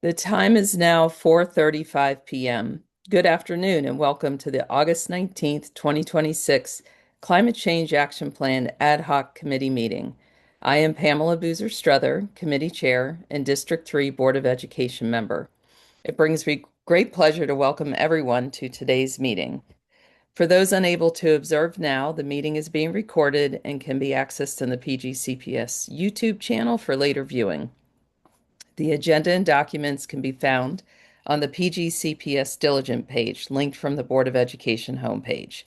The time is now 4:35 p.m. Good afternoon and welcome to the August 19th, 2026 Climate Change Action Plan Ad Hoc Committee meeting. I am Pamela Boozer Struther, Committee Chair and District 3 Board of Education member. It brings me great pleasure to welcome everyone to today's meeting. For those unable to observe now, the meeting is being recorded and can be accessed on the PGCPS YouTube channel for later viewing. The agenda and documents can be found on the PGCPS Diligent page, linked from the Board of Education homepage.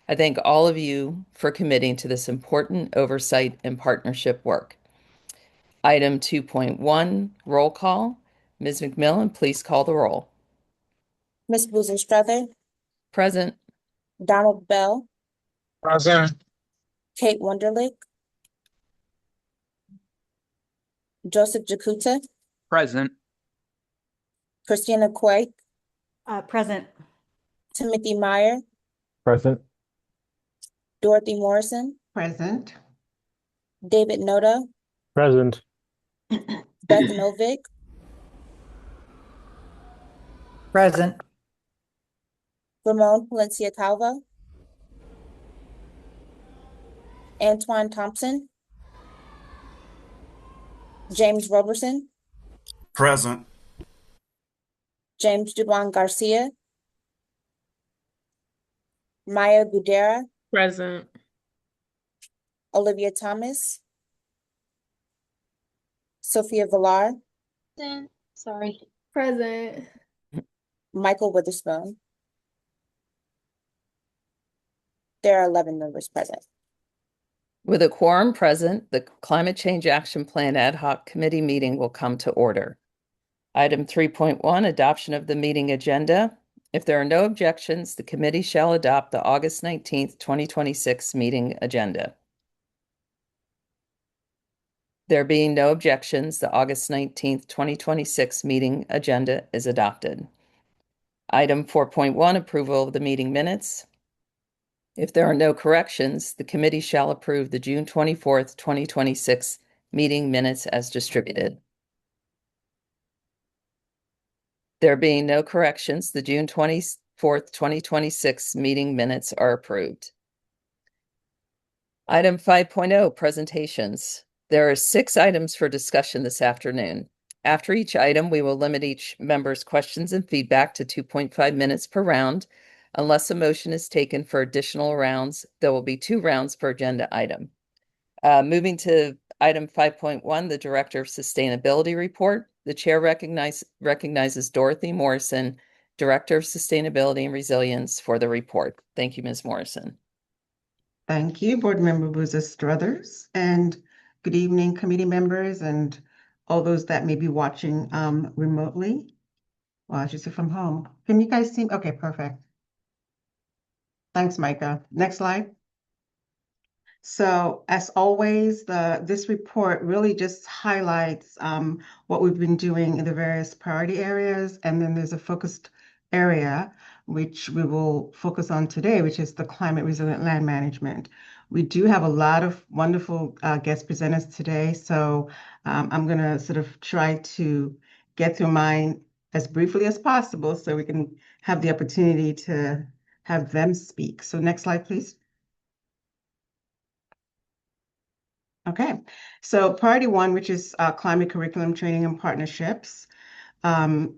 I thank all of you for committing to this important oversight and partnership work. Item 2.1, roll call. Ms. McMillan, please call the roll. Ms. Boozer Struther, Present. Donald Bell, Present. Kate Wunderlich, Joseph Jakuta, Present. Christina Quay, Present. Timothy Meyer, Present. Dorothy Morrison, Present. David Noda, Present. Beth Novick, Present. Ramon Palencia Calva, Antoine Thompson, James Roberson, Present. James Dubon Garcia, Maya Gudera, Present. Olivia Thomas, Sophia Villar, Present. Michael Witherspoon. There are 11 members present. With a quorum present, the Climate Change Action Plan Ad Hoc Committee meeting will come to order. Item 3.1, adoption of the meeting agenda. If there are no objections, the committee shall adopt the August 19th, 2026 meeting agenda. There being no objections, the August 19th, 2026 meeting agenda is adopted. Item 4.1, approval of the meeting minutes. If there are no corrections, the committee shall approve the June 24th, 2026 meeting minutes as distributed. There being no corrections, the June 24th, 2026 meeting minutes are approved. Item 5.0, presentations. There are 6 items for discussion this afternoon. After each item, we will limit each member's questions and feedback to 2.5 minutes per round. Unless a motion is taken for additional rounds, there will be 2 rounds per agenda item. Moving to item 5.1, the Director of Sustainability Report. The Chair recognizes Dorothy Morrison, Director of Sustainability and Resilience, for the report. Thank you, Ms. Morrison. Thank you, Board Member Boozer Struthers, and good evening, committee members and all those that may be watching remotely. Well, I should say from home. Can you guys see? Okay, perfect. Thanks, Micah. Next slide. So as always, this report really just highlights what we've been doing in the various priority areas, and then there's a focused area which we will focus on today, which is the climate resilient land management. We do have a lot of wonderful guest presenters today, so I'm going to sort of try to get through mine as briefly as possible so we can have the opportunity to have them speak. So next slide, please. Okay, so priority 1, which is climate curriculum training and partnerships. The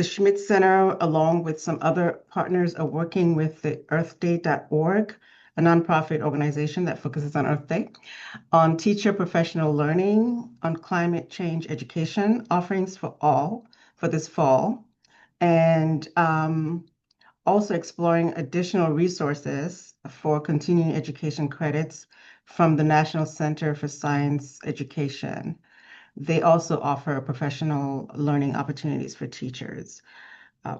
Schmidt Center, along with some other partners, are working with the earthday.org, a nonprofit organization that focuses on Earth Day, on teacher professional learning, on climate change education offerings for all for this fall, and also exploring additional resources for continuing education credits from the National Center for Science Education. They also offer professional learning opportunities for teachers.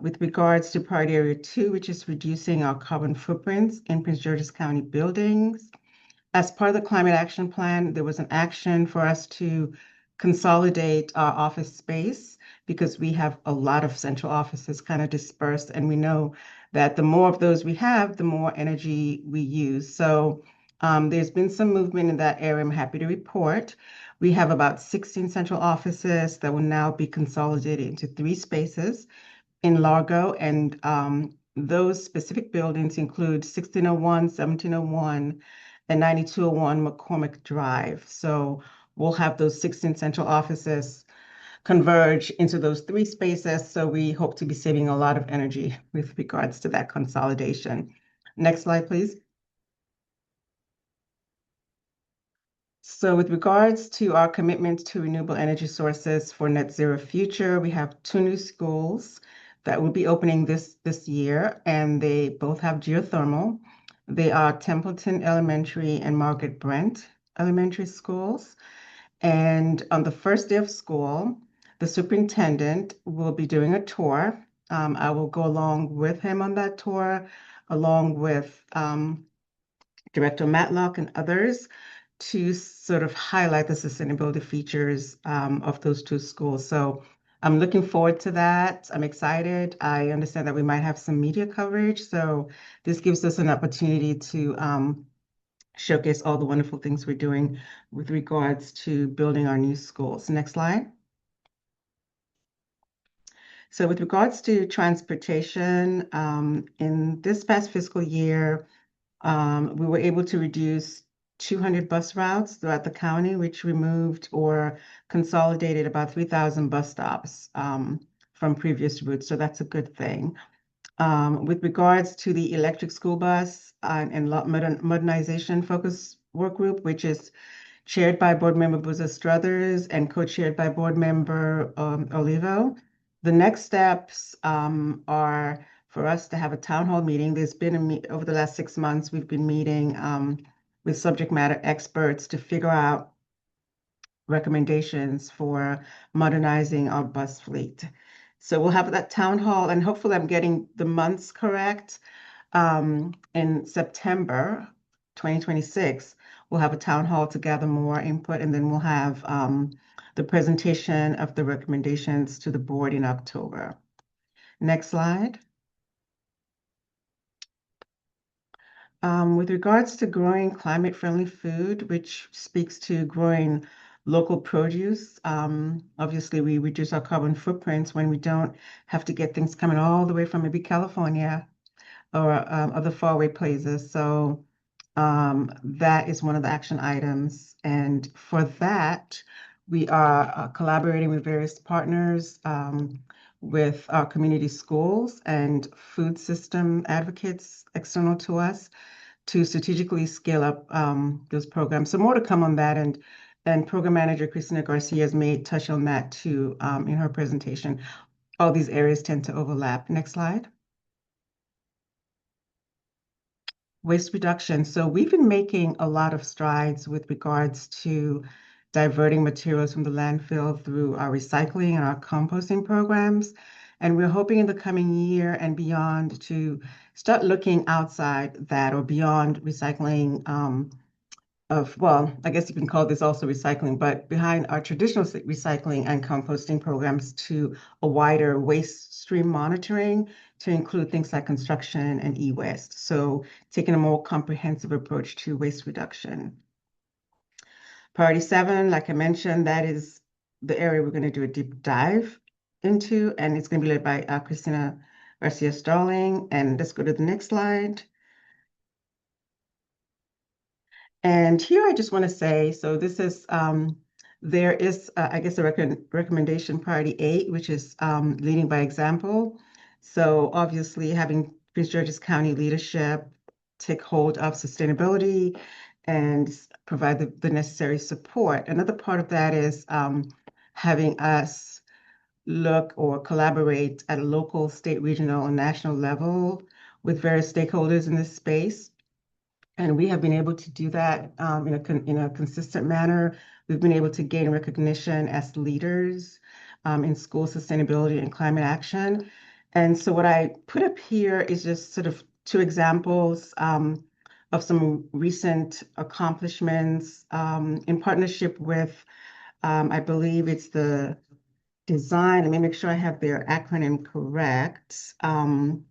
With regards to priority area 2, which is reducing our carbon footprints in Prince George's County buildings, as part of the climate action plan, there was an action for us to consolidate our office space because we have a lot of central offices kind of dispersed, and we know that the more of those we have, the more energy we use. So There's been some movement in that area, I'm happy to report. We have about 16 central offices that will now be consolidated into 3 spaces in Largo, and those specific buildings include 1601, 1701, and 9201 McCormick Drive. So we'll have those 16 central offices converge into those 3 spaces. So we hope to be saving a lot of energy with regards to that consolidation. Next slide, please. So with regards to our commitment to renewable energy sources for net zero future, we have 2 new schools that will be opening this year, and they both have geothermal. They are Templeton Elementary and Margaret Brent Elementary Schools. And on the first day of school, the superintendent will be doing a tour. I will go along with him on that tour, along with Director Matlock and others, to sort of highlight the sustainability features of those 2 schools. So I'm looking forward to that. I'm excited. I understand that we might have some media coverage. So this gives us an opportunity to showcase all the wonderful things we're doing with regards to building our new schools. Next slide. So with regards to transportation, in this past fiscal year, we were able to reduce 200 bus routes throughout the county, which removed or consolidated about 3,000 bus stops from previous routes. So that's a good thing. With regards to the electric school bus and modernization focus work group, which is chaired by Board Member Buza Struthers and co-chaired by Board Member Olivo, the next steps are for us to have a town hall meeting. There's been over the last 6 months, we've been meeting with subject matter experts to figure out recommendations for modernizing our bus fleet. So we'll have that town hall, and hopefully I'm getting the months correct. In September 2026, we'll have a town hall to gather more input, and then we'll have the presentation of the recommendations to the board in October. Next slide. With regards to growing climate-friendly food, which speaks to growing local produce, obviously we reduce our carbon footprints when we don't have to get things coming all the way from maybe California or other faraway places. So that is one of the action items. And for that, we are collaborating with various partners, with our community schools and food system advocates external to us, to strategically scale up those programs. So more to come on that, and Program Manager Christina Garcia has touch on that too in her presentation. All these areas tend to overlap. Next slide. Waste reduction. So we've been making a lot of strides with regards to diverting materials from the landfill through our recycling and our composting programs. And we're hoping in the coming year and beyond to start looking outside that, or beyond recycling well, I guess you can call this also recycling, but behind our traditional recycling and composting programs, to a wider waste stream monitoring to include things like construction and e-waste. So taking a more comprehensive approach to waste reduction. Priority 7, like I mentioned, that is the area we're going to do a deep dive into, and it's going to be led by Christina Garcia Starling. And let's go to the next slide. And here I just want to say, so this is, there is, I guess, a recommendation priority 8, which is leading by example. So obviously having Prince George's County leadership take hold of sustainability and provide the necessary support. Another part of that is having us look or collaborate at a local, state, regional, and national level with various stakeholders in this space. And we have been able to do that in a consistent manner. We've been able to gain recognition as leaders in school sustainability and climate action. And so what I put up here is just sort of 2 examples of some recent accomplishments in partnership with, I believe it's the design, let me make sure I have their acronym correct, the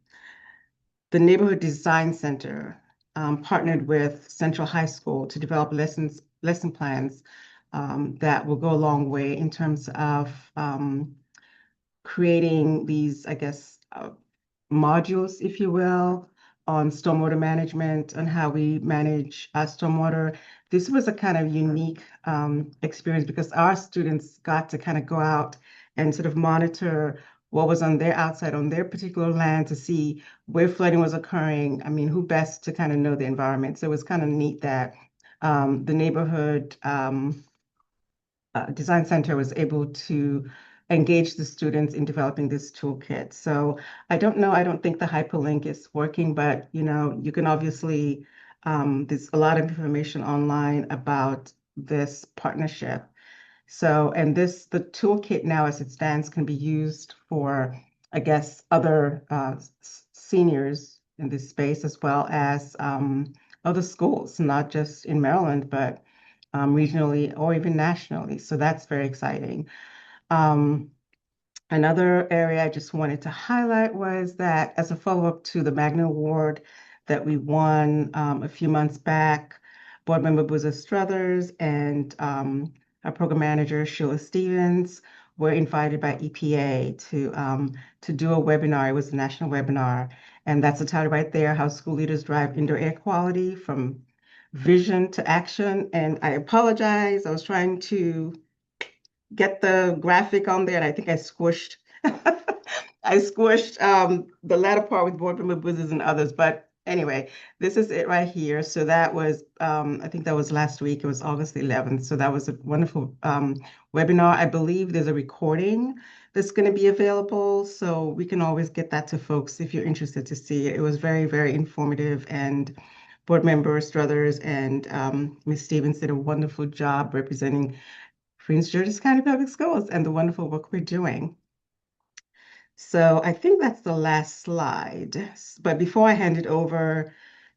Neighborhood Design Center. partnered with Central High School to develop lesson plans that will go a long way in terms of creating these, I guess, modules, if you will, on stormwater management and how we manage stormwater. This was a kind of unique experience because our students got to kind of go out and sort of monitor what was on their outside, on their particular land to see where flooding was occurring. I mean, who best to kind of know the environment. So it was kind of neat that the neighborhood design center was able to engage the students in developing this toolkit. So I don't know, I don't think the hyperlink is working, but you can obviously, there's a lot of information online about this partnership. So, and the toolkit now as it stands can be used for, I guess, other seniors in this space as well as other schools, not just in Maryland, but regionally or even nationally. So that's very exciting. Another area I just wanted to highlight was that as a follow-up to the Magna Award that we won a few months back, Board Member Buza Struthers and our program manager, Sheila Stevens, were invited by EPA to do a webinar. It was a national webinar, and that's the title right there, How School Leaders Drive Indoor Air Quality from Vision to Action. And I apologize, I was trying to get the graphic on there, and I think I squished the latter part with Board Member Buzzes and others. But anyway, this is it right here. So that was, I think that was last week. It was August 11th. So that was a wonderful webinar. I believe there's a recording that's going to be available. So we can always get that to folks if you're interested to see it. It was very, very informative, and Board Member Struthers and Ms. Stevens did a wonderful job representing Prince George's County Public Schools and the wonderful work we're doing. So I think that's the last slide. But before I hand it over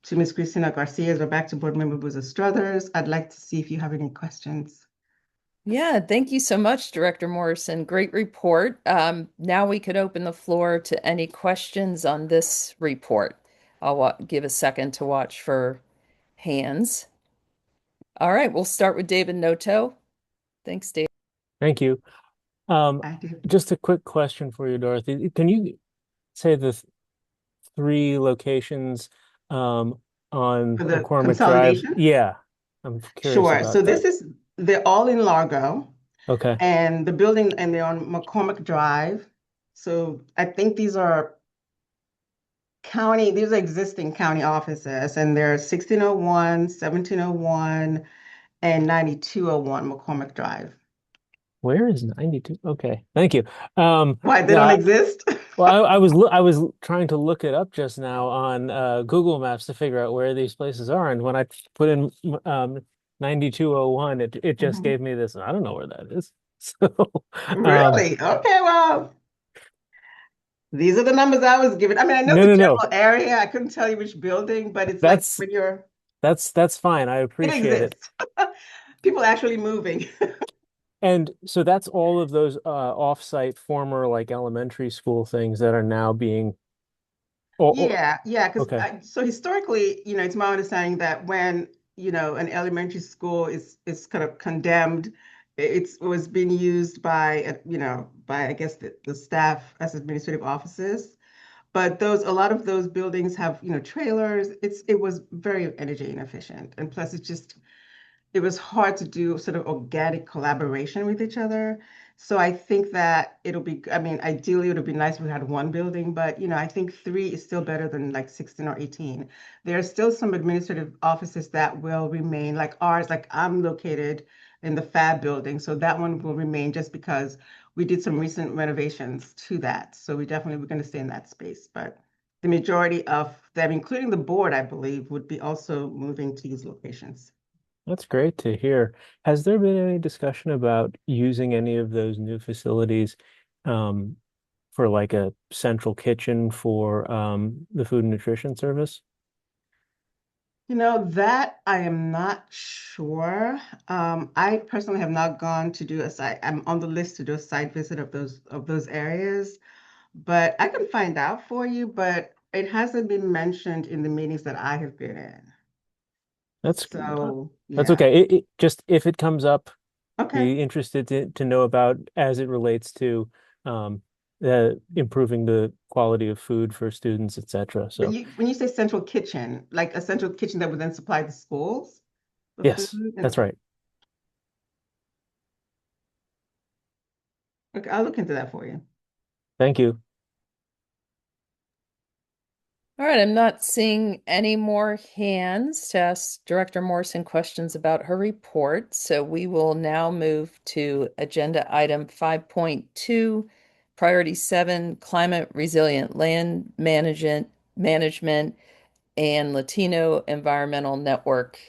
to Ms. Cristina Garcia, we're back to Board Member Buza Struthers, I'd like to see if you have any questions. Yeah, thank you so much, Director Morrison. Great report. Now we could open the floor to any questions on this report. I'll give a second to watch for hands. All right, we'll start with David Noto. Thanks, Dave. Thank you. I do. Just a quick question for you, Dorothy. Can you say the three locations on For the McCormick Drive? consolidation? Yeah, I'm curious Sure. about So that. they're all in Largo, Okay. and the building, and they're on McCormick Drive. So I think these are existing county offices, and they're 1601, 1701, and 9201 McCormick Drive. Where is 92? Okay, thank you. Why, they no, don't I- exist? Well, I was trying to look it up just now on Google Maps to figure out where these places are, and when I put in 9201, it just Mhm. gave me this. I don't know where that is. So, Really? Okay, well, these are the numbers I was given. I mean, I know No, the no, no. general area. I couldn't tell you which building, but it's like That's when you're, that's fine. I it appreciate it. exists. People actually moving. And so that's all of those off-site former like elementary school things that are now being. Yeah, because Okay. so historically, it's my understanding that when, an elementary school is kind of condemned, it was being used by, by I guess the staff as administrative offices. But a lot of those buildings have, trailers. It was very energy inefficient, and plus it was hard to do sort of organic collaboration with each other. So I think that I mean, ideally it would be nice if we had one building, but I think 3 is still better than like 16 or 18. There are still some administrative offices that will remain, like ours, like I'm located in the Fab building. So that one will remain just because we did some recent renovations to that. So we're going to stay in that space. But the majority of them, including the board, I believe, would be also moving to these locations. That's great to hear. Has there been any discussion about using any of those new facilities for like a central kitchen for the food and nutrition service? That I am not sure. I personally have not gone to do a site. I'm on the list to do a site visit of those areas, but I can find out for you, but it hasn't been mentioned in the meetings that I have been in. That's So, that's yeah. okay. It just if it comes up, Okay. be interested to know about as it relates to um, improving the quality of food for students, etc. But So when you say central kitchen, like a central kitchen that would then supply the schools with food yes, and that's right. okay, I'll look into that for you. Thank you. All right, I'm not seeing any more hands to ask Director Morrison questions about her report, so we will now move to agenda item 5.2, Priority 7, Climate Resilient Land Management and Latino Environmental Network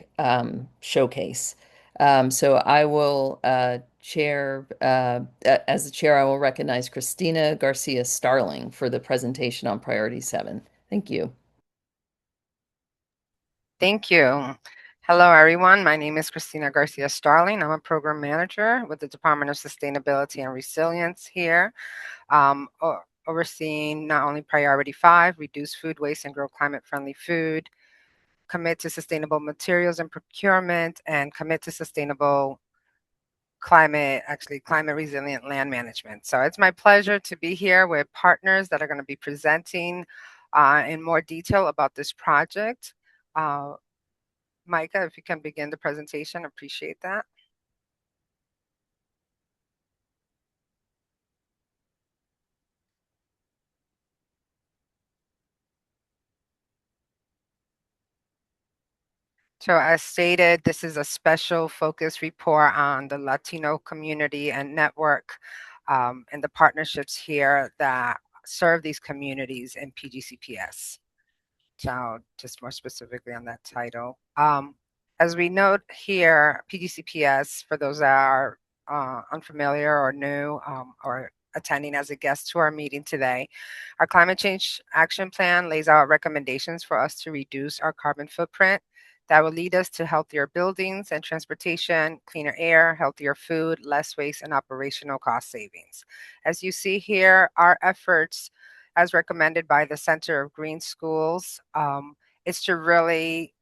Showcase. So I will as the chair, I will recognize Christina Garcia Starling for the presentation on Priority 7. Thank you. Thank you. Hello, everyone. My name is Christina Garcia Starling. I'm a program manager with the Department of Sustainability and Resilience here, overseeing not only Priority 5, reduce food waste and grow climate-friendly food, commit to sustainable materials and procurement, and commit to sustainable climate resilient land management. So it's my pleasure to be here with partners that are going to be presenting in more detail about this project. Micah, if you can begin the presentation, appreciate that. So as stated, this is a special focus report on the Latino community and network and the partnerships here that serve these communities in PGCPS. So just more specifically on that title. As we note here, PGCPS, for those that are unfamiliar or new or attending as a guest to our meeting today, our climate change action plan lays out recommendations for us to reduce our carbon footprint that will lead us to healthier buildings and transportation, cleaner air, healthier food, less waste, and operational cost savings. As you see here, our efforts as recommended by the Center of Green Schools, is to really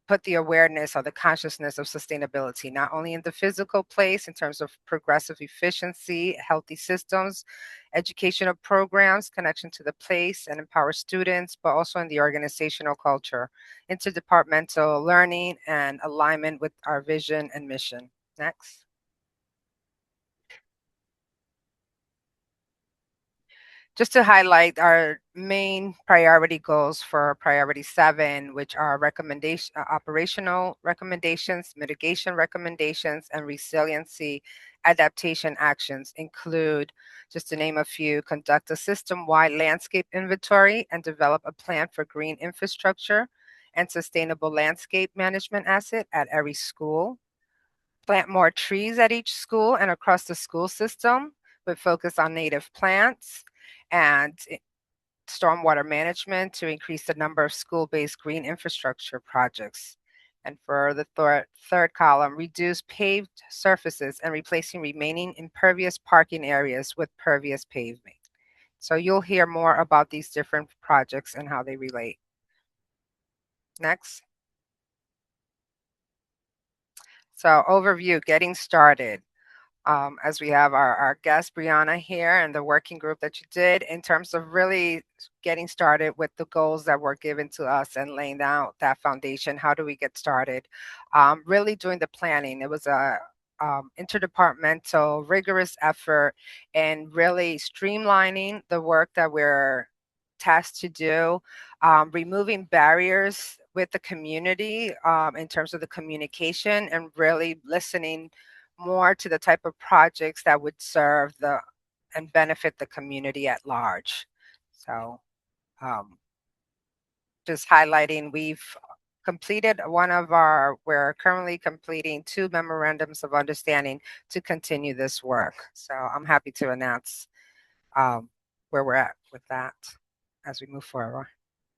put the awareness or the consciousness of sustainability, not only in the physical place in terms of progressive efficiency, healthy systems, educational programs, connection to the place and empower students, but also in the organizational culture, interdepartmental learning, and alignment with our vision and mission. Next. Just to highlight our main priority goals for Priority 7, which are operational recommendations, mitigation recommendations, and resiliency adaptation actions include, just to name a few, conduct a system-wide landscape inventory and develop a plan for green infrastructure and sustainable landscape management asset at every school. Plant more trees at each school and across the school system with focus on native plants and stormwater management to increase the number of school-based green infrastructure projects. And for the third column, reduce paved surfaces and replacing remaining impervious parking areas with pervious pavement. So you'll hear more about these different projects and how they relate. Next. So overview, getting started. As we have our guest Brianna here and the working group that you did in terms of really getting started with the goals that were given to us and laying out that foundation. How do we get started? Really doing the planning. It was a interdepartmental, rigorous effort in really streamlining the work that we're tasked to do, removing barriers with the community in terms of the communication and really listening more to the type of projects that would serve and benefit the community at large. So just highlighting, we've completed we're currently completing 2 memorandums of understanding to continue this work. So I'm happy to announce where we're at with that as we move forward.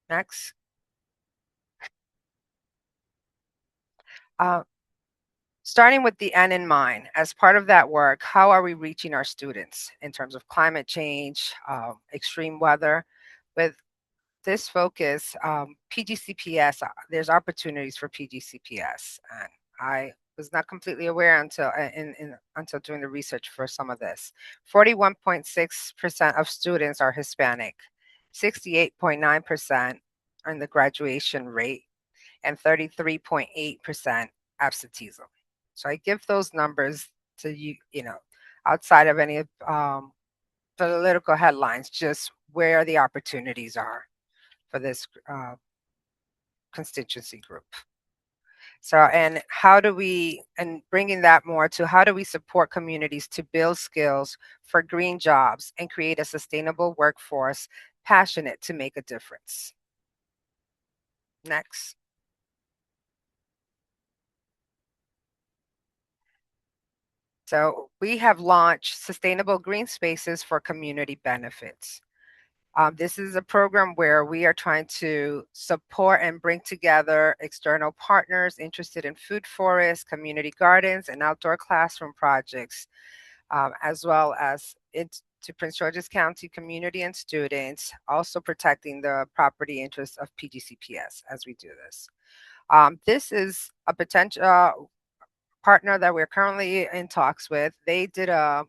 Next. Starting with the end in mind, as part of that work, how are we reaching our students in terms of climate change, extreme weather? With this focus, PGCPS, there's opportunities for PGCPS, and I was not completely aware until until doing the research for some of this. 41.6% of students are Hispanic, 68.9% in the graduation rate, and 33.8% absenteeism. So I give those numbers to you, outside of any political headlines, just where the opportunities are for this constituency group. So, and bringing that more to how do we support communities to build skills for green jobs and create a sustainable workforce passionate to make a difference. Next. So we have launched Sustainable Green Spaces for Community Benefits. This is a program where we are trying to support and bring together external partners interested in food forests, community gardens, and outdoor classroom projects, as well as to Prince George's County community and students, also protecting the property interests of PGCPS as we do this. This is a potential partner that we're currently in talks with. They did an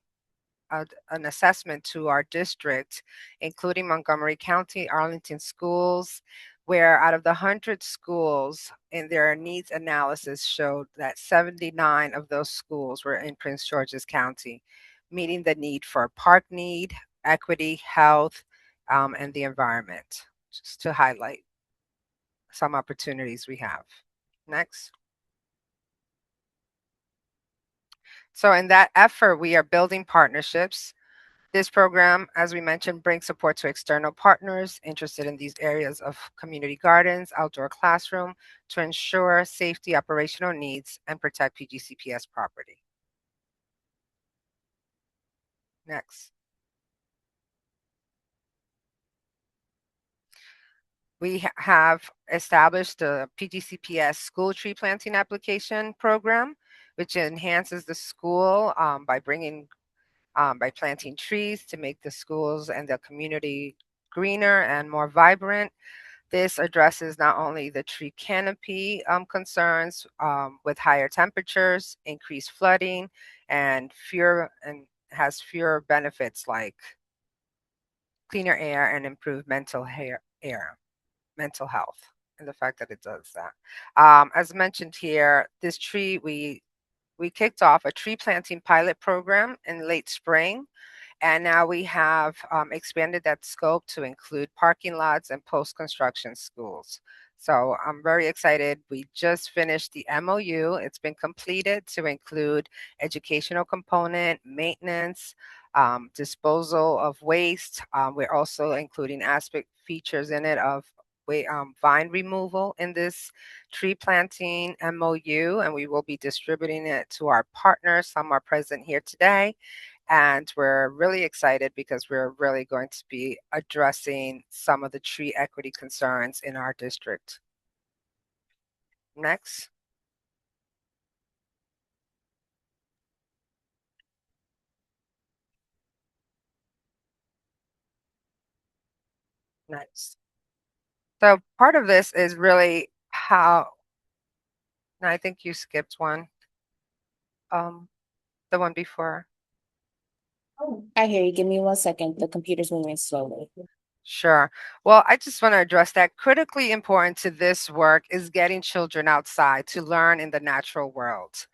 assessment to our district, including Montgomery County, Arlington schools, where out of the 100 schools in their needs analysis showed that 79 of those schools were in Prince George's County, meeting the need for park need, equity, health, and the environment, just to highlight some opportunities we have. Next. So in that effort, we are building partnerships. This program, as we mentioned, brings support to external partners interested in these areas of community gardens, outdoor classroom, to ensure safety operational needs and protect PGCPS property. Next. We have established the PGCPS school tree planting application program, which enhances the school by planting trees to make the schools and the community greener and more vibrant. This addresses not only the tree canopy concerns with higher temperatures, increased flooding, and has fewer benefits like cleaner air and improved mental health, and the fact that it does that. As mentioned here, this tree, we kicked off a tree planting pilot program in late spring, and now we have expanded that scope to include parking lots and post-construction schools. So I'm very excited. We just finished the MOU. It's been completed to include educational component, maintenance, disposal of waste. We're also including aspect features in it of vine removal in this tree planting MOU, and we will be distributing it to our partners. Some are present here today, and we're really excited because we're really going to be addressing some of the tree equity concerns in our district. Next. Next. So part of this is really how, and I think you skipped one, the one before. Oh, I hear you. Give me 1 second. The computer's moving slowly. Sure. Well, I just want to address that. Critically important to this work is getting children outside to learn in the natural world,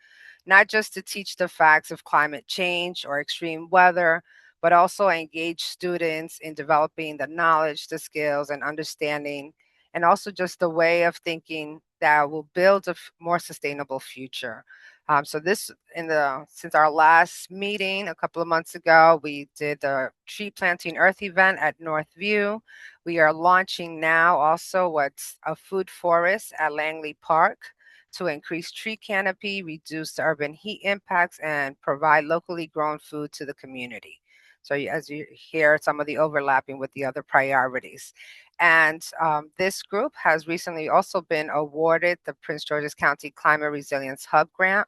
not just to teach the facts of climate change or extreme weather, but also engage students in developing the knowledge, the skills, and understanding, and also just the way of thinking that will build a more sustainable future. So this, since our last meeting a couple of months ago, we did the tree planting earth event at Northview. We are launching now also what's a food forest at Langley Park to increase tree canopy, reduce the urban heat impacts, and provide locally grown food to the community. So as you hear, some of the overlapping with the other priorities. And this group has recently also been awarded the Prince George's County Climate Resilience Hub Grant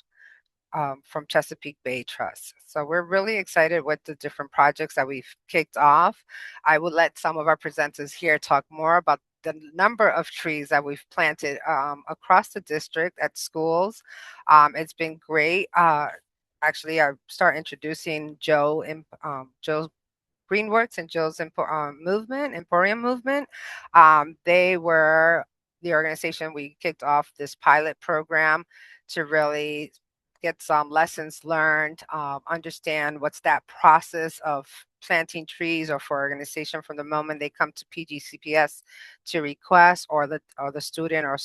from Chesapeake Bay Trust. So we're really excited with the different projects that we've kicked off. I will let some of our presenters here talk more about the number of trees that we've planted across the district at schools. It's been great. Actually, I start introducing Joe Greenworks and Joe's Emporium movement. They were the organization we kicked off this pilot program to really get some lessons learned, understand what's that process of planting trees, or for organization from the moment they come to PGCPS to request, or the student, or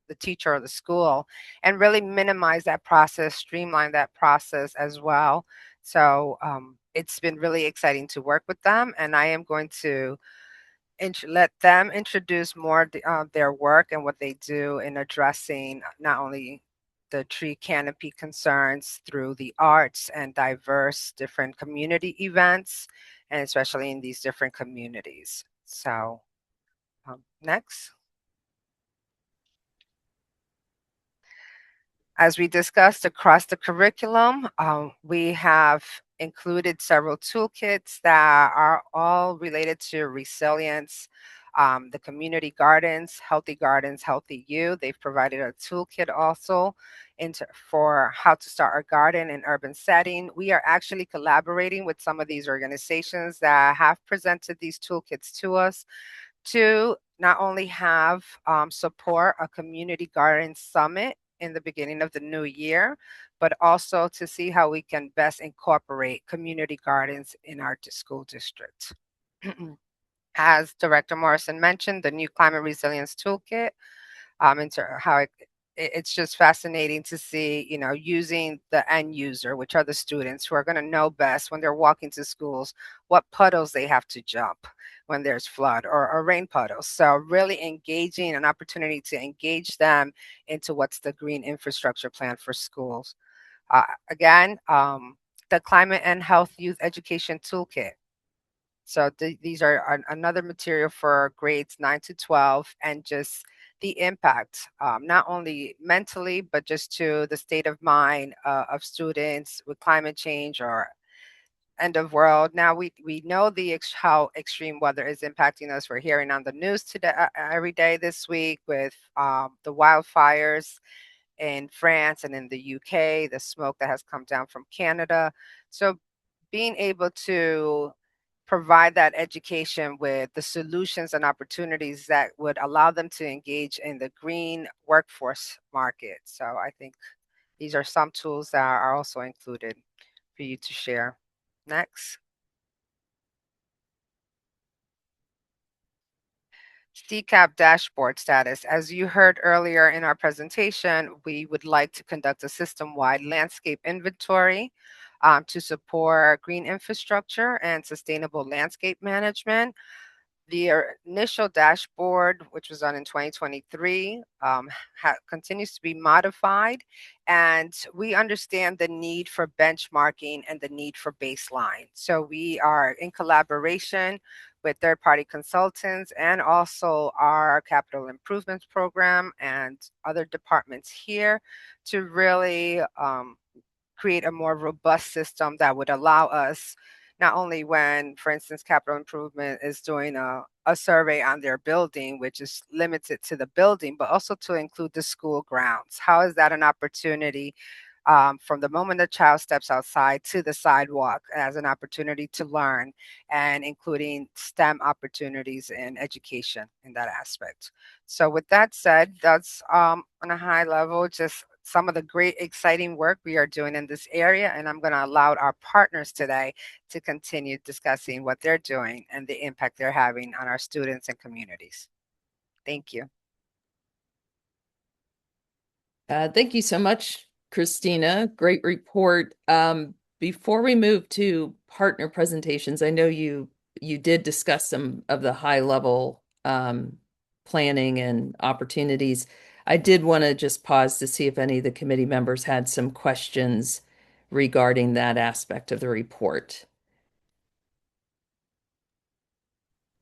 the teacher or the school, and really minimize that process, streamline that process as well. So it's been really exciting to work with them, and I am going to let them introduce more their work and what they do in addressing not only the tree canopy concerns through the arts and diverse different community events, and especially in these different communities. So next. As we discussed across the curriculum, we have included several toolkits that are all related to resilience. The community gardens, Healthy You. They've provided a toolkit also for how to start a garden in urban setting. We are actually collaborating with some of these organizations that have presented these toolkits to us to not only have support a community garden summit in the beginning of the new year, but also to see how we can best incorporate community gardens in our school district. As Director Morrison mentioned, the new Climate Resilience Toolkit, into how it's just fascinating to see, using the end user, which are the students who are going to know best when they're walking to schools, what puddles they have to jump when there's flood or rain puddles. So really engaging, an opportunity to engage them into what's the green infrastructure plan for schools. Again, the Climate and Health Youth Education Toolkit. So these are another material for grades 9 to 12, and just the impact, not only mentally, but just to the state of mind of students with climate change or end of world. Now we know how extreme weather is impacting us. We're hearing on the news today, every day this week, with the wildfires in France and in the UK, the smoke that has come down from Canada. So being able to provide that education with the solutions and opportunities that would allow them to engage in the green workforce market. So I think these are some tools that are also included for you to share. Next. CCAP dashboard status. As you heard earlier in our presentation, we would like to conduct a system-wide landscape inventory to support green infrastructure and sustainable landscape management. The initial dashboard, which was done in 2023, continues to be modified, and we understand the need for benchmarking and the need for baseline. So we are in collaboration with third-party consultants and also our capital improvements program and other departments here to really create a more robust system that would allow us, not only when, for instance, capital improvement is doing a survey on their building, which is limited to the building, but also to include the school grounds. How is that an opportunity from the moment the child steps outside to the sidewalk as an opportunity to learn, and including STEM opportunities in education in that aspect? So with that said, that's on a high level, just some of the great exciting work we are doing in this area, and I'm going to allow our partners today to continue discussing what they're doing and the impact they're having on our students and communities. Thank you. Thank you so much, Christina. Great report. Before we move to partner presentations, I know you did discuss some of the high level planning and opportunities. I did want to just pause to see if any of the committee members had some questions regarding that aspect of the report.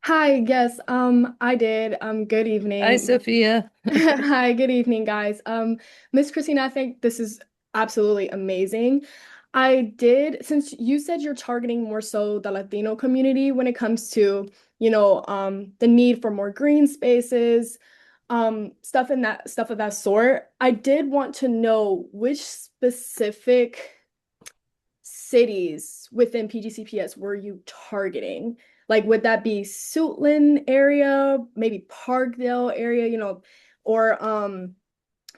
Hi, yes, I did. Good evening. Hi, Sophia. Hi, good evening, guys. Miss Christina, I think this is absolutely amazing. I did, since you said you're targeting more so the Latino community when it comes to, the need for more green spaces, stuff of that sort. I did want to know which specific cities within PGCPS were you targeting? Like, would that be Suitland area, maybe Parkdale area, or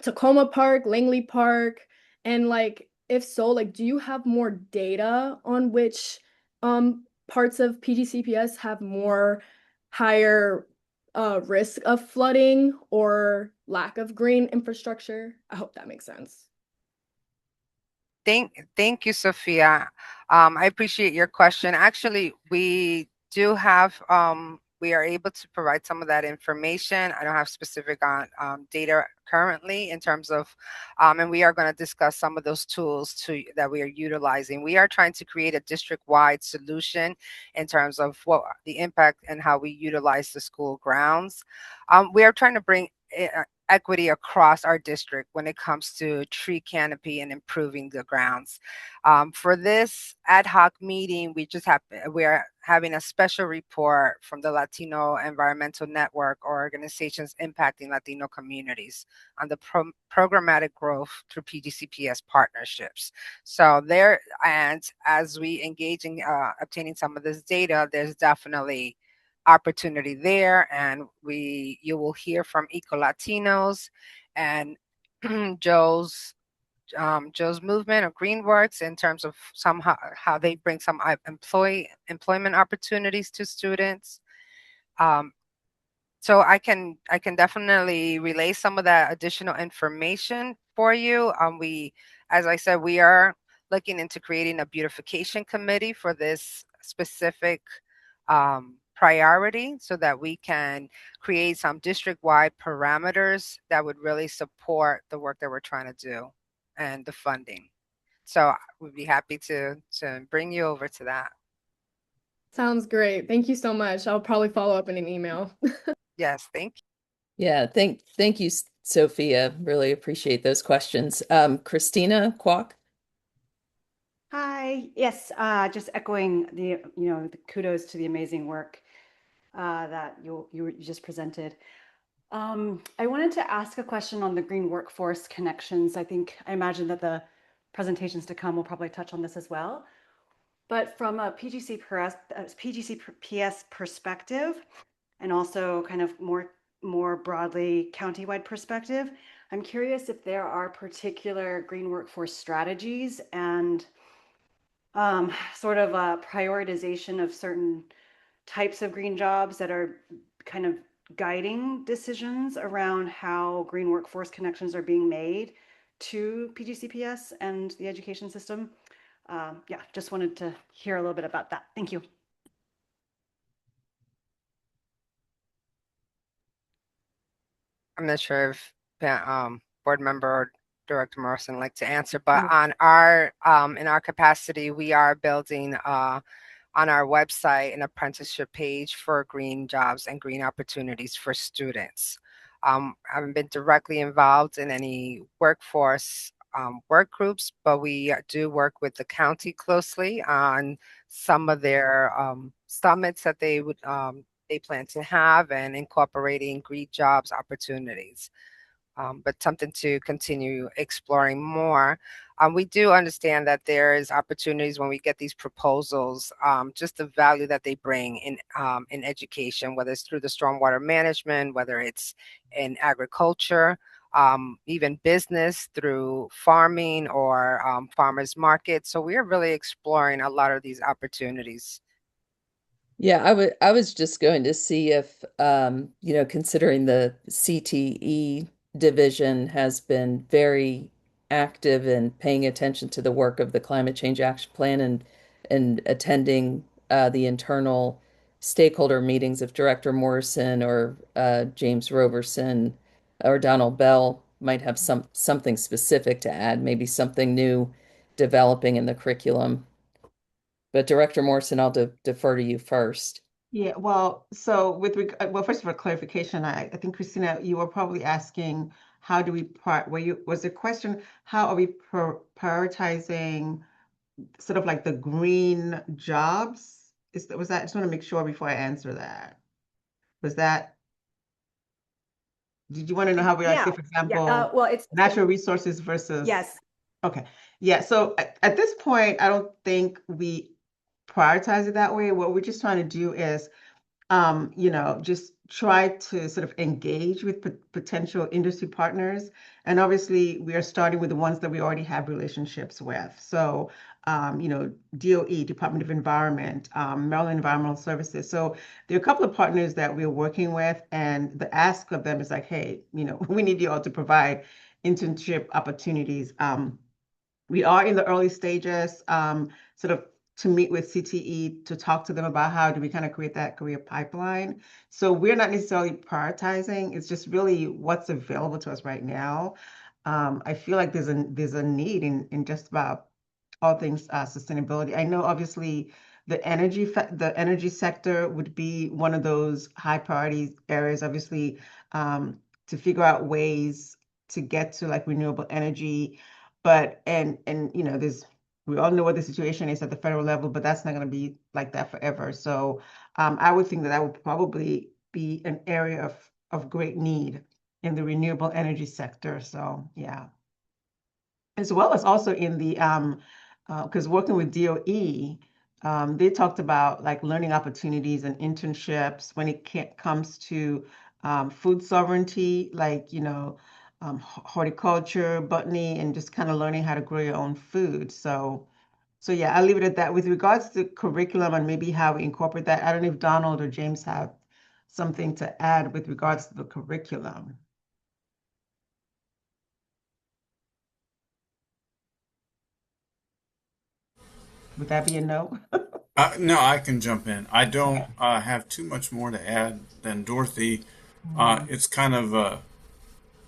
Tacoma Park, Langley Park, and like if so, like do you have more data on which parts of PGCPS have more higher risk of flooding or lack of green infrastructure? I hope that makes sense. Thank you, Sophia. I appreciate your question. Actually, we do have, we are able to provide some of that information. I don't have specific on data currently in terms of, and we are going to discuss some of those tools that we are utilizing. We are trying to create a district-wide solution in terms of what the impact and how we utilize the school grounds. We are trying to bring equity across our district when it comes to tree canopy and improving the grounds. For this ad hoc meeting, we are having a special report from the Latino Environmental Network, or organizations impacting Latino communities, on the programmatic growth through PGCPS partnerships. So there, and as we engage in obtaining some of this data, there's definitely opportunity there, and you will hear from Eco Latinos and Joe's movement of Greenworks in terms of somehow how they bring some employment opportunities to students. So I can definitely relay some of that additional information for you. As I said, we are looking into creating a beautification committee for this specific priority, so that we can create some district-wide parameters that would really support the work that we're trying to do and the funding. So we'd be happy to bring you over to that. Sounds great. Thank you so much. I'll probably follow up in an email. Yes, thank you. Yeah, thank you, Sophia. Really appreciate those questions. Christina Kwok? Hi. Yes, just echoing the kudos to the amazing work that you just presented. I wanted to ask a question on the green workforce connections. I imagine that the presentations to come will probably touch on this as well. But from a PGCPS perspective, and also kind of more broadly countywide perspective, I'm curious if there are particular green workforce strategies and sort of a prioritization of certain types of green jobs that are kind of guiding decisions around how green workforce connections are being made to PGCPS and the education system. Yeah, just wanted to hear a little bit about that. Thank you. I'm not sure if board member or Director Morrison would like to answer, but on our in our capacity, we are building on our website an apprenticeship page for green jobs and green opportunities for students. I haven't been directly involved in any workforce work groups, but we do work with the county closely on some of their summits that they plan to have, and incorporating green jobs opportunities. But something to continue exploring more. We do understand that there is opportunities when we get these proposals, just the value that they bring in education, whether it's through the stormwater management, whether it's in agriculture, even business through farming or farmers markets. So we're really exploring a lot of these opportunities. Yeah, I was just going to see if considering the CTE division has been very active in paying attention to the work of the Climate Change Action Plan and attending the internal stakeholder meetings, if Director Morrison or James Roberson or Donald Bell might have something specific to add, maybe something new developing in the curriculum. But Director Morrison, I'll defer to you first. Yeah, well, so first of all, clarification, I think, Christina, you were probably asking how do we was the question, how are we prioritizing sort of like the green jobs? Was that, I just want to make sure before I answer that. Was that, did you want to know how we like, say, for example, well, it's natural resources versus? yes. Okay. Yeah. So at this point, I don't think we prioritize it that way. What we're just trying to do is, just try to sort of engage with potential industry partners. And obviously, we are starting with the ones that we already have relationships with. So, DOE, Department of Environment, Maryland Environmental Services. So there are a couple of partners that we're working with, and the ask of them is like, hey, we need you all to provide internship opportunities. We are in the early stages, sort of to meet with CTE to talk to them about how do we kind of create that career pipeline. So we're not necessarily prioritizing, it's just really what's available to us right now. I feel like there's a need in just about all things sustainability. I know obviously the energy sector would be one of those high priority areas, obviously, to figure out ways to get to like renewable energy. But there's, we all know what the situation is at the federal level, but that's not going to be like that forever. So I would think that that would probably be an area of great need in the renewable energy sector. So yeah, as well as also in the because working with DOE, they talked about like learning opportunities and internships when it comes to food sovereignty, like horticulture, botany, and just kind of learning how to grow your own food. So yeah, I'll leave it at that. With regards to curriculum and maybe how we incorporate that, I don't know if Donald or James have something to add with regards to the curriculum. Would that be a no? No, I can jump in. I don't have too much more to add than Dorothy. It's kind of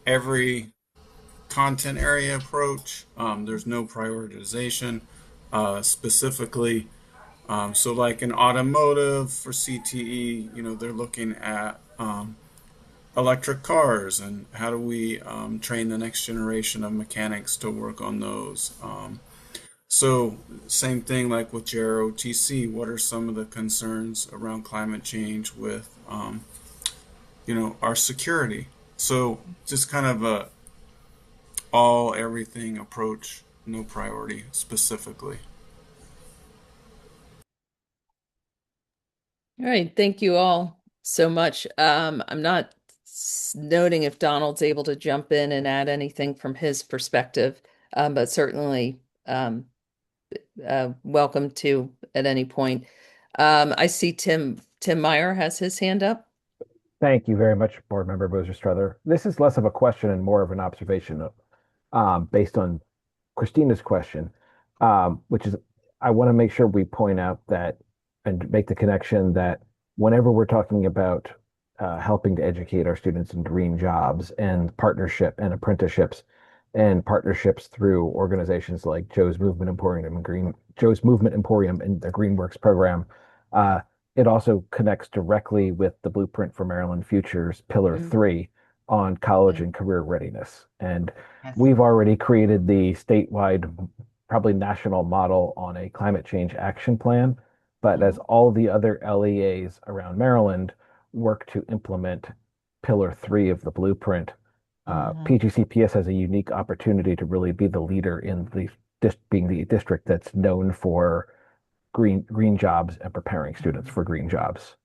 every content area approach. There's no prioritization specifically. So, like in automotive for CTE, they're looking at electric cars and how do we train the next generation of mechanics to work on those. So, same thing like with JROTC. What are some of the concerns around climate change with, our security? So, just kind of a all everything approach, no priority specifically. All right, thank you all so much. I'm not noting if Donald's able to jump in and add anything from his perspective, but certainly welcome to at any point. I see Tim Meyer has his hand up. Thank you very much, Board Member Bozer-Strother. This is less of a question and more of an observation based on Christina's question, which is I want to make sure we point out that and make the connection that whenever we're talking about helping to educate our students in green jobs and partnership and apprenticeships and partnerships through organizations like Joe's Movement Emporium and the GreenWorks program, it also connects directly with the Blueprint for Maryland Futures Pillar 3 on college and career readiness. And we've already created the statewide, probably national model on a climate change action plan. But as all the other LEAs around Maryland work to implement Pillar 3 of the Blueprint, PGCPS has a unique opportunity to really be the leader in being the district that's known for green jobs and preparing students for green jobs.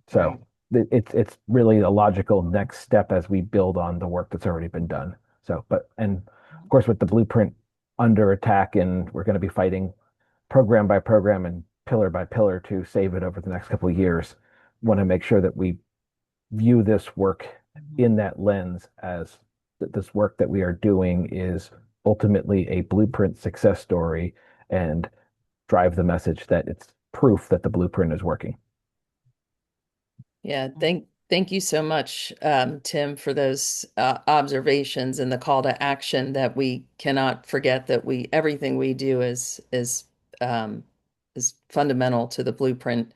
So it's really a logical next step as we build on the work that's already been done. And of course, with the Blueprint under attack, and we're going to be fighting program by program and pillar by pillar to save it over the next couple of years, want to make sure that we view this work in that lens as this work that we are doing is ultimately a Blueprint success story and drive the message that it's proof that the Blueprint is working. Yeah, thank you so much, Tim, for those observations and the call to action that we cannot forget that everything we do is fundamental to the Blueprint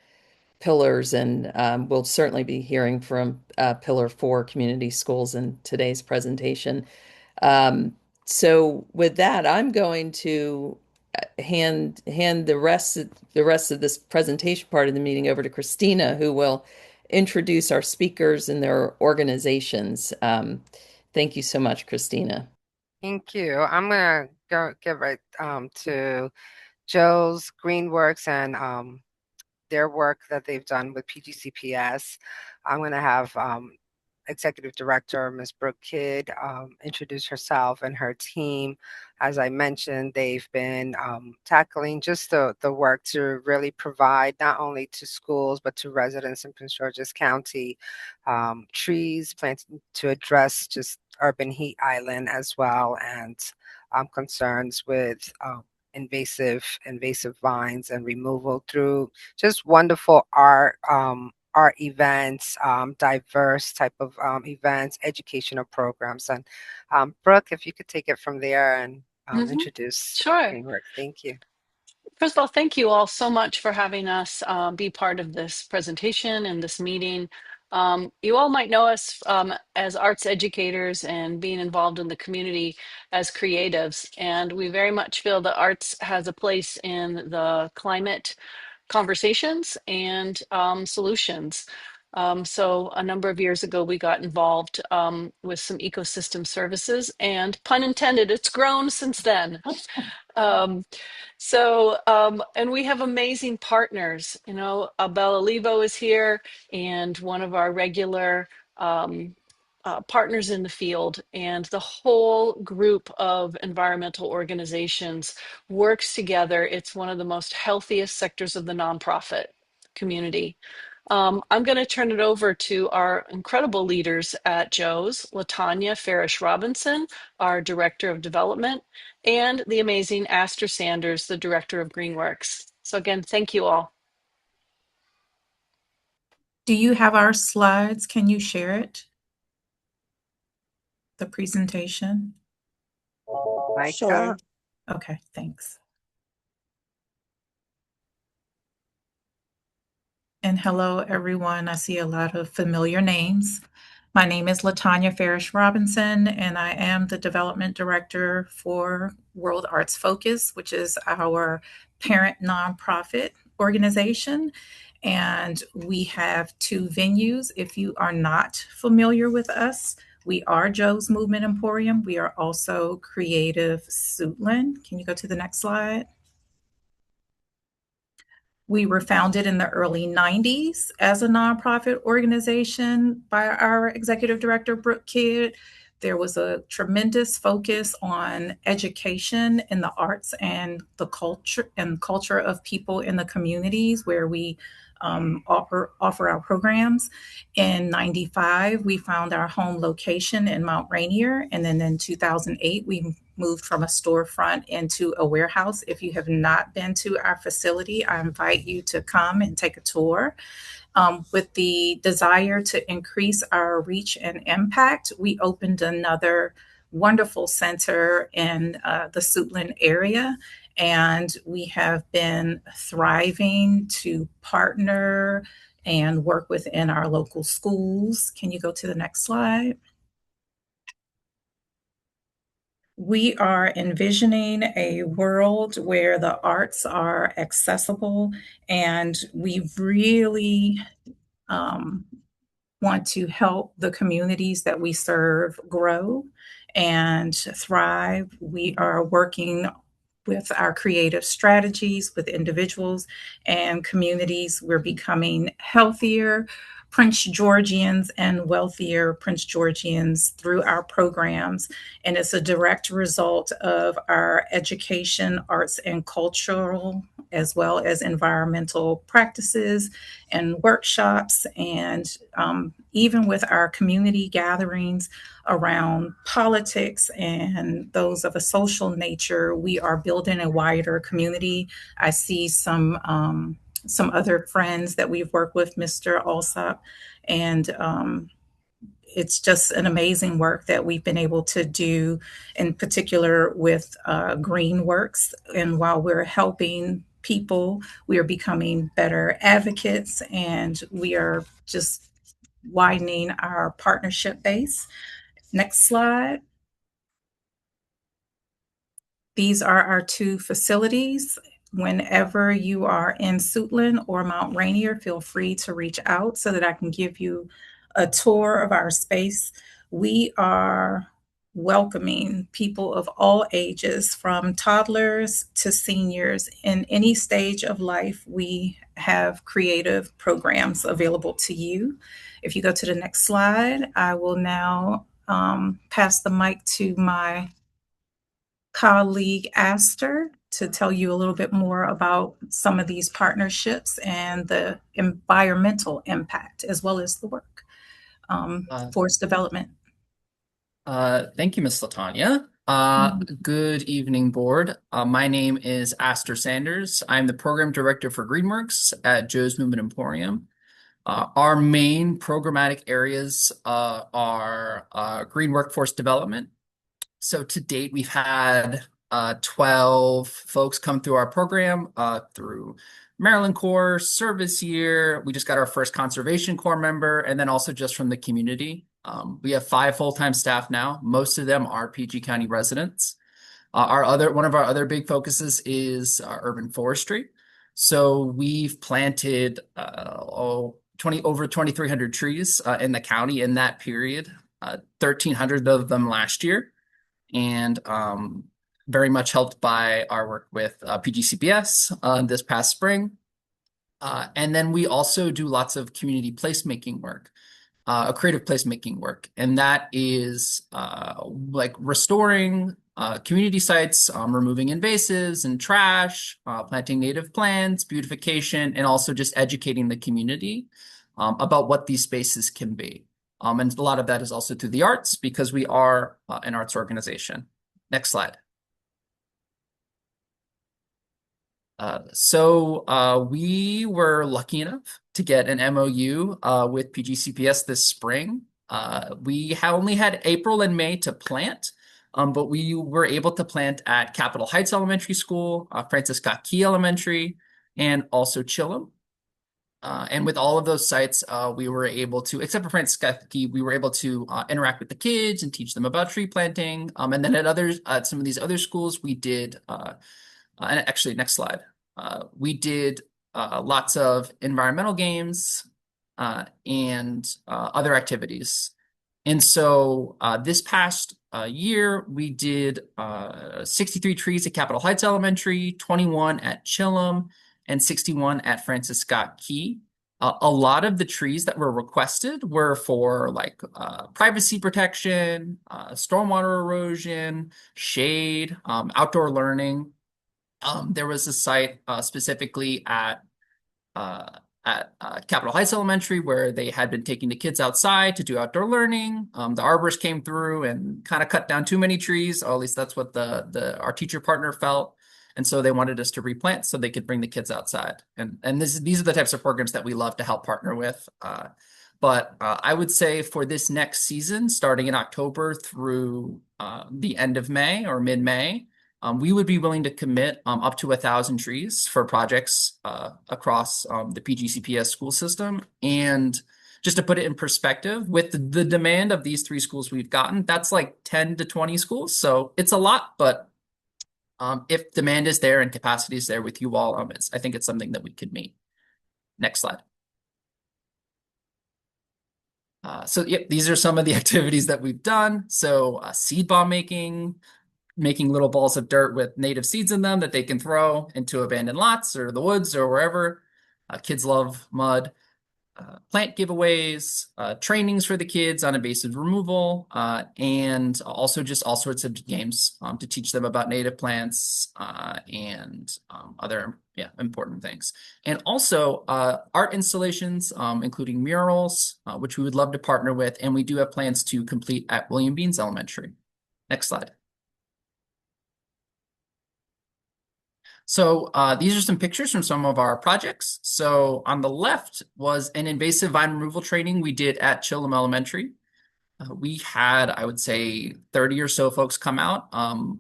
pillars, and we'll certainly be hearing from Pillar 4 community schools in today's presentation. So with that, I'm going to hand the rest of this presentation part of the meeting over to Christina, who will introduce our speakers and their organizations. Thank you so much, Christina. Thank you. I'm gonna go get right to Joe's Greenworks and their work that they've done with PGCPS. I'm gonna have Executive Director Ms. Brooke Kidd introduce herself and her team. As I mentioned, they've been tackling just the work to really provide not only to schools but to residents in Prince George's County trees planted to address just urban heat island as well, and concerns with invasive vines and removal through just wonderful art events, diverse type of events, educational programs. And Brooke, if you could take it from there and introduce Sure. Greenworks. Thank you. First of all, thank you all so much for having us be part of this presentation and this meeting. You all might know us as arts educators and being involved in the community as creatives. And we very much feel that arts has a place in the climate conversations and solutions. So a number of years ago, we got involved with some ecosystem services, and pun intended, it's grown since then. And we have amazing partners. You know, Bella Levo is here, and one of our regular partners in the field, and the whole group of environmental organizations works together. It's one of the most healthiest sectors of the nonprofit community. I'm going to turn it over to our incredible leaders at Joe's, Latanya Farish Robinson, our Director of Development, and the amazing Aster Sanders, the Director of Greenworks. So again, thank you all. Do you have our slides? Can you share it? The presentation? Sure. Okay, thanks. And hello, everyone. I see a lot of familiar names. My name is Latanya Farish Robinson, and I am the Development Director for World Arts Focus, which is our parent nonprofit organization. And we have 2 venues. If you are not familiar with us, we are Joe's Movement Emporium. We are also Creative Suitland. Can you go to the next slide? We were founded in the early 90s as a nonprofit organization by our executive director, Brooke Kidd. There was a tremendous focus on education in the arts and the culture of people in the communities where we offer our programs. In 95, we found our home location in Mount Rainier. And then in 2008, we moved from a storefront into a warehouse. If you have not been to our facility, I invite you to come and take a tour. With the desire to increase our reach and impact, we opened another wonderful center in the Suitland area. And we have been thriving to partner and work within our local schools. Can you go to the next slide? We are envisioning a world where the arts are accessible, and we really want to help the communities that we serve grow and thrive. We are working with our creative strategies with individuals and communities. We're becoming healthier Prince Georgians and wealthier Prince Georgians through our programs. And it's a direct result of our education, arts, and cultural, as well as environmental practices and workshops. And even with our community gatherings around politics and those of a social nature, we are building a wider community. I see some other friends that we've worked with, Mr. Alsop, and it's just an amazing work that we've been able to do, in particular with Greenworks. And while we're helping people. We are becoming better advocates, and we are just widening our partnership base. Next slide. These are our two facilities. Whenever you are in Suitland or Mount Rainier, feel free to reach out so that I can give you a tour of our space. We are welcoming people of all ages, from toddlers to seniors. In any stage of life, we have creative programs available to you. If you go to the next slide, I will now pass the mic to my colleague Aster to tell you a little bit more about some of these partnerships and the environmental impact, as well as the work, forest development. Thank you, Ms. Latanya. Good evening, board. My name is Aster Sanders. I'm the program director for Greenworks at Joe's Movement Emporium. Our main programmatic areas are green workforce development. So to date, we've had 12 folks come through our program through Maryland Corps, Service Year. We just got our first Conservation Corps member, and then also just from the community. We have 5 full-time staff now. Most of them are PG County residents. One of our other big focuses is urban forestry. So we've planted over 2,300 trees in the county in that period, 1,300 of them last year. And very much helped by our work with PGCPS this past spring. And then we also do lots of community placemaking work, creative placemaking work. And that is like restoring community sites, removing invasives and trash, planting native plants, beautification, and also just educating the community about what these spaces can be. And a lot of that is also through the arts, because we are an arts organization. Next slide. So we were lucky enough to get an MOU with PGCPS this spring. We only had April and May to plant, but we were able to plant at Capitol Heights Elementary School, Francis Scott Key Elementary, and also Chillum. And with all of those sites, we were able to, except for Francis Scott Key, we were able to interact with the kids and teach them about tree planting. And then at some of these other schools, we did, and actually, next slide. We did lots of environmental games and other activities. And so this past year, we did 63 trees at Capitol Heights Elementary, 21 at Chillum, and 61 at Francis Scott Key. A lot of the trees that were requested were for like privacy protection, stormwater erosion, shade, outdoor learning. There was a site specifically at Capitol Heights Elementary where they had been taking the kids outside to do outdoor learning. The arborist came through and kind of cut down too many trees, or at least that's what our teacher partner felt. And so they wanted us to replant so they could bring the kids outside. And these are the types of programs that we love to help partner with. But I would say for this next season, starting in October through the end of May or mid-May, we would be willing to commit up to 1,000 trees for projects across the PGCPS school system. And just to put it in perspective, with the demand of these 3 schools we've gotten, that's like 10 to 20 schools. So it's a lot, but if demand is there and capacity is there with you all, I think it's something that we could meet. Next slide. So yep, these are some of the activities that we've done. So seed bomb making little balls of dirt with native seeds in them that they can throw into abandoned lots or the woods or wherever. Kids love mud. Plant giveaways, trainings for the kids on invasive removal, and also just all sorts of games to teach them about native plants and other important things. And also art installations, including murals, which we would love to partner with, and we do have plans to complete at William Beans Elementary. Next slide. So these are some pictures from some of our projects. So on the left was an invasive vine removal training we did at Chillum Elementary. We had, I would say, 30 or so folks come out,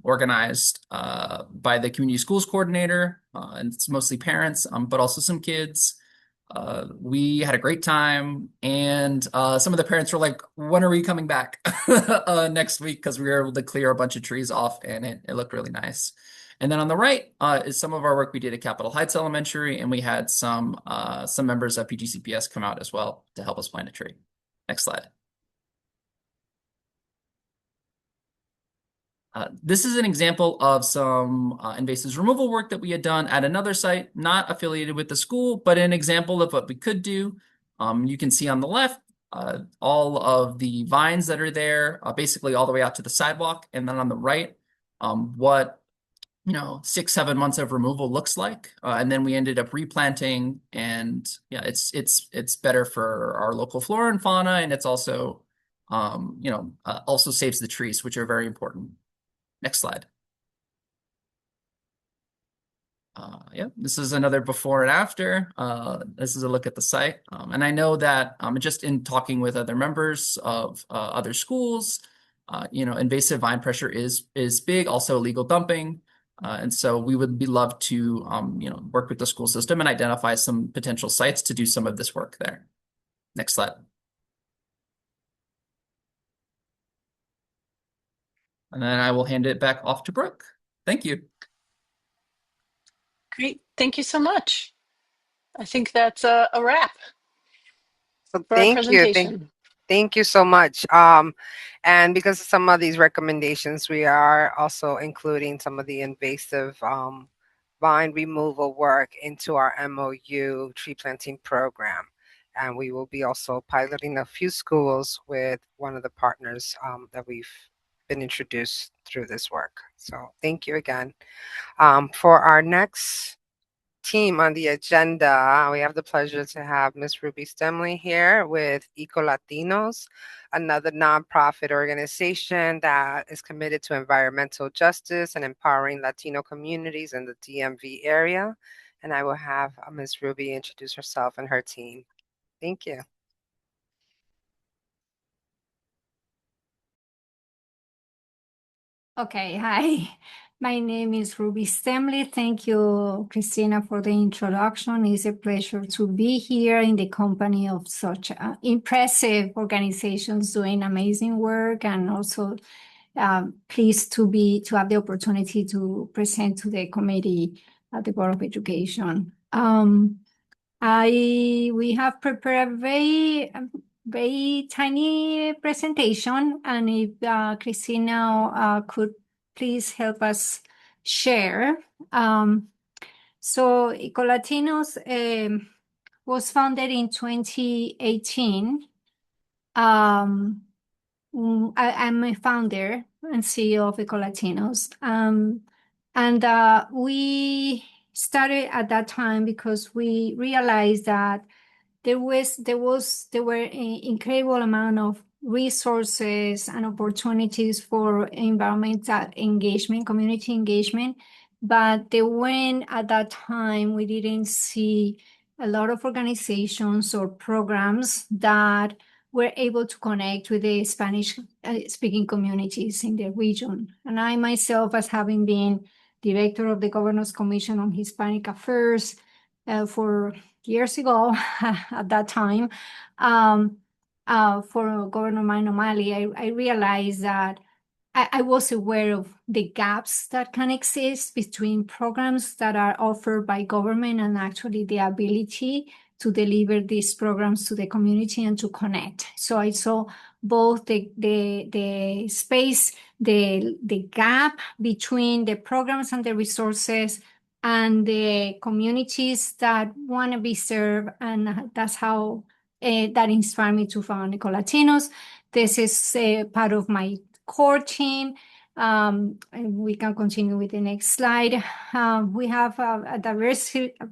organized by the community schools coordinator, and it's mostly parents, but also some kids. We had a great time, and some of the parents were like, "When are we coming back next week?" Because we were able to clear a bunch of trees off, and it looked really nice. And then on the right is some of our work we did at Capitol Heights Elementary, and we had some members of PGCPS come out as well to help us plant a tree. Next slide. This is an example of some invasives removal work that we had done at another site, not affiliated with the school, but an example of what we could do. You can see on the left all of the vines that are there, basically all the way out to the sidewalk, and then on the right, what 6-7 months of removal looks like, and then we ended up replanting, and yeah, it's better for our local flora and fauna, and it's also also saves the trees, which are very important. Next slide. Yeah, this is another before and after. This is a look at the site. And I know that just in talking with other members of other schools, invasive vine pressure is big, also illegal dumping. And so we would be love to work with the school system and identify some potential sites to do some of this work there. Next slide. And then I will hand it back off to Brooke. Thank you. Great. Thank you so much. I think that's a wrap So for our presentation. Thank you so much. And because of some of these recommendations, we are also including some of the invasive vine removal work into our MOU tree planting program. And we will be also piloting a few schools with one of the partners that we've been introduced through this work. So thank you again. For our next team on the agenda, we have the pleasure to have Ms. Ruby Stemley here with Eco Latinos, another nonprofit organization that is committed to environmental justice and empowering Latino communities in the DMV area. And I will have Ms. Ruby introduce herself and her team. Thank you. Okay, hi. My name is Ruby Stemley. Thank you, Christina, for the introduction. It's a pleasure to be here in the company of such impressive organizations doing amazing work, and also pleased to have the opportunity to present to the committee at the Board of Education. We have prepared a very tiny presentation, and if Christina could please help us share. So Eco Latinos was founded in 2018. I'm a founder and CEO of Eco Latinos. And we started at that time because we realized that there were an incredible amount of resources and opportunities for environmental engagement, community engagement, but when at that time we didn't see a lot of organizations or programs that were able to connect with the Spanish speaking communities in the region. And I myself, as having been director of the Governor's Commission on Hispanic Affairs for years ago at that time, for Governor Mino Malley, I realized that I was aware of the gaps that can exist between programs that are offered by government and actually the ability to deliver these programs to the community and to connect. So I saw both the space, the gap between the programs and the resources and the communities that want to be served, and that's how that inspired me to found Eco Latinos. This is part of my core team. And we can continue with the next slide. We have a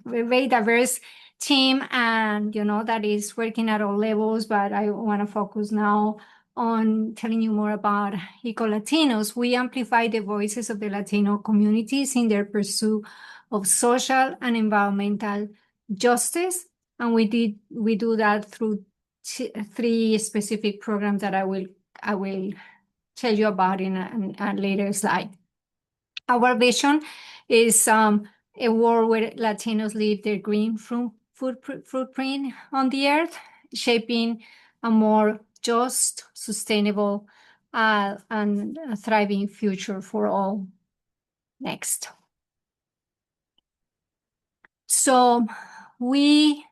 very diverse team, and that is working at all levels, but I want to focus now on telling you more about Eco Latinos. We amplify the voices of the Latino communities in their pursuit of social and environmental justice, and we do that through three specific programs that I will I will tell you about in a later slide. Our vision is a world where Latinos leave their green footprint on the earth, shaping a more just, sustainable, and a thriving future for all. Next. So we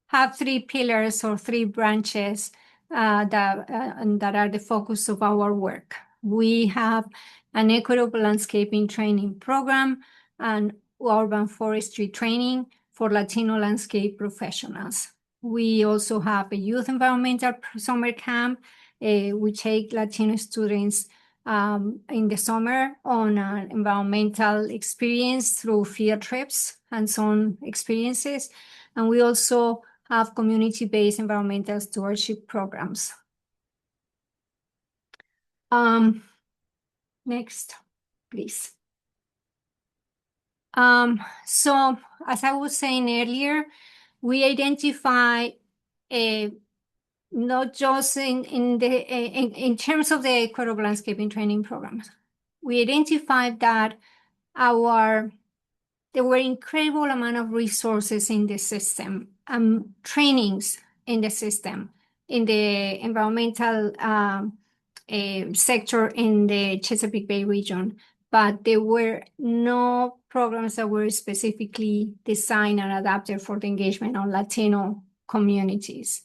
have three pillars or three branches that are the focus of our work. We have an equitable landscaping training program and urban forestry training for Latino landscape professionals. We also have a youth environmental summer camp. We take Latino students in the summer on an environmental experience through field trips, hands-on experiences. And we also have community-based environmental stewardship programs. Next, please. So as I was saying earlier, we identify not just in terms of the equitable landscaping training programs, we identified that there were incredible amount of resources in the system, trainings in the system, in the environmental sector in the Chesapeake Bay region, but there were no programs that were specifically designed and adapted for the engagement on Latino communities,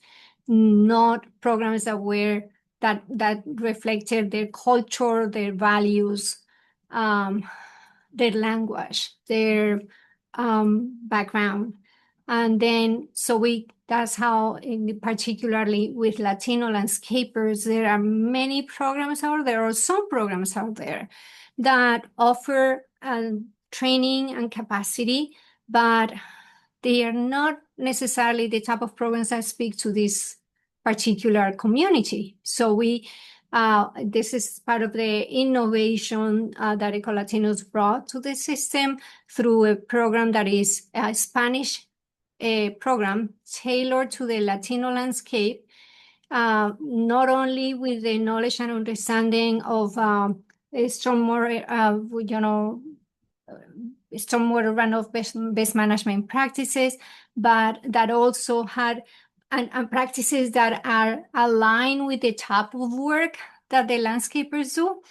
not programs that were that reflected their culture, their values, their language, their background. And then, that's how, particularly with Latino landscapers, there are many programs out there, or some programs out there that offer training and capacity, but they are not necessarily the type of programs that speak to this particular community. So this is part of the innovation that Ecolatinos brought to the system through a program that is a Spanish program tailored to the Latino landscape, not only with the knowledge and understanding of stormwater runoff-based management practices, but that also had and practices that are aligned with the type of work that the landscapers do.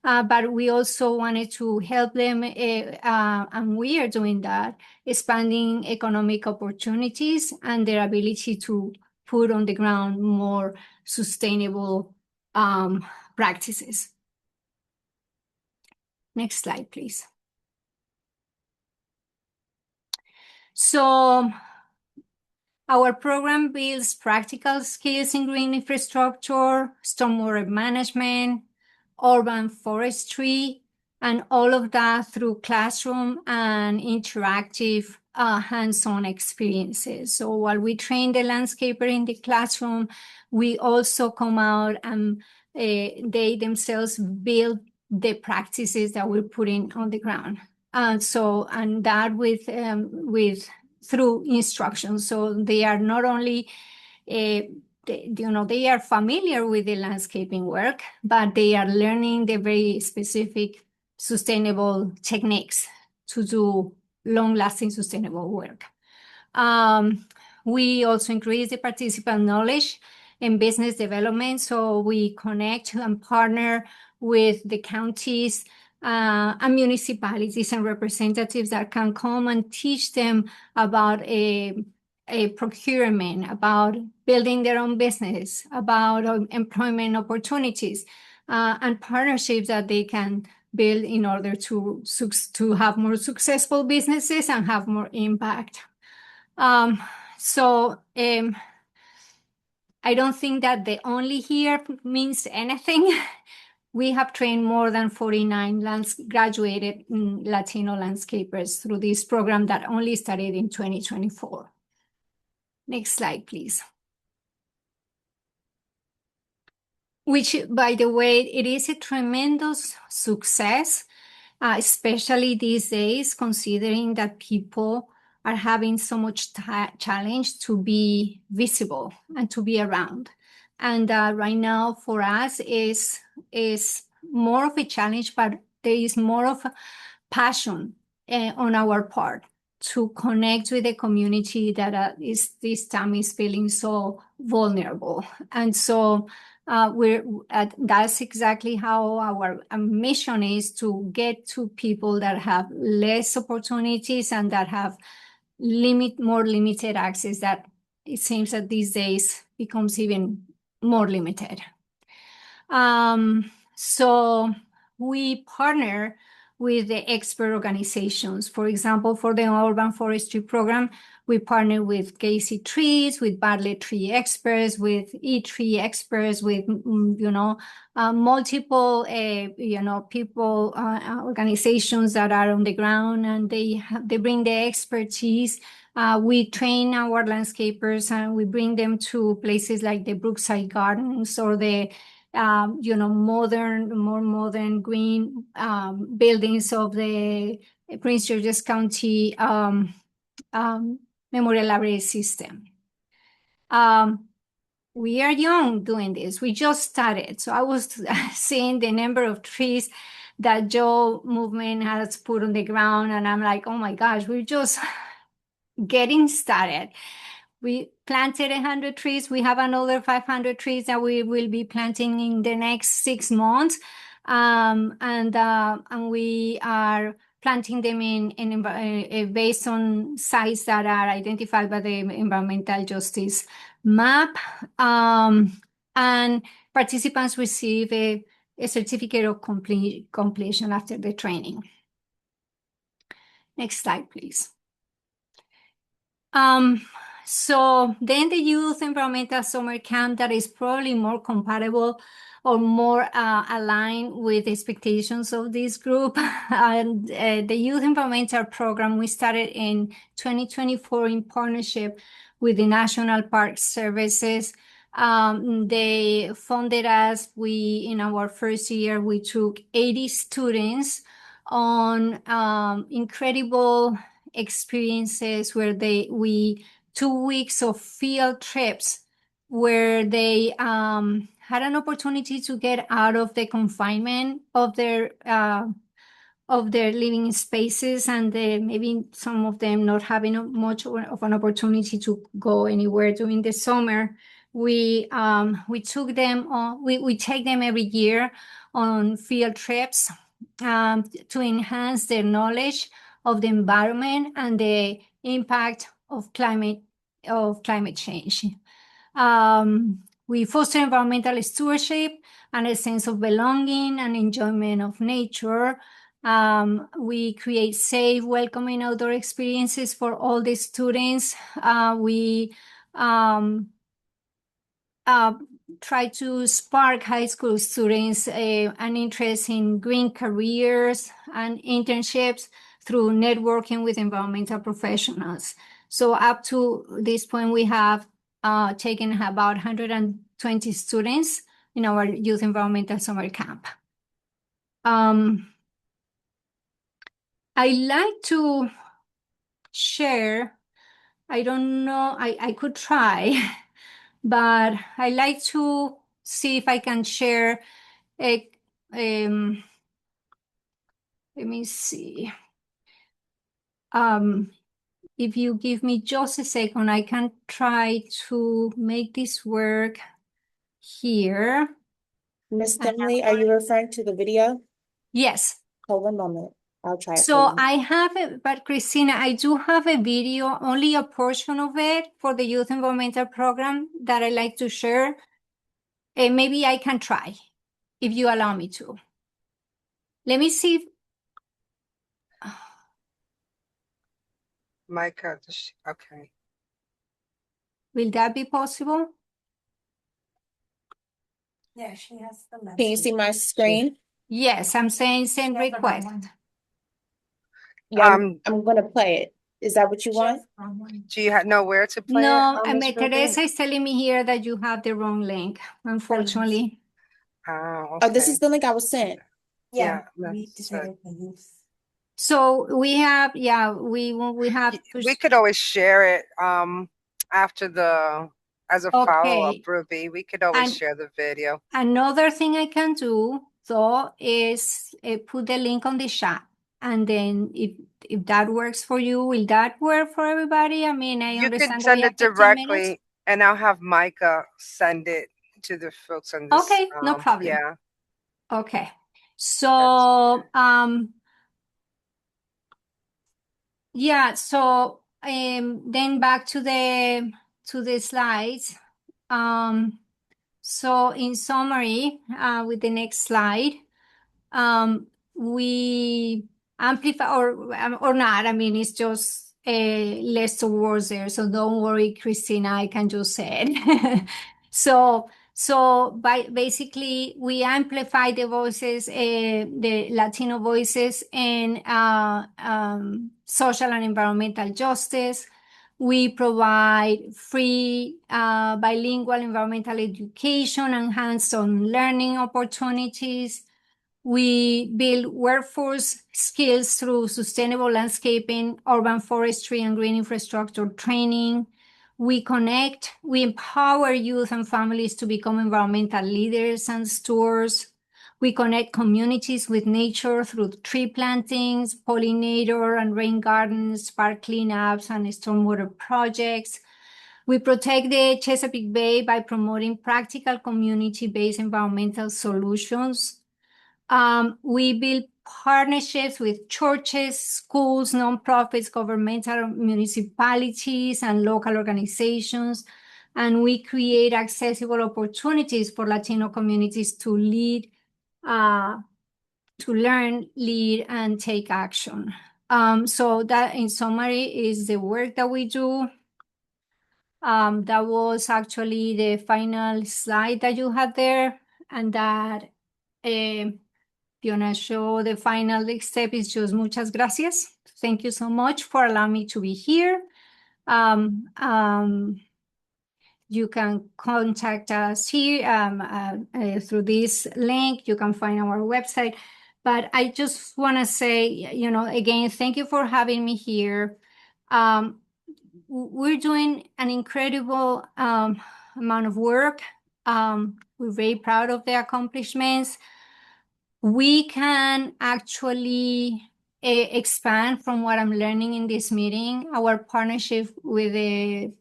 But we also wanted to help them, and we are doing that, expanding economic opportunities and their ability to put on the ground more sustainable practices. Next slide, please. So our program builds practical skills in green infrastructure, stormwater management, urban forestry, and all of that through classroom and interactive hands-on experiences. So while we train the landscaper in the classroom, we also come out and they themselves build the practices that we're putting on the ground. And that with through instruction. So they are not only, they are familiar with the landscaping work, but they are learning the very specific sustainable techniques to do long-lasting sustainable work. We also increase the participant knowledge in business development. So we connect and partner with the counties and municipalities and representatives that can come and teach them about a procurement, about building their own business, about employment opportunities, and partnerships that they can build in order to have more successful businesses and have more impact. I don't think that the only here means anything. We have trained more than 49 graduated Latino landscapers through this program that only started in 2024. Next slide, please. Which, by the way, it is a tremendous success, especially these days, considering that people are having so much challenge to be visible and to be around. And right now for us is more of a challenge, but there is more of a passion on our part to connect with the community that this time is feeling so vulnerable. And so that's exactly how our mission is, to get to people that have less opportunities and that have more limited access, that it seems that these days becomes even more limited. So we partner with the expert organizations. For example, for the urban forestry program, we partner with Casey Trees, with Bartlett Tree experts, with E-Tree experts, with multiple people, organizations that are on the ground, and they bring the expertise. We train our landscapers and we bring them to places like the Brookside Gardens or the more modern green buildings of the Prince George's County Memorial Library System. We are young doing this. We just started. So I was seeing the number of trees that Joe Movement has put on the ground, and I'm like, oh my gosh, we're just getting started. We planted 100 trees. We have another 500 trees that we will be planting in the next 6 months. And we are planting them in based on sites that are identified by the Environmental Justice Map. And participants receive a certificate of completion after the training. Next slide, please. So then the Youth Environmental Summer Camp, that is probably more compatible or more aligned with the expectations of this group. And the Youth Environmental Program, we started in 2024 in partnership with the National Park Services. They funded us. In our first year, we took 80 students on incredible experiences where 2 weeks of field trips where they had an opportunity to get out of the confinement of their living spaces, and maybe some of them not having much of an opportunity to go anywhere during the summer. We took them on, we take them every year on field trips to enhance their knowledge of the environment and the impact of climate change. We foster environmental stewardship and a sense of belonging and enjoyment of nature. We create safe, welcoming outdoor experiences for all the students. We try to spark high school students an interest in green careers and internships through networking with environmental professionals. So up to this point, we have taken about 120 students in our Youth Environmental Summer Camp. I like to share, I don't know, I could try, but I like to see if I can share let me see. If you give me just a second, I can try to make this work here. Miss Dimley, are you referring to the video? Yes. Hold one moment. I'll try it. So I have it, but Christina, I do have a video, only a portion of it for the Youth Environmental Program that I like to share. And maybe I can try if you allow me to. Let me see if Micah, okay. will that be possible? Yeah, she has the message. Can you see my screen? Yes, I'm saying send request. Yeah, I'm gonna play it. Is that what you want? Do you know where to play No, it? Teresa is telling me here that you have the wrong link, unfortunately. Oh, okay. Oh, this is the link I was sent. Yeah. So we have, we have. We could always share it after as a follow-up, Okay. Ruby, we could always And share the video. another thing I can do though is put the link on the chat. And then if that works for you, will that work for everybody? I mean, I You could understand that we send have it 15 minutes. directly, and I'll have Micah send it to the folks on this. Okay, no problem. Yeah. Okay. So, yeah, so then back to the slides. So in summary, with the next slide, we amplify or not. I mean, it's just less words there. So don't worry, Christina, I can just say it. So basically, we amplify the voices, the Latino voices in social and environmental justice. We provide free bilingual environmental education and hands-on learning opportunities. We build workforce skills through sustainable landscaping, urban forestry, and green infrastructure training. We empower youth and families to become environmental leaders and stewards. We connect communities with nature through tree plantings, pollinator and rain gardens, park cleanups, and stormwater projects. We protect the Chesapeake Bay by promoting practical community-based environmental solutions. We build partnerships with churches, schools, nonprofits, governmental municipalities, and local organizations. And we create accessible opportunities for Latino communities to learn, lead, and take action. So that, in summary, is the work that we do. That was actually the final slide that you had there, and that Fiona show the final step is just muchas gracias. Thank you so much for allowing me to be here. You can contact us here through this link. You can find our website. But I just want to say, again, thank you for having me here. We're doing an incredible amount of work. We're very proud of the accomplishments. We can actually expand from what I'm learning in this meeting, our partnership with the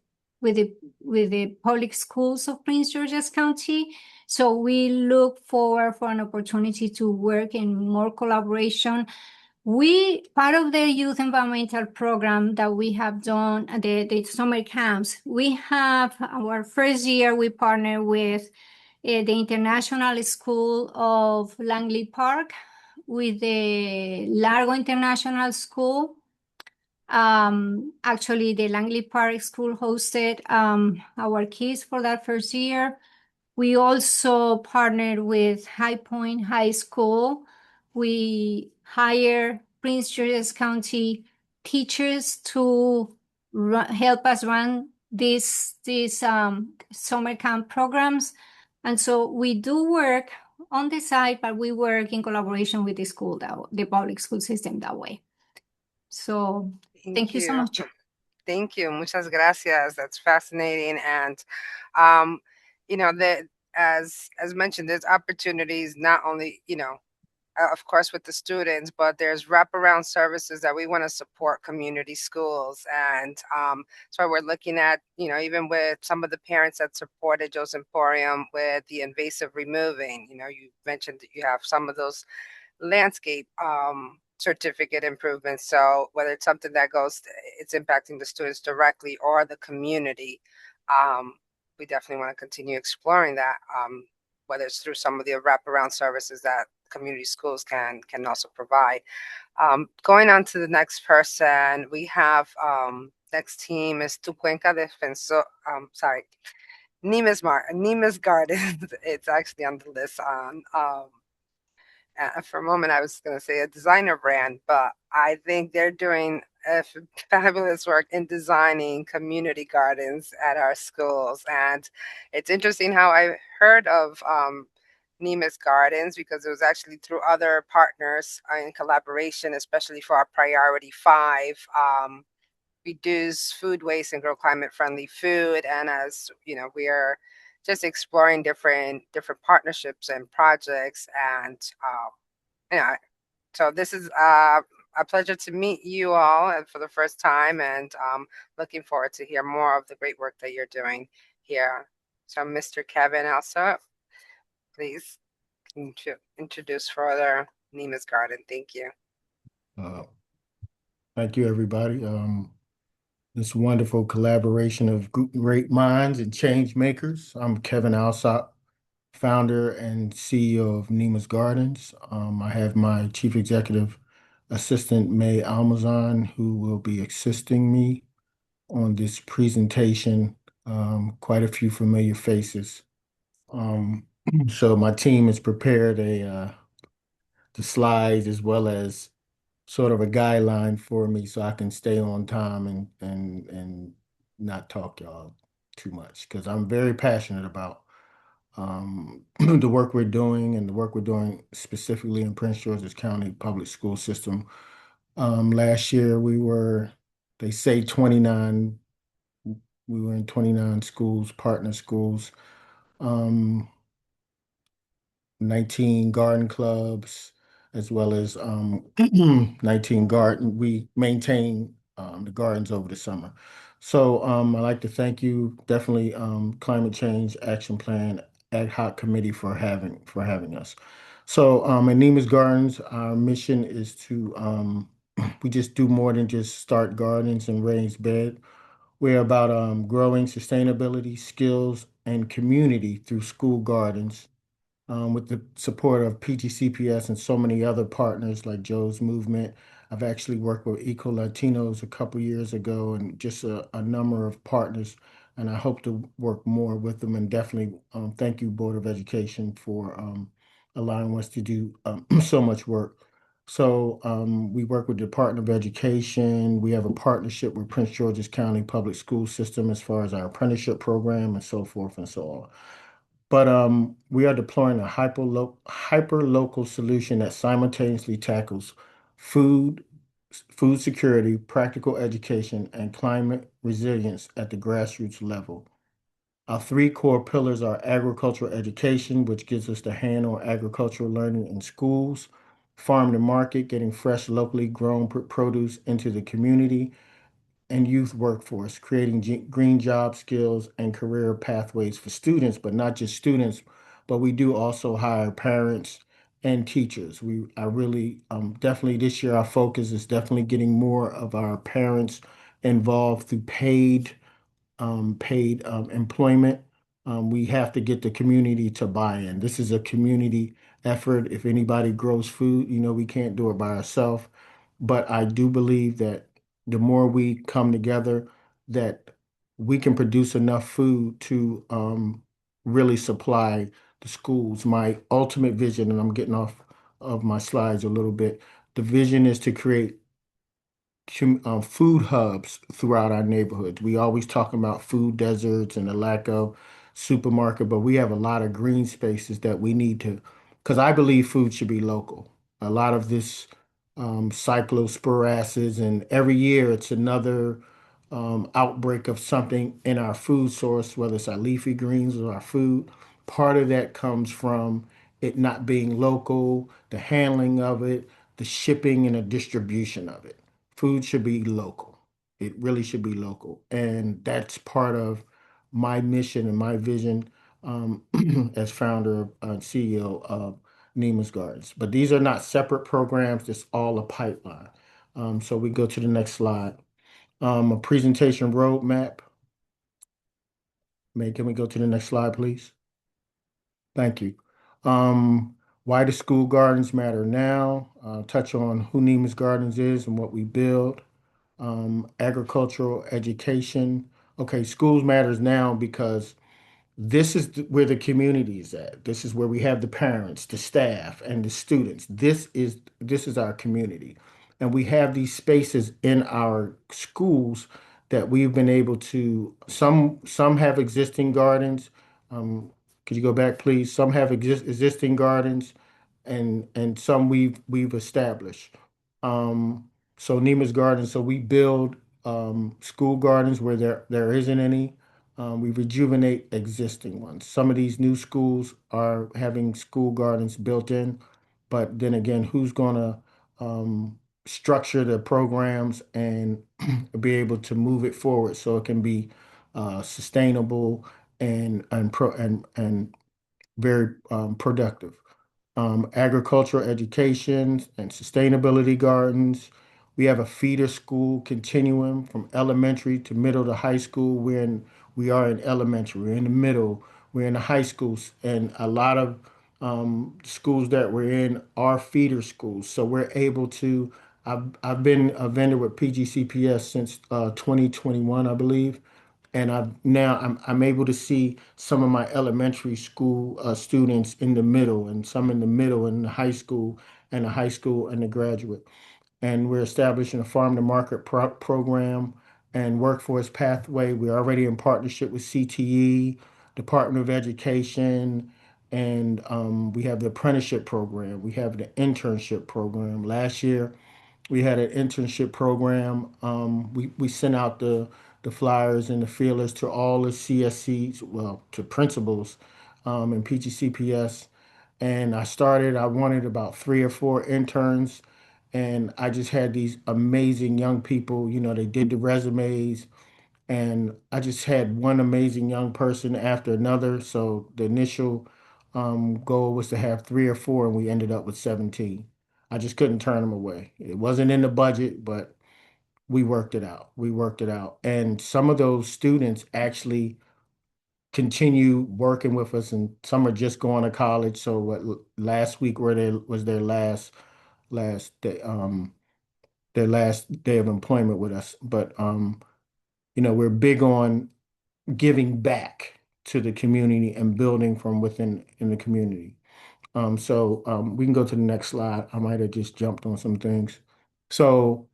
public schools of Prince George's County. So we look forward for an opportunity to work in more collaboration. Part of the youth environmental program that we have done at the summer camps, we have our first year, we partner with the International School of Langley Park, with the Largo International School. Actually, the Langley Park School hosted our kids for that first year. We also partnered with High Point High School. We hire Prince George's County teachers to help us run these summer camp programs. And so we do work on the side, but we work in collaboration with the public school system that way. So thank you so much. Thank you. Muchas gracias. That's fascinating. And, as mentioned, there's opportunities not only, of course, with the students, but there's wraparound services that we want to support community schools. And so we're looking at, even with some of the parents that supported Joe's Emporium with the invasive removing, you mentioned that you have some of those landscape certificate improvements. So whether it's something that it's impacting the students directly or the community, we definitely want to continue exploring that, whether it's through some of the wraparound services that community schools can also provide. Going on to the next person, we have next team is Tu Cuenca Defensor, Nimes Gardens. It's actually on the list on for a moment I was going to say a designer brand, but I think they're doing fabulous work in designing community gardens at our schools. And it's interesting how I heard of Nimes Gardens, because it was actually through other partners in collaboration, especially for our Priority 5 reduce food waste and grow climate friendly food. And as you know, we are just exploring different partnerships and projects. And you know, so this is a pleasure to meet you all for the first time, and looking forward to hear more of the great work that you're doing here. So Mr. Kevin also, please introduce further Nema's Garden. Thank you. Thank you, everybody. This wonderful collaboration of great minds and change makers. I'm Kevin Alsop, founder and CEO of Nema's Gardens. I have my Chief Executive Assistant, May Almazan, who will be assisting me on this presentation. Quite a few familiar faces. So my team has prepared the slides as well as sort of a guideline for me so I can stay on time and not talk y'all too much, because I'm very passionate about the work we're doing and the work we're doing specifically in Prince George's County public school system. Last year they say 29, we were in 29 schools, partner schools, 19 garden clubs, as well as 19 garden. We maintain the gardens over the summer. So I'd like to thank you, definitely Climate Change Action Plan Ad Hoc Committee for having us. So at Nema's Gardens, our mission is to we just do more than just start gardens and raise bed. We're about growing sustainability, skills, and community through school gardens, with the support of PGCPS and so many other partners like Joe's Movement. I've actually worked with Eco Latinos a couple years ago, and just a number of partners, and I hope to work more with them. And definitely thank you, Board of Education, for allowing us to do so much work. So we work with the Department of Education. We have a partnership with Prince George's County Public School System as far as our apprenticeship program and so forth and so on. But we are deploying a hyper local solution that simultaneously tackles food, food security, practical education, and climate resilience at the grassroots level. Our three core pillars are agricultural education, which gives us the hand-on agricultural learning in schools; farm to market, getting fresh, locally grown produce into the community; and youth workforce, creating green job skills and career pathways for students, but not just students, but we do also hire parents and teachers. I really, definitely this year, our focus is definitely getting more of our parents involved through paid employment. We have to get the community to buy in. This is a community effort. If anybody grows food, we can't do it by ourselves. But I do believe that the more we come together, that we can produce enough food to really supply the schools. My ultimate vision, and I'm getting off of my slides a little bit, the vision is to create food hubs throughout our neighborhoods. We always talk about food deserts and the lack of supermarket, but we have a lot of green spaces that we need to, because I believe food should be local. A lot of this cyclosporiasis, and every year it's another outbreak of something in our food source, whether it's our leafy greens or our food. Part of that comes from it not being local, the handling of it, the shipping and the distribution of it. Food should be local. It really should be local. And that's part of my mission and my vision as founder and CEO of Nema's Gardens. But these are not separate programs, it's all a pipeline. So we go to the next slide. A presentation roadmap. May, can we go to the next slide, please? Thank you. Why do school gardens matter now? Touch on who Nema's Gardens is and what we build. Agricultural education. Okay, schools matters now because this is where the community is at. This is where we have the parents, the staff, and the students. This is our community. And we have these spaces in our schools that we've been able to, some have existing gardens. Could you go back, please? Some have existing gardens, and some we've established. So Nema's Gardens, so we build school gardens where there isn't any. We rejuvenate existing ones. Some of these new schools are having school gardens built in, but then again, who's gonna structure the programs and be able to move it forward so it can be sustainable and very productive. Agricultural education and sustainability gardens. We have a feeder school continuum from elementary to middle to high school. We are in elementary, we're in the middle, we're in the high schools, and a lot of schools that we're in are feeder schools. So we're able to. I've been a vendor with PGCPS since 2021, I believe, and I'm able to see some of my elementary school students in the middle, and some in the middle in the high school and the graduate. And we're establishing a farm to market program and workforce pathway. We're already in partnership with CTE, Department of Education, and we have the apprenticeship program. We have the internship program. Last year, we had an internship program. We sent out the flyers and the feelers to all the CSCs, well, to principals in PGCPS. And I wanted about 3 or 4 interns. And I just had these amazing young people, they did the resumes. And I just had one amazing young person after another. So the initial goal was to have 3 or 4, and we ended up with 17. I just couldn't turn them away. It wasn't in the budget, but we worked it out. We worked it out. And some of those students actually continue working with us, and some are just going to college. So last week was last day, their last day of employment with us. But we're big on giving back to the community and building from within in the community. We can go to the next slide. I might have just jumped on some things. So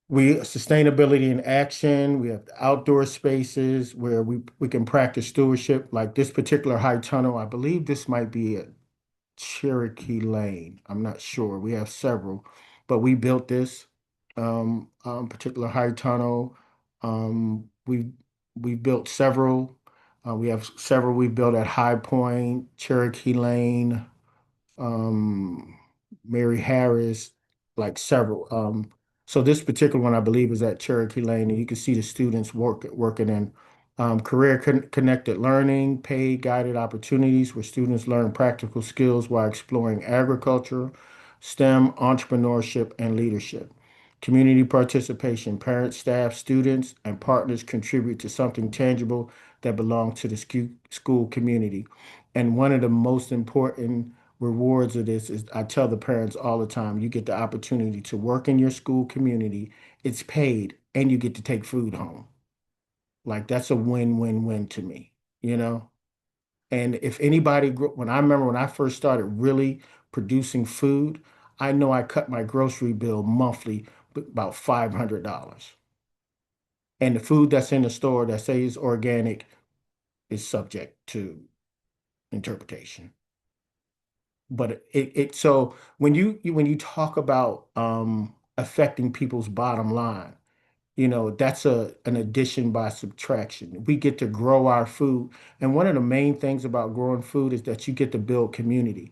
we sustainability in action. We have the outdoor spaces where we can practice stewardship. Like this particular high tunnel, I believe this might be at Cherokee Lane. I'm not sure. We have several, but we built this particular high tunnel. We built several. We have several we built at High Point, Cherokee Lane, um, Mary Harris, like several. So this particular one, I believe, is at Cherokee Lane, and you can see the students working in connected learning, paid guided opportunities where students learn practical skills while exploring agriculture, STEM, entrepreneurship, and leadership. Community participation, parents, staff, students, and partners contribute to something tangible that belongs to the school community. And one of the most important rewards of this is I tell the parents all the time, you get the opportunity to work in your school community, it's paid, and you get to take food home. Like that's a win-win-win to me, you know? And if anybody, when I remember when I first started really producing food, I know I cut my grocery bill monthly about $500. And the food that's in the store that says organic is subject to interpretation. But so when you talk about affecting people's bottom line, that's an addition by subtraction. We get to grow our food. And one of the main things about growing food is that you get to build community.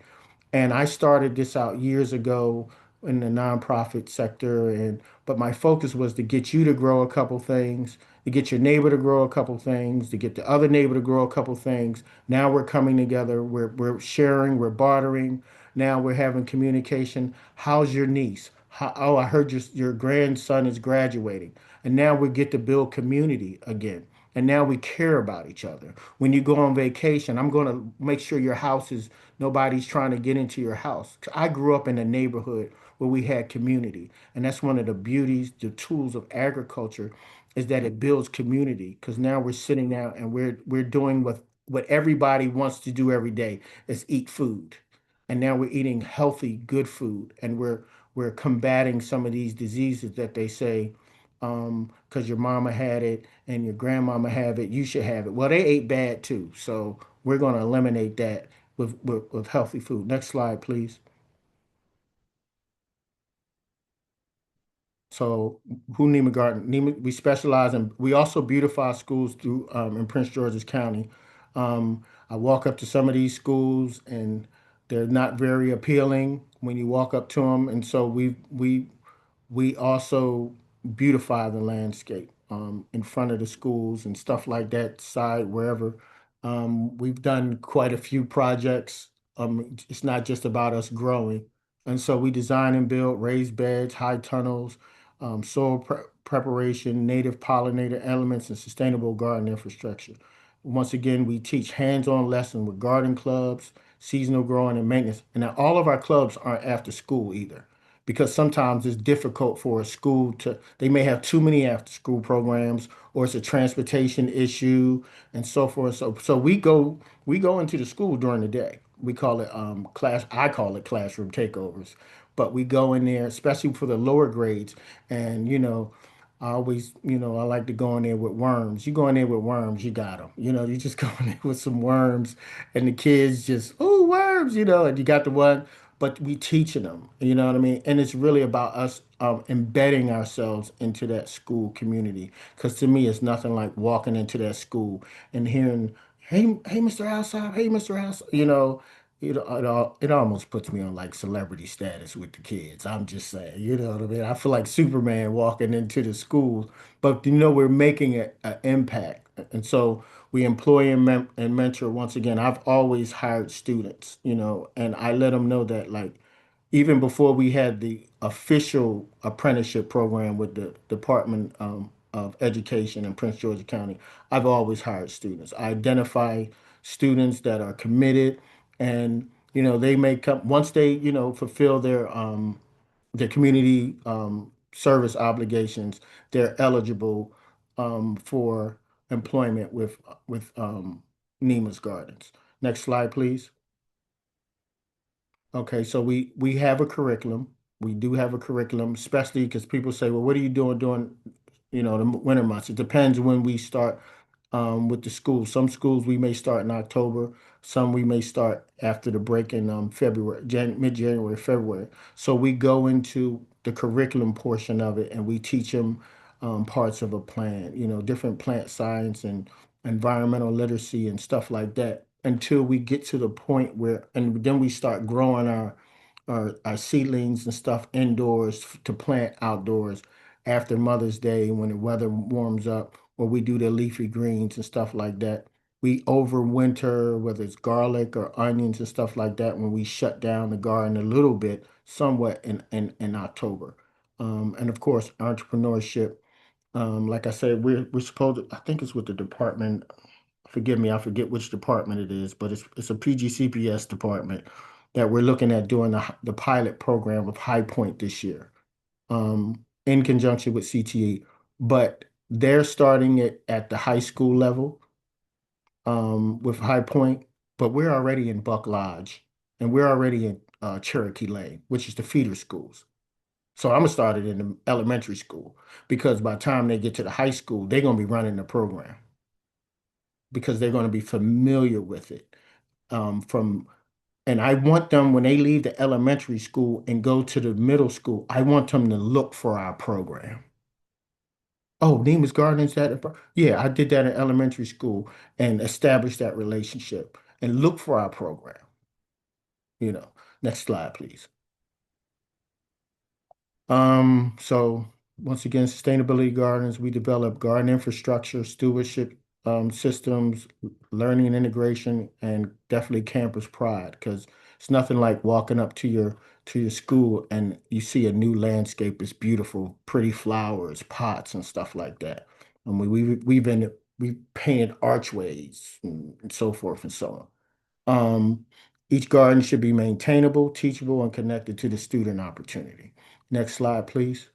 And I started this out years ago in the nonprofit sector, but my focus was to get you to grow a couple things, to get your neighbor to grow a couple things, to get the other neighbor to grow a couple things. Now we're coming together, we're sharing, we're bartering. Now we're having communication. How's your niece? Oh, I heard your grandson is graduating. And now we get to build community again. And now we care about each other. When you go on vacation, I'm going to make sure your house is nobody's trying to get into your house. I grew up in a neighborhood where we had community. And that's one of the beauties, the tools of agriculture is that it builds community. Because now we're sitting down and we're doing what everybody wants to do every day is eat food. And now we're eating healthy, good food. And we're combating some of these diseases that they say because your mama had it and your grandmama have it, you should have it. Well, they ate bad too. So we're going to eliminate that with healthy food. Next slide, please. So who Neiman Garden? Neiman, we specialize in, we also beautify schools through in Prince George's County. I walk up to some of these schools and they're not very appealing when you walk up to them. And so we also beautify the landscape in front of the schools and stuff like that, side wherever. We've done quite a few projects. It's not just about us growing. And so we design and build raised beds, high tunnels, preparation, native pollinator elements, and sustainable garden infrastructure. Once again, we teach hands-on lessons with garden clubs, seasonal growing, and maintenance. And now all of our clubs aren't after school either, because sometimes it's difficult for a school to, they may have too many after school programs, or it's a transportation issue and so forth. So we go into the school during the day. We call it I call it classroom takeovers. But we go in there, especially for the lower grades, and I always, I like to go in there with worms. You go in there with worms, you got them. You just go in there with some worms, and the kids just, oh, worms, and you got the one, but we teaching them, you know what I mean? And it's really about us embedding ourselves into that school community. Because to me, it's nothing like walking into that school and hearing, hey, Mr. Outside, hey, Mr. Outside, it almost puts me on like celebrity status with the kids. I'm just saying, you know what I mean? I feel like Superman walking into the school, but we're making an impact. And so we employ and mentor. Once again, I've always hired students, and I let them know that, like, even before we had the official apprenticeship program with the Department of Education in Prince George's County, I've always hired students. I identify students that are committed, and they may come once they fulfill their community service obligations. They're eligible for employment with Neiman's Gardens. Next slide, please. Okay, so we have a curriculum. We do have a curriculum, especially because people say, well, what are you doing during, the winter months? It depends when we start with the schools. Some schools we may start in October. Some we may start after the break in February, mid-January, February. So we go into the curriculum portion of it and we teach them parts of a plant, different plant science and environmental literacy and stuff like that until we get to the point where, and then we start growing our seedlings and stuff indoors to plant outdoors after Mother's Day when the weather warms up, or we do the leafy greens and stuff like that. We overwinter, whether it's garlic or onions and stuff like that, when we shut down the garden a little bit, somewhat in October. And of course, entrepreneurship. Like I said, we're supposed to, I think it's with the department. Forgive me, I forget which department it is, but it's a PGCPS department that we're looking at doing the pilot program of High Point this year, in conjunction with CTE. But they're starting it at the high school level with High Point, but we're already in Buck Lodge and we're already in Cherokee Lane, which is the feeder schools. So I'm gonna start it in the elementary school because by the time they get to the high school, they're gonna be running the program because they're gonna be familiar with it. And I want them when they leave the elementary school and go to the middle school, I want them to look for our program. Oh, Neiman's Gardens, yeah, I did that in elementary school and established that relationship and look for our program. Next slide, please. So once again, sustainability gardens, we develop garden infrastructure, stewardship systems, learning and integration, and definitely campus pride, because it's nothing like walking up to your school and you see a new landscape. It's beautiful, pretty flowers, pots, and stuff like that. And we've painted archways and so forth and so on. Each garden should be maintainable, teachable, and connected to the student opportunity. Next slide, please.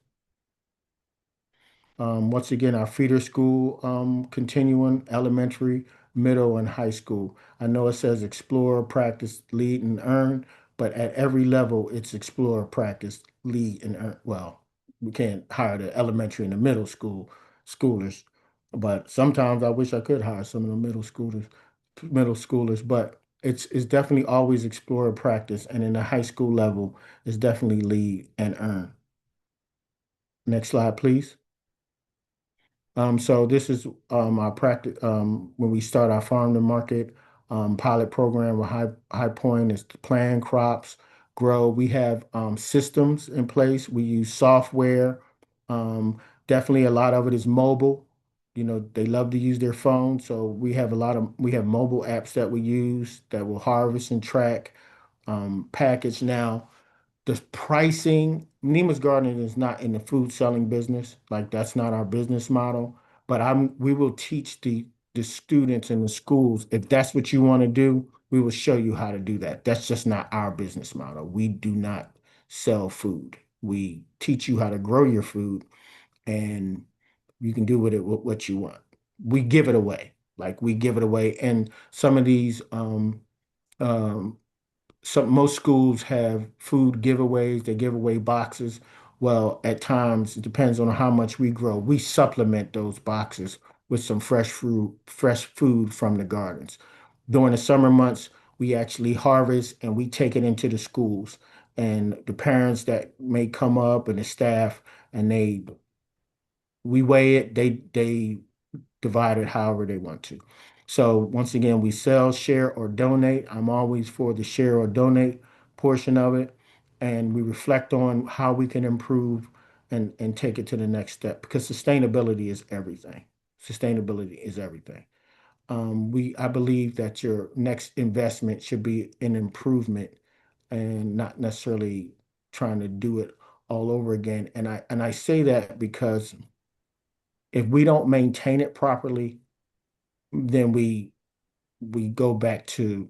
Once again, our feeder school continuum, elementary, middle, and high school. I know it says explore, practice, lead, and earn, but at every level, it's explore, practice, lead, and earn. Well, we can't hire the elementary and the middle schoolers, but sometimes I wish I could hire some of the middle schoolers, but it's definitely always explore, practice, and in the high school level, it's definitely lead and earn. Next slide, please. So this is our practice when we start our farm to market pilot program with High Point is to plan crops, grow. We have systems in place. We use software. Um, Definitely a lot of it is mobile. You know, they love to use their phone, so we have mobile apps that we use that will harvest and track package now. The pricing, Neema's Garden is not in the food selling business. Like that's not our business model. But we will teach the students in the schools, if that's what you want to do, we will show you how to do that. That's just not our business model. We do not sell food. We teach you how to grow your food and you can do with it what you want. We give it away. Like we give it away. And some of these um most schools have food giveaways, they give away boxes. Well, at times it depends on how much we grow. We supplement those boxes with some fresh food from the gardens. During the summer months, we actually harvest and we take it into the schools. And the parents that may come up and the staff and we weigh it, they divide it however they want to. So once again, we sell, share, or donate. I'm always for the share or donate portion of it. And we reflect on how we can improve and take it to the next step because sustainability is everything. Sustainability is everything. I believe that your next investment should be an improvement and not necessarily trying to do it all over again. And I say that because if we don't maintain it properly, then we go back to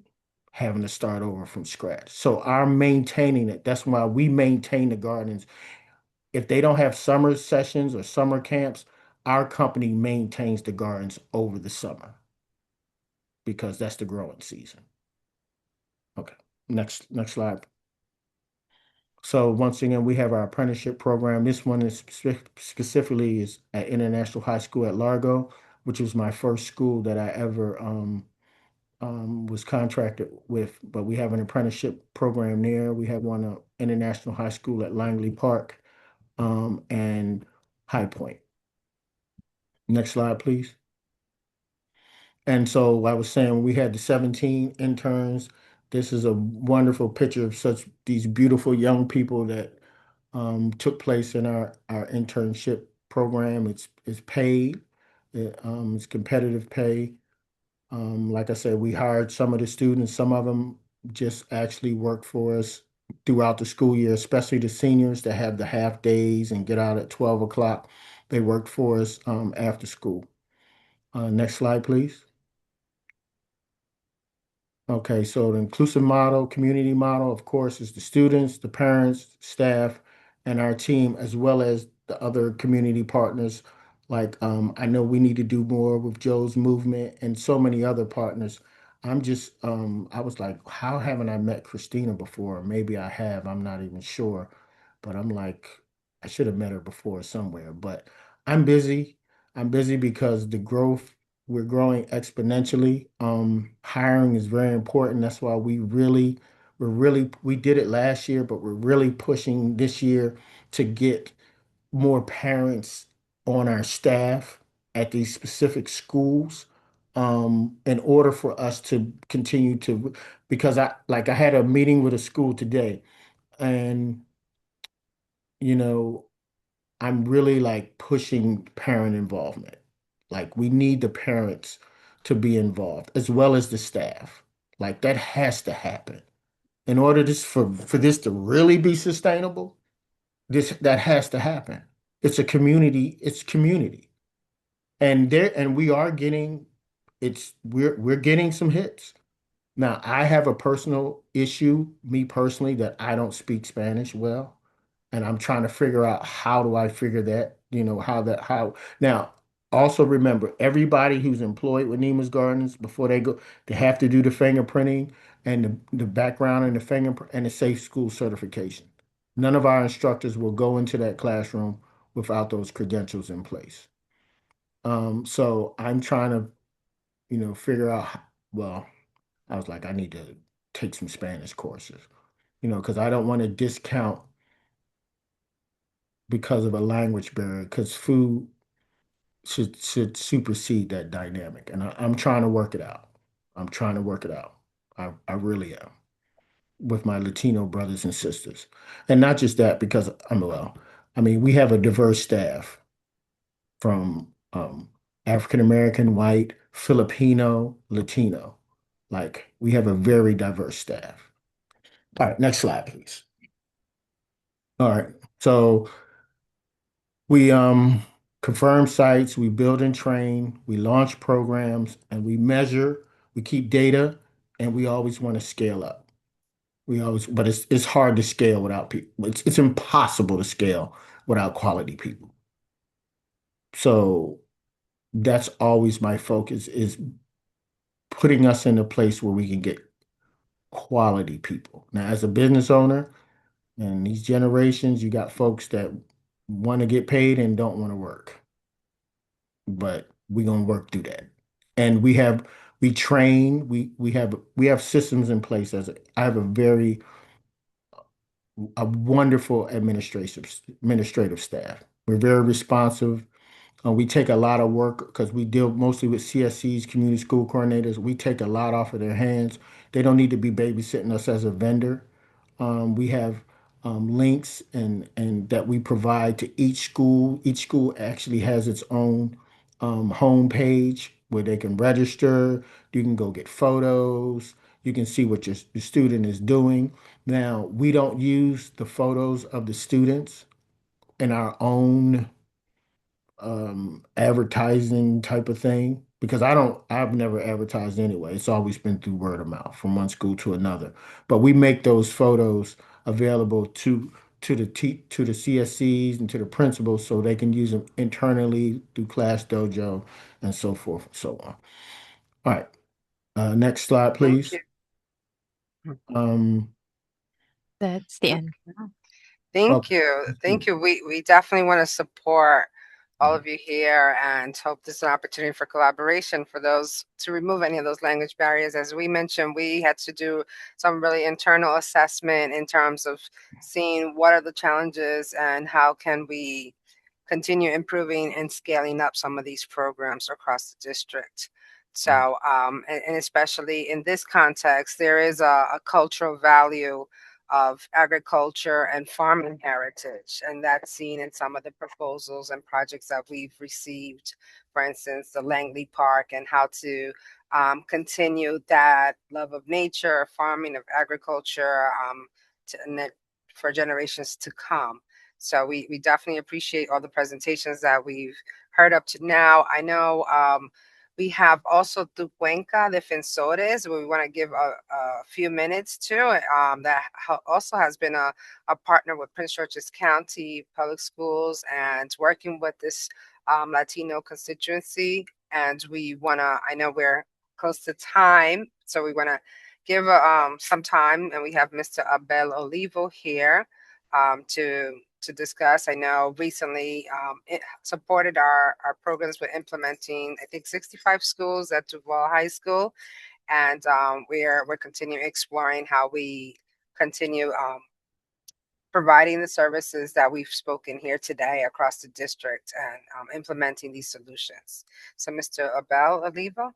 having to start over from scratch. So our maintaining it, that's why we maintain the gardens. If they don't have summer sessions or summer camps, our company maintains the gardens over the summer because that's the growing season. Okay, next slide. So once again, we have our apprenticeship program. This one is specifically is at International High School at Largo, which was my first school that I ever was contracted with. But we have an apprenticeship program there. We have one at International High School at Langley Park and High Point. Next slide, please. And so I was saying we had the 17 interns. This is a wonderful picture of such these beautiful young people that took place in our internship program. It's paid. It's competitive pay. Like I said, we hired some of the students. Some of them just actually work for us throughout the school year, especially the seniors that have the half days and get out at 12 o'clock. They work for us after school. Next slide, please. Okay, so the inclusive model, community model, of course, is the students, the parents, staff, and our team, as well as the other community partners. Like I know we need to do more with Joe's movement and so many other partners. I was like, how haven't I met Christina before? Maybe I have, I'm not even sure. But I'm like, I should have met her before somewhere. But I'm busy. I'm busy because we're growing exponentially. Hiring is very important. That's why we did it last year, but we're really pushing this year to get more parents on our staff at these specific schools in order for us to continue to, because I had a meeting with a school today and, you know, I'm really like pushing parent involvement. Like we need the parents to be involved as well as the staff. Like that has to happen. In order for this to really be sustainable, that has to happen. It's community. And we are getting we're getting some hits. Now, I have a personal issue, me personally, that I don't speak Spanish well and I'm trying to figure out how do I figure that, how now also remember everybody who's employed with Neema's Gardens before they go, they have to do the fingerprinting and the background and the fingerprint and the safe school certification. None of our instructors will go into that classroom without those credentials in place. So I'm trying to, figure out, well, I was like, I need to take some Spanish courses, because I don't want to discount because of a language barrier, because food should supersede that dynamic. And I'm trying to work it out. I'm trying to work it out. I really am with my Latino brothers and sisters. And not just that, because I mean, we have a diverse staff from African American, white, Filipino, Latino. Like we have a very diverse staff. All right, next slide, please. All right. So we confirm sites, we build and train, we launch programs, and we measure, we keep data, and we always want to scale up. But it's hard to scale without people. It's impossible to scale without quality people. So that's always my focus is putting us in a place where we can get quality people. Now, as a business owner, and these generations, you got folks that want to get paid and don't want to work. But we're gonna work through that. And we train, we have systems in place I have a wonderful administrative staff. We're very responsive. We take a lot of work because we deal mostly with CSCs, community school coordinators. We take a lot off of their hands. They don't need to be babysitting us as a vendor. We have links and that we provide to each school. Each school actually has its own home page where they can register. You can go get photos. You can see what your student is doing. Now, we don't use the photos of the students in our own advertising type of thing because I've never advertised anyway. It's always been through word of mouth from one school to another. But we make those photos available to the CSCs and to the principals so they can use them internally through Class Dojo and so forth and so on. All right. Next slide, please. That's the end. Thank you. Thank you. We definitely want to support all of you here and hope this is an opportunity for collaboration for those to remove any of those language barriers. As we mentioned, we had to do some really internal assessment in terms of seeing what are the challenges and how can we continue improving and scaling up some of these programs across the district. So, and especially in this context, there is a cultural value of agriculture and farming heritage, and that's seen in some of the proposals and projects that we've received. For instance, the Langley Park and how to continue that love of nature, farming, of agriculture, for generations to come. So we definitely appreciate all the presentations that we've heard up to now. I know we have also Tu Cuenca Defensores, where we want to give a few minutes to, that also has been a partner with Prince George's County Public Schools and working with this Latino constituency. And we want to, I know we're close to time, so we want to give some time, and we have Mr. Abel Olivo here to discuss. I know recently it supported our programs with implementing, I think, 65 schools at Duval High School. And we're continuing exploring how we continue providing the services that we've spoken here today across the district and implementing these solutions. So Mr. Abel Olivo.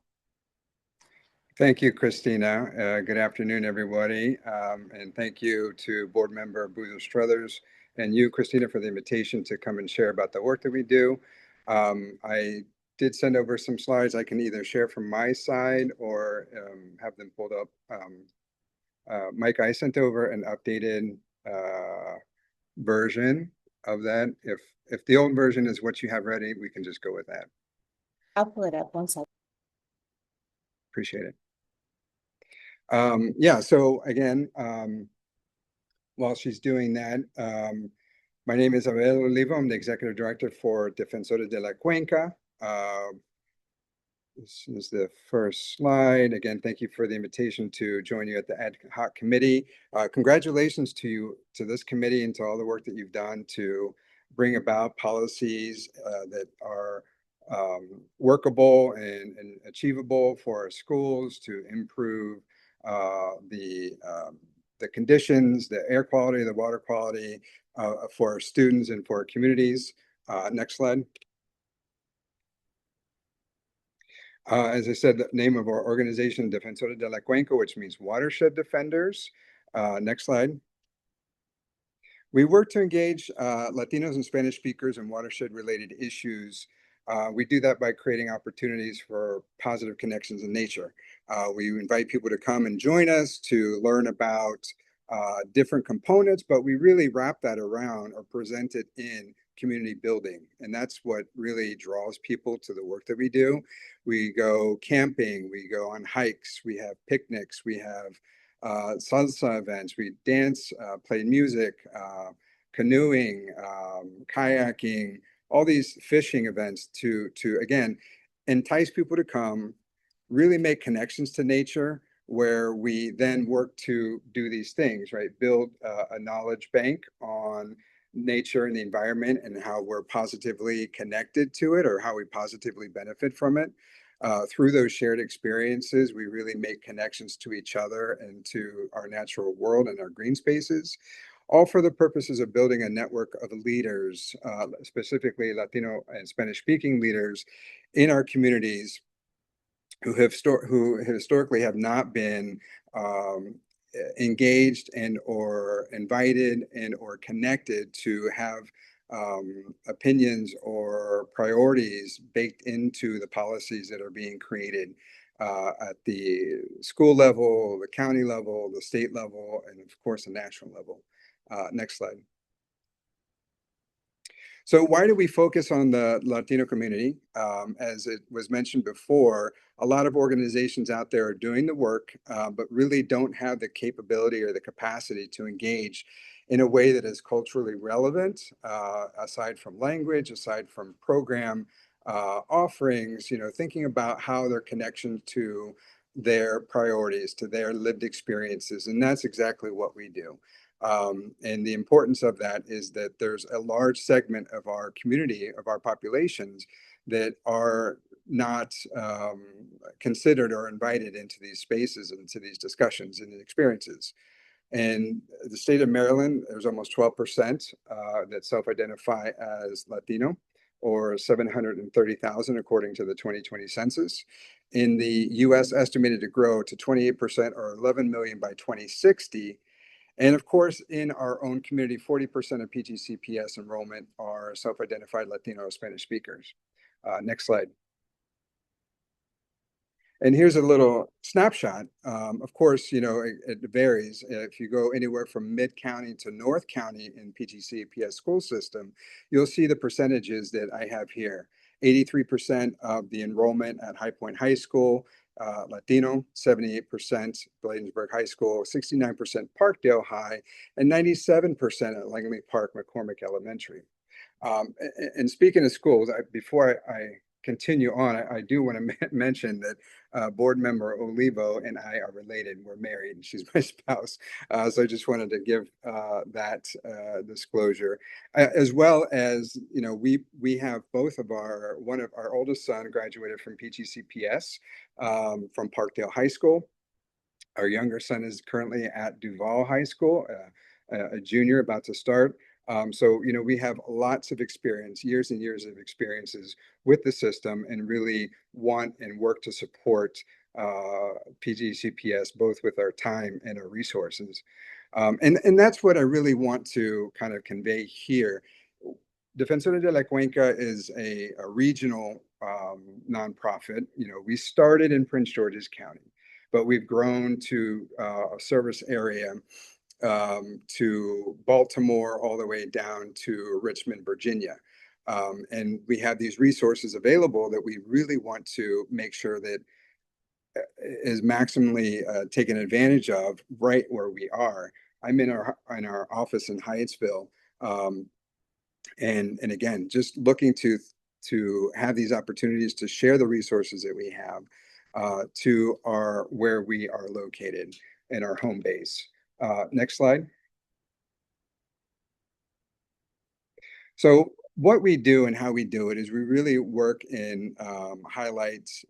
Thank you, Christina. Good afternoon, everybody. And thank you to Board Member Buzo Struthers and you, Christina, for the invitation to come and share about the work that we do. I did send over some slides. I can either share from my side or have them pulled up. Mike, I sent over an updated version of that. If the old version is what you have ready, we can just go with that. I'll pull it up 1 second. Appreciate it. Yeah, so again, while she's doing that, my name is Abel Olivo. I'm the Executive Director for Defensores de la Cuenca. This is the first slide. Again, thank you for the invitation to join you at the ad hoc committee. Congratulations to this committee and to all the work that you've done to bring about policies that are workable and achievable for our schools to improve the the conditions, the air quality, the water quality for our students and for our communities. Next slide. As I said, the name of our organization, Defensores de la Cuenca, which means watershed defenders. Next slide. We work to engage Latinos and Spanish speakers in watershed-related issues. We do that by creating opportunities for positive connections in nature. We invite people to come and join us to learn about different components, but we really wrap that around or present it in community building. And that's what really draws people to the work that we do. We go camping, we go on hikes, we have picnics, we have salsa events, we dance, play music, canoeing, kayaking, all these fishing events to again, entice people to come, really make connections to nature, where we then work to do these things, right? Build a knowledge bank on nature and the environment and how we're positively connected to it or how we positively benefit from it. Through those shared experiences, we really make connections to each other and to our natural world and our green spaces, all for the purposes of building a network of leaders, specifically Latino and Spanish-speaking leaders in our communities who historically have not been engaged and or invited and or connected to have opinions or priorities baked into the policies that are being created at the school level, the county level, the state level, and of course the national level. Next slide. So why do we focus on the Latino community? As it was mentioned before, a lot of organizations out there are doing the work, but really don't have the capability or the capacity to engage in a way that is culturally relevant, aside from language, aside from program offerings, thinking about how their connection to their priorities, to their lived experiences. And that's exactly what we do. And the importance of that is that there's a large segment of our community, of our populations, that are not considered or invited into these spaces, into these discussions and experiences. And the state of Maryland, there's almost 12% that self-identify as Latino, or 730,000 according to the 2020 census. In the US, estimated to grow to 28% or 11 million by 2060. And of course, in our own community, 40% of PGCPS enrollment are self-identified Latino or Spanish speakers. Next slide. And here's a little snapshot. Of course, it varies. If you go anywhere from mid-county to North County in PGCPS school system, you'll see the percentages that I have here. 83% of the enrollment at High Point High School, Latino, 78% Bladensburg High School, 69% Parkdale High, and 97% at Langley Park McCormick Elementary. And speaking of schools, before I continue on, I do want to mention that board member Olivo and I are related. We're married, and she's my spouse. So I just wanted to give that disclosure, as well as we have one of our oldest son graduated from PGCPS from Parkdale High School. Our younger son is currently at Duval High School, a junior about to start. So, we have lots of experience, years and years of experiences with the system, and really want and work to support PGCPS, both with our time and our resources. And that's what I really want to kind of convey here. Defensores de la Cuenca is a regional nonprofit. We started in Prince George's County, but we've grown to a service area to Baltimore, all the way down to Richmond, Virginia. And we have these resources available that we really want to make sure that is maximally taken advantage of right where we are. I'm in our office in Hyattsville. And again, just looking to have these opportunities to share the resources that we have to where we are located in our home base. Next slide. So what we do and how we do it is we really work in highlights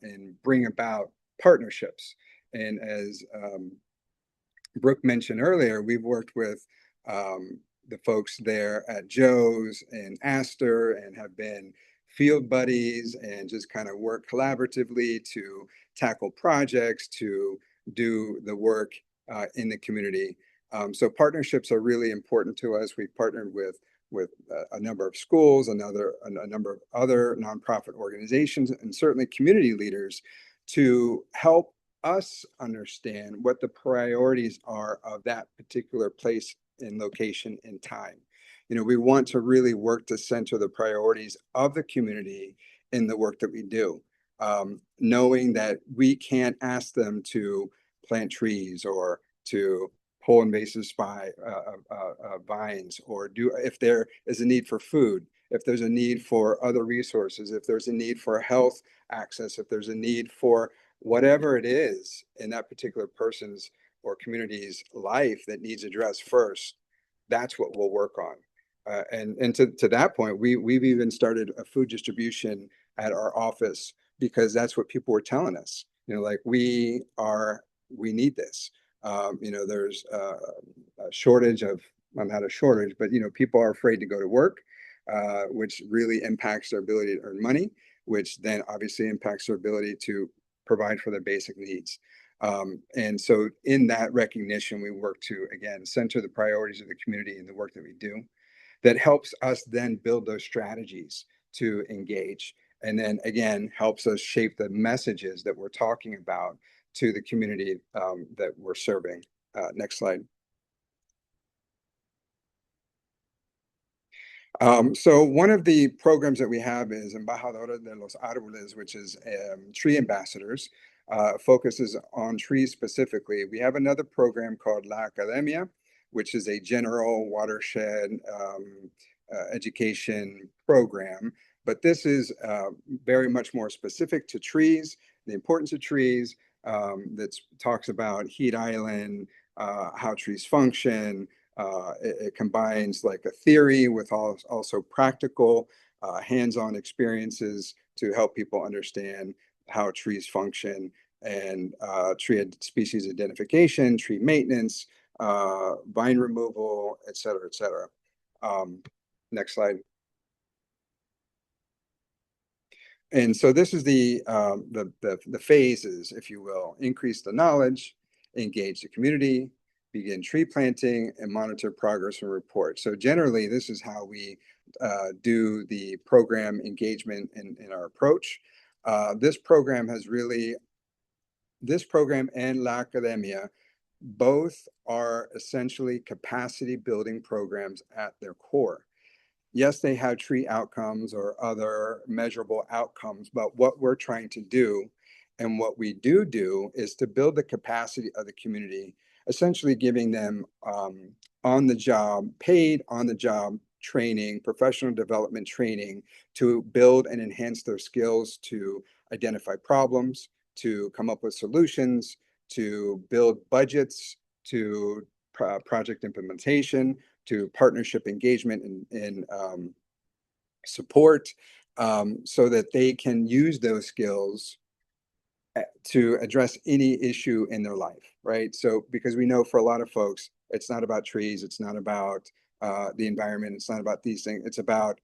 and bring about partnerships. And as Brooke mentioned earlier, we've worked with the folks there at Joe's and Astor and have been field buddies and just kind of work collaboratively to tackle projects, to do the work in the community. So partnerships are really important to us. We've partnered with a number of schools, a number of other nonprofit organizations, and certainly community leaders to help us understand what the priorities are of that particular place and location and time. You know, we want to really work to center the priorities of the community in the work that we do, knowing that we can't ask them to plant trees or to pull invasive vines, or do if there is a need for food, if there's a need for other resources, if there's a need for health access, if there's a need for whatever it is in that particular person's or community's life that needs addressed first, that's what we'll work on. And to that point, we've even started a food distribution at our office because that's what people were telling us. You know, like we need this. You know, there's a shortage of, well, not a shortage, but, you know, people are afraid to go to work, which really impacts their ability to earn money, which then obviously impacts their ability to provide for their basic needs. And so in that recognition, we work to, again, center the priorities of the community in the work that we do. That helps us then build those strategies to engage. And then again, helps us shape the messages that we're talking about to the community that we're serving. Next slide. So one of the programs that we have is Embajadores de los Árboles, which is tree ambassadors, focuses on trees specifically. We have another program called La Academia, which is a general watershed education program. But this is very much more specific to trees, the importance of trees, that talks about heat island, how trees function. It combines like a theory with also practical hands-on experiences to help people understand how trees function, and tree species identification, tree maintenance, vine removal, et cetera, et cetera. Next slide. And so this is the phases, if you will: increase the knowledge, engage the community, begin tree planting, and monitor progress and report. So generally, this is how we do the program engagement in our approach. This program and La Academia both are essentially capacity building programs at their core. Yes, they have tree outcomes or other measurable outcomes, but what we're trying to do and what we do is to build the capacity of the community, essentially giving them paid on-the-job training, professional development training to build and enhance their skills to identify problems, to come up with solutions, to build budgets, to project implementation, to partnership engagement and support, so that they can use those skills to address any issue in their life, right? So because we know for a lot of folks, it's not about trees, it's not about the environment, it's not about these things, it's about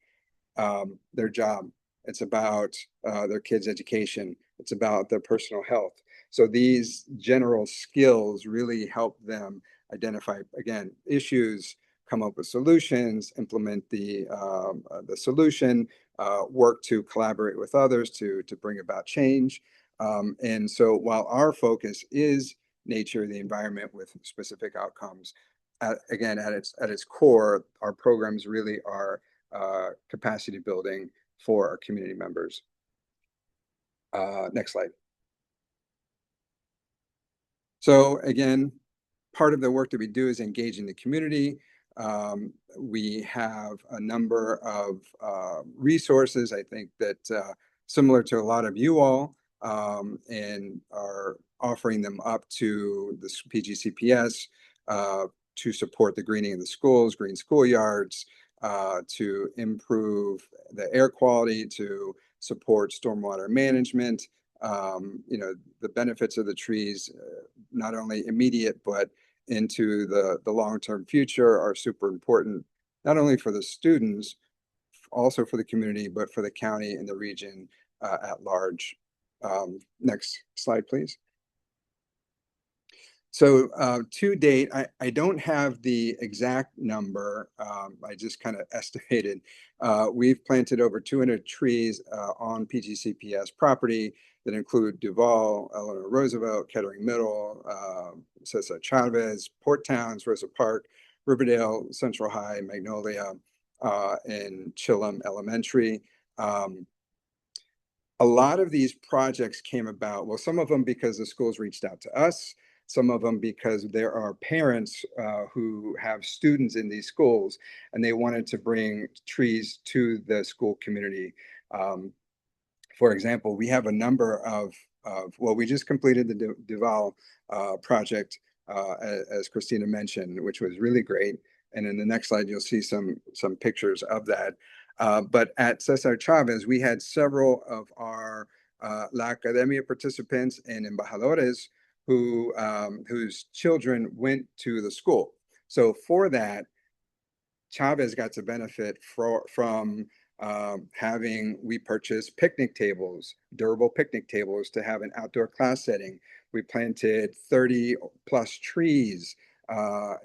their job, it's about their kids' education, it's about their personal health. So these general skills really help them identify, again, issues, come up with solutions, implement the solution, work to collaborate with others to bring about change. And so while our focus is nature, the environment with specific outcomes, again, at its core, our programs really are capacity building for our community members. Next slide. So again, part of the work that we do is engaging the community. We have a number of resources, I think, that similar to a lot of you all, and are offering them up to the PGCPS to support the greening of the schools, green schoolyards, to improve the air quality, to support stormwater management. You know, the benefits of the trees, not only immediate, but into the long-term future are super important, not only for the students, also for the community, but for the county and the region at large. Next slide, please. So to date, I don't have the exact number. I just kind of estimated. We've planted over 200 trees on PGCPS property that include Duval, Eleanor Roosevelt, Kettering Middle, Cesar Chavez, Port Towns, Rosa Park, Riverdale, Central High, Magnolia, and Chilham Elementary. A lot of these projects came about, well, some of them because the schools reached out to us, some of them because there are parents who have students in these schools and they wanted to bring trees to the school community. For example, we have a number of well, we just completed the Duval project, as Christina mentioned, which was really great. And in the next slide, you'll see some pictures of that. But at Cesar Chavez, we had several of our La Academia participants and embajadores whose children went to the school. So for that, Chavez got to benefit from we purchased picnic tables, durable picnic tables to have an outdoor class setting. We planted 30 plus trees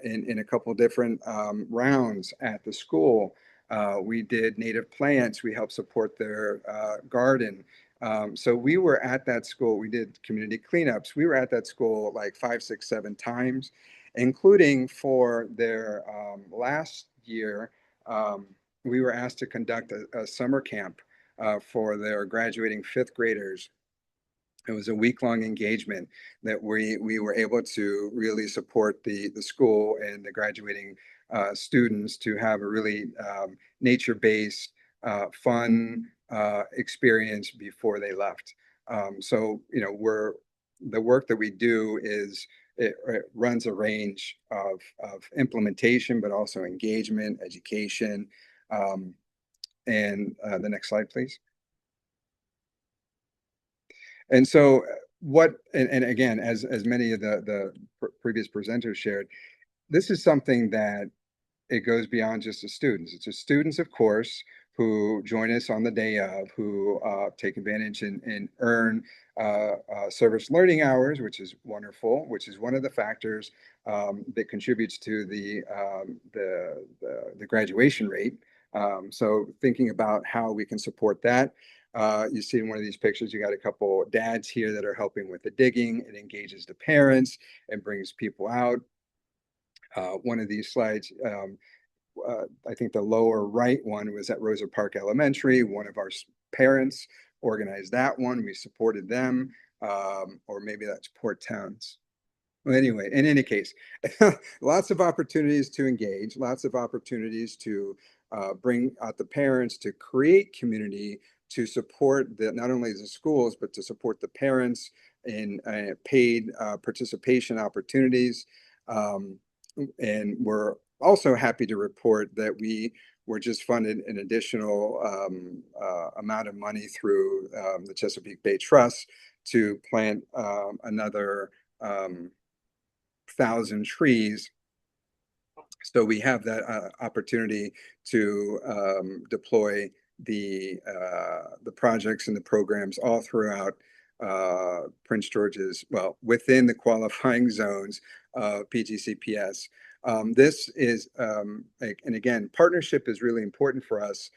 in a couple different rounds at the school. We did native plants. We helped support their garden. So we were at that school. We did community cleanups. We were at that school like 5, 6, 7 times, including for their last year. We were asked to conduct a summer camp for their graduating 5th graders. It was a week-long engagement that we were able to really support the school and the graduating students to have a really nature-based, fun experience before they left. So, you know, the work that we do is it runs a range of implementation, but also engagement, education. And the next slide, please. And so and again, as many of the previous presenters shared, this is something that it goes beyond just the students. It's the students, of course, who join us on the day of, who take advantage and earn service learning hours, which is wonderful, which is one of the factors that contributes to the graduation rate. So thinking about how we can support that. You see in one of these pictures, you got a couple dads here that are helping with the digging. It engages the parents and brings people out. One of these slides, I think the lower right one was at Rosa Park Elementary. One of our parents organized that one. We supported them, or maybe that's Port Towns. Well, anyway, in any case, lots of opportunities to engage, lots of opportunities to bring out the parents, to create community, to support not only the schools, but to support the parents in paid participation opportunities. And we're also happy to report that we were just funded an additional amount of money through the Chesapeake Bay Trust to plant another 1,000 trees. So we have that opportunity to deploy the projects and the programs all throughout Prince George's, well, within the qualifying zones of PGCPS. This is, and again, partnership is really important for us.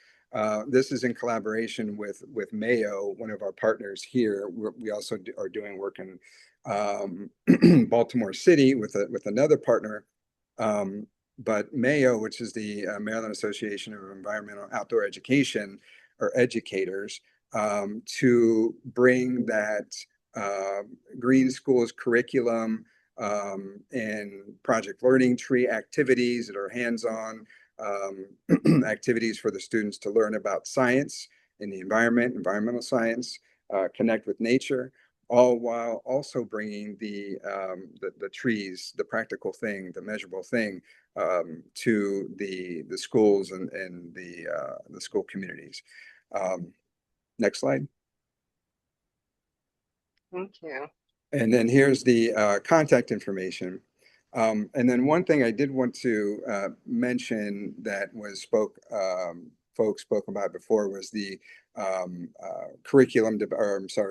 This is in collaboration with Mayo, one of our partners here. We also are doing work in Baltimore City with another partner. But Mayo, which is the Maryland Association of Environmental Outdoor Education, or educators, to bring that Green Schools curriculum and project learning tree activities that are hands-on activities for the students to learn about science in the environment, environmental science, connect with nature, all while also bringing the trees, the practical thing, the measurable thing, to the schools and the school communities. Next slide. Thank you. And then here's the contact information. And then one thing I did want to mention that was folks spoke about before was the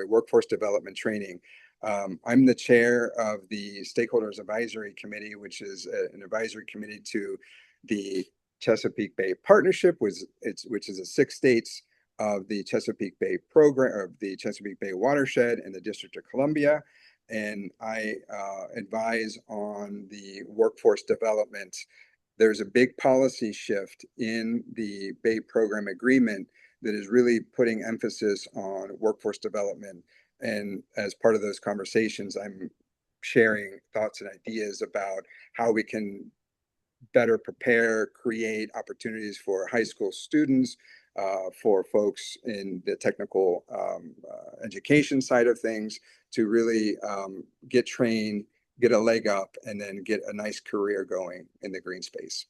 workforce development training. I'm the chair of the Stakeholders Advisory Committee, which is an advisory committee to the Chesapeake Bay Partnership, which is the 6 states of the Chesapeake Bay program, of the Chesapeake Bay watershed in the District of Columbia. And I advise on the workforce development. There's a big policy shift in the Bay Program Agreement that is really putting emphasis on workforce development. And as part of those conversations, I'm sharing thoughts and ideas about how we can better prepare, create opportunities for high school students, for folks in the technical education side of things to really get trained, get a leg up, and then get a nice career going in the green space.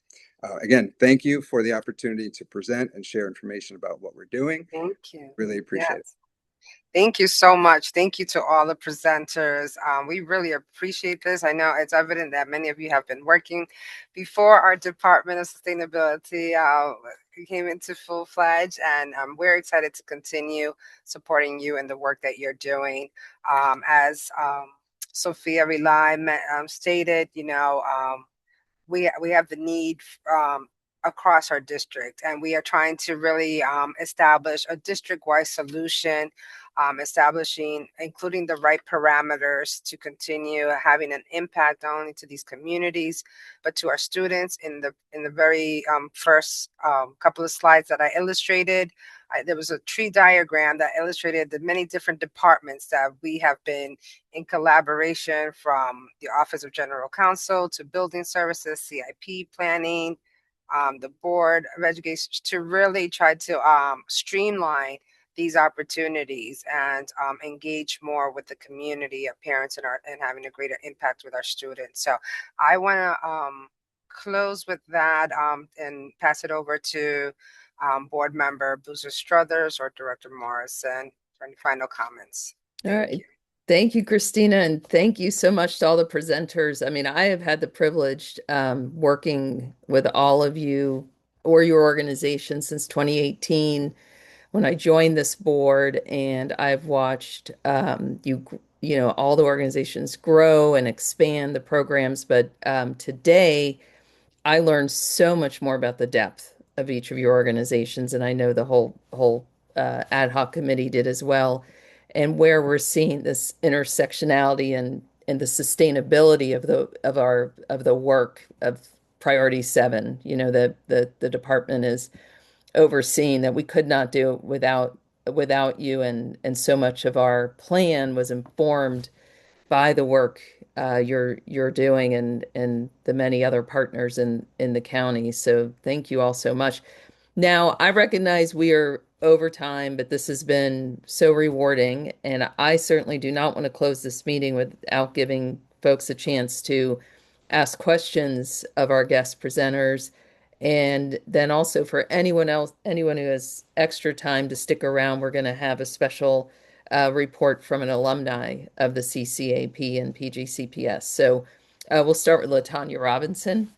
Again, thank you for the opportunity to present and share information about what we're doing. Thank you. Really appreciate it. Thank you so much. Thank you to all the presenters. We really appreciate this. I know it's evident that many of you have been working before our Department of Sustainability came into full-fledged, and we're excited to continue supporting you in the work that you're doing. As Sophia Relay stated, we have the need across our district, and we are trying to really establish a district-wide solution, including the right parameters to continue having an impact not only to these communities, but to our students. In the very first couple of slides that I illustrated, there was a tree diagram that illustrated the many different departments that we have been in collaboration, from the Office of General Counsel to Building Services, CIP planning, the Board of Education, to really try to streamline these opportunities and engage more with the community of parents and having a greater impact with our students. So I want to close with that and pass it over to Board Member Boozer Struthers or Director Morrison for any final comments. All right. Thank you, Christina, and thank you so much to all the presenters. I mean, I have had the privilege working with all of you or your organization since 2018 when I joined this board, and I've watched all the organizations grow and expand the programs. But today, I learned so much more about the depth of each of your organizations, and I know the whole ad hoc committee did as well, and where we're seeing this intersectionality and the sustainability of the work of Priority 7. The department is overseeing that we could not do without you, and so much of our plan was informed by the work you're doing and the many other partners in the county. So thank you all so much. Now, I recognize we are over time, but this has been so rewarding, and I certainly do not want to close this meeting without giving folks a chance to ask questions of our guest presenters. And then also for anyone who has extra time to stick around, we're going to have a special report from an alumni of the CCAP and PGCPS. So we'll start with LaTanya Robinson.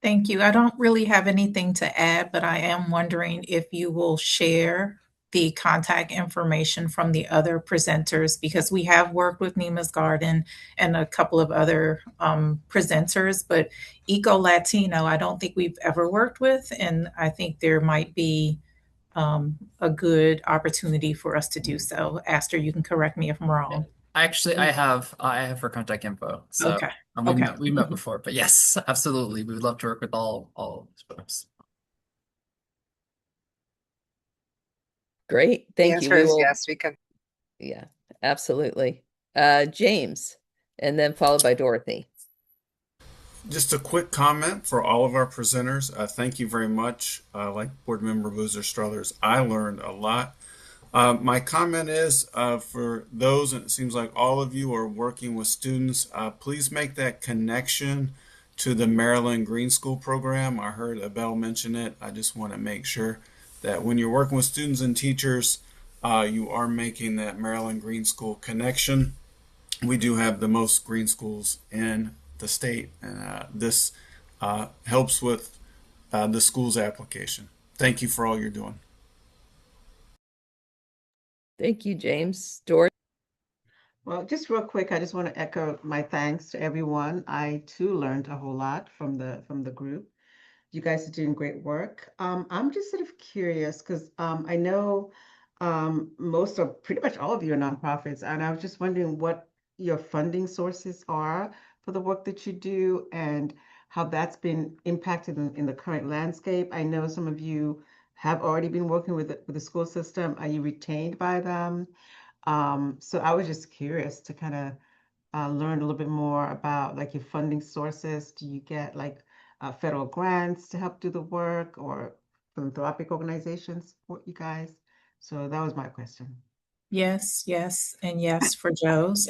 Thank you. I don't really have anything to add, but I am wondering if you will share the contact information from the other presenters, because we have worked with Nima's Garden and a couple of other presenters, but Eco Latino, I don't think we've ever worked with, and I think there might be a good opportunity for us to do so. Aster, you can correct me if I'm wrong. Actually, I have her contact info. So Okay. we met before, but yes, absolutely. We would love to work with all of these folks. Great. Thank you. The answer is yes, we can. Yeah, absolutely. James, and then followed by Dorothy. Just a quick comment for all of our presenters. Thank you very much. Like Board Member Boozer Struthers, I learned a lot. My comment is for those, and it seems like all of you are working with students, please make that connection to the Maryland Green School program. I heard Abel mention it. I just want to make sure that when you're working with students and teachers, you are making that Maryland Green School connection. we do have the most green schools in the state, and this helps with the school's application. Thank you for all you're doing. Thank you, James. Doris? Well, just real quick, I just want to echo my thanks to everyone. I too learned a whole lot from the group. You guys are doing great work. I'm just sort of curious because I know most or pretty much all of you are nonprofits, and I was just wondering what your funding sources are for the work that you do and how that's been impacted in the current landscape. I know some of you have already been working with the school system. Are you retained by them? So I was just curious to kind of learn a little bit more about like your funding sources. Do you get like federal grants to help do the work or philanthropic organizations support you guys? So that was my question. Yes, yes, and yes for Joe's.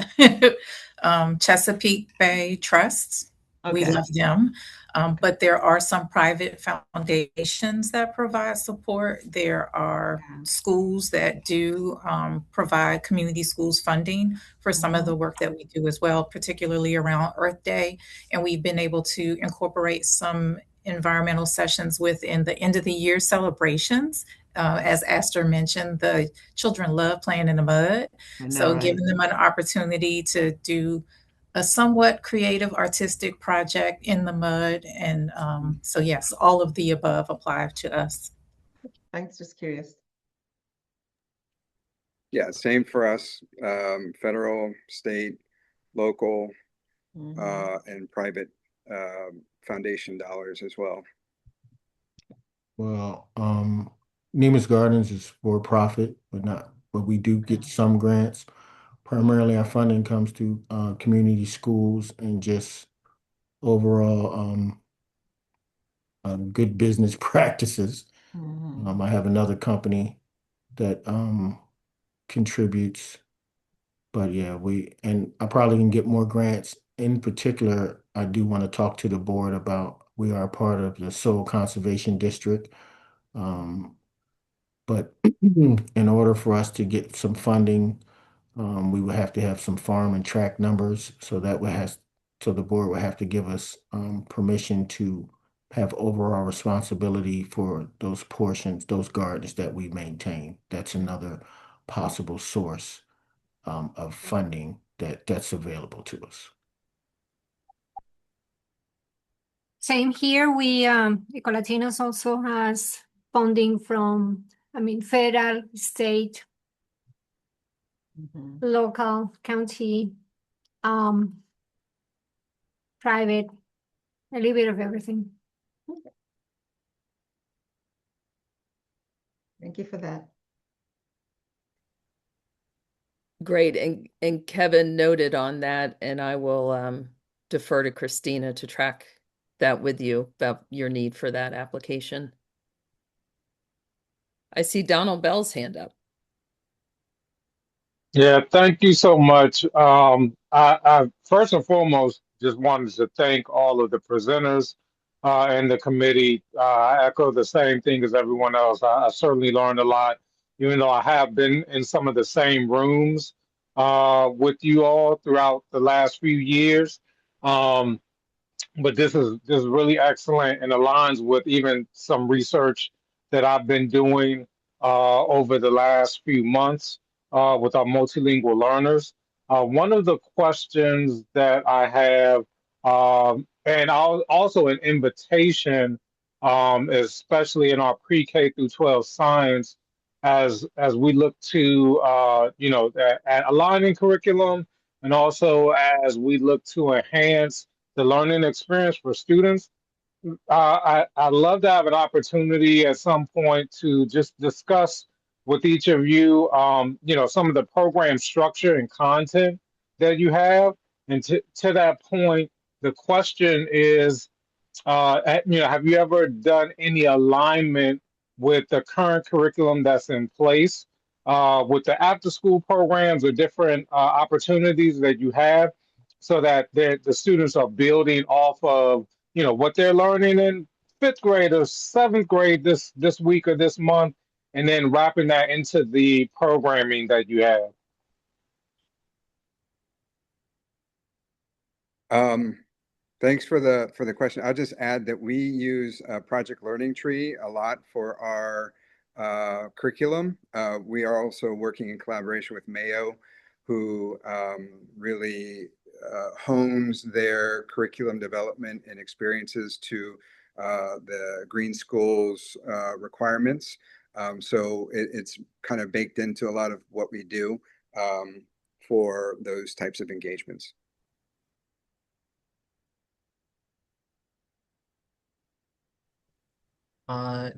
Chesapeake Bay Trusts, we Okay. love them. But there are some private foundations that provide support. There are schools that do provide community schools funding for some of the work that we do as well, particularly around Earth Day. And we've been able to incorporate some environmental sessions within the end of the year celebrations. As Astor mentioned, the children love playing in the mud. I know, So right? giving them an opportunity to do a somewhat creative artistic project in the mud. And so yes, all of the above apply to us. Thanks, just curious. Yeah, same for us. Federal, state, local, and private foundation dollars as well. Well, Nemus Gardens is for profit, but we do get some grants. Primarily, our funding comes to community schools and just overall good business practices. I have another company that contributes, but yeah, and I probably can get more grants. In particular, I do want to talk to the board about, we are part of the Soil Conservation District. But in order for us to get some funding, we would have to have some farm and track numbers. So the board would have to give us permission to have overall responsibility for those portions, those gardens that we maintain. That's another possible source of funding that's available to us. Same here. We Ecolatinos also has funding from, federal, state, local, county, private, a little bit of everything. Thank you for that. Great. And Kevin noted on that, and I will defer to Christina to track that with you about your need for that application. I see Donald Bell's hand up. Yeah, thank you so much. I first and foremost just wanted to thank all of the presenters and the committee. I echo the same thing as everyone else. I certainly learned a lot, even though I have been in some of the same rooms with you all throughout the last few years. But this is really excellent and aligns with even some research that I've been doing over the last few months with our multilingual learners. One of the questions that I have, and also an invitation, especially in our pre-K through 12 science, as we look to at aligning curriculum, and also as we look to enhance the learning experience for students. I'd love to have an opportunity at some point to just discuss with each of you, some of the program structure and content that you have. And to that point, the question is, have you ever done any alignment with the current curriculum that's in place, with the after-school programs or different opportunities that you have, so that the students are building off of what they're learning in fifth grade or seventh grade this week or this month, and then wrapping that into the programming that you have? Thanks for the question. I'll just add that we use Project Learning Tree a lot for our curriculum. We are also working in collaboration with Mayo, who really hones their curriculum development and experiences to the Green Schools requirements. So it's kind of baked into a lot of what we do for those types of engagements.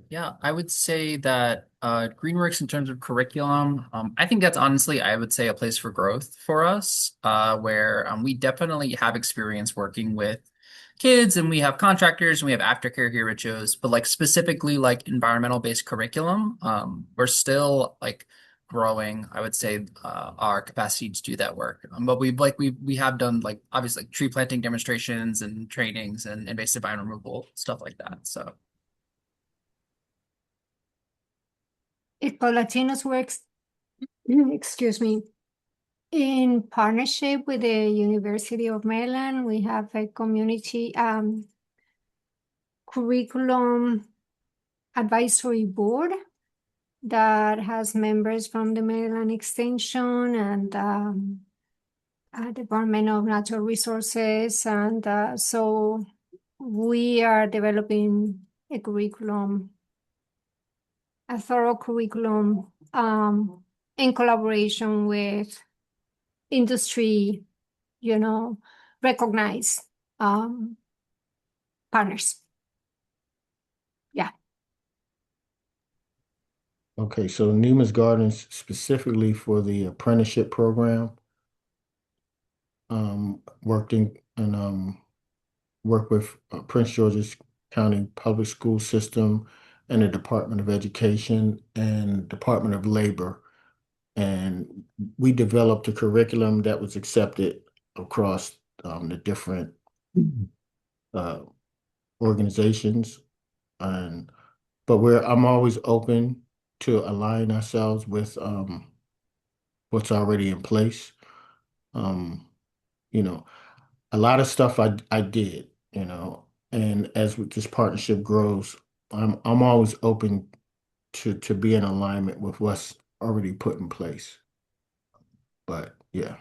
Yeah, I would say that Greenworks in terms of curriculum, I think that's honestly, I would say, a place for growth for us, where we definitely have experience working with kids and we have contractors and we have aftercare here at Joe's, but like specifically like environmental based curriculum, we're still like growing, I would say, our capacity to do that work. But we have done like obviously tree planting demonstrations and trainings and invasive vine removal, stuff like that. So Latinos works, excuse me, in partnership with the University of Maryland. We have a community curriculum advisory board that has members from the Maryland Extension and Department of Natural Resources. And so we are developing a thorough curriculum in collaboration with industry, recognized partners. Yeah. Okay, so Neiman's Gardens specifically for the apprenticeship program, worked with Prince George's County Public School System and the Department of Education and Department of Labor. And we developed a curriculum that was accepted across the different organizations. But I'm always open to align ourselves with what's already in place. A lot of stuff I did, and as this partnership grows, I'm always open to be in alignment with what's already put in place. But yeah.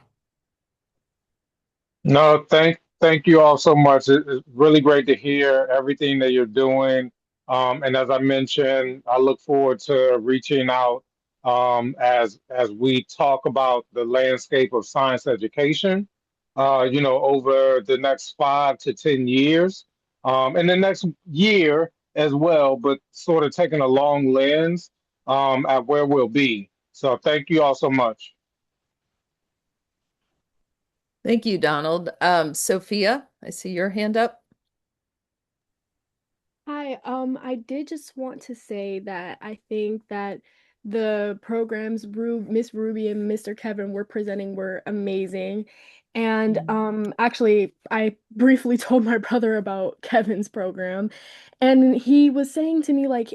No, thank you all so much. It's really great to hear everything that you're doing. And as I mentioned, I look forward to reaching out as we talk about the landscape of science education, over the next 5 to 10 years, and the next year as well, but sort of taking a long lens at where we'll be. So thank you all so much. Thank you, Donald. Sophia, I see your hand up. Hi, I did just want to say that I think that the programs Miss Ruby and Mr. Kevin were presenting were amazing. And actually, I briefly told my brother about Kevin's program, and he was saying to me like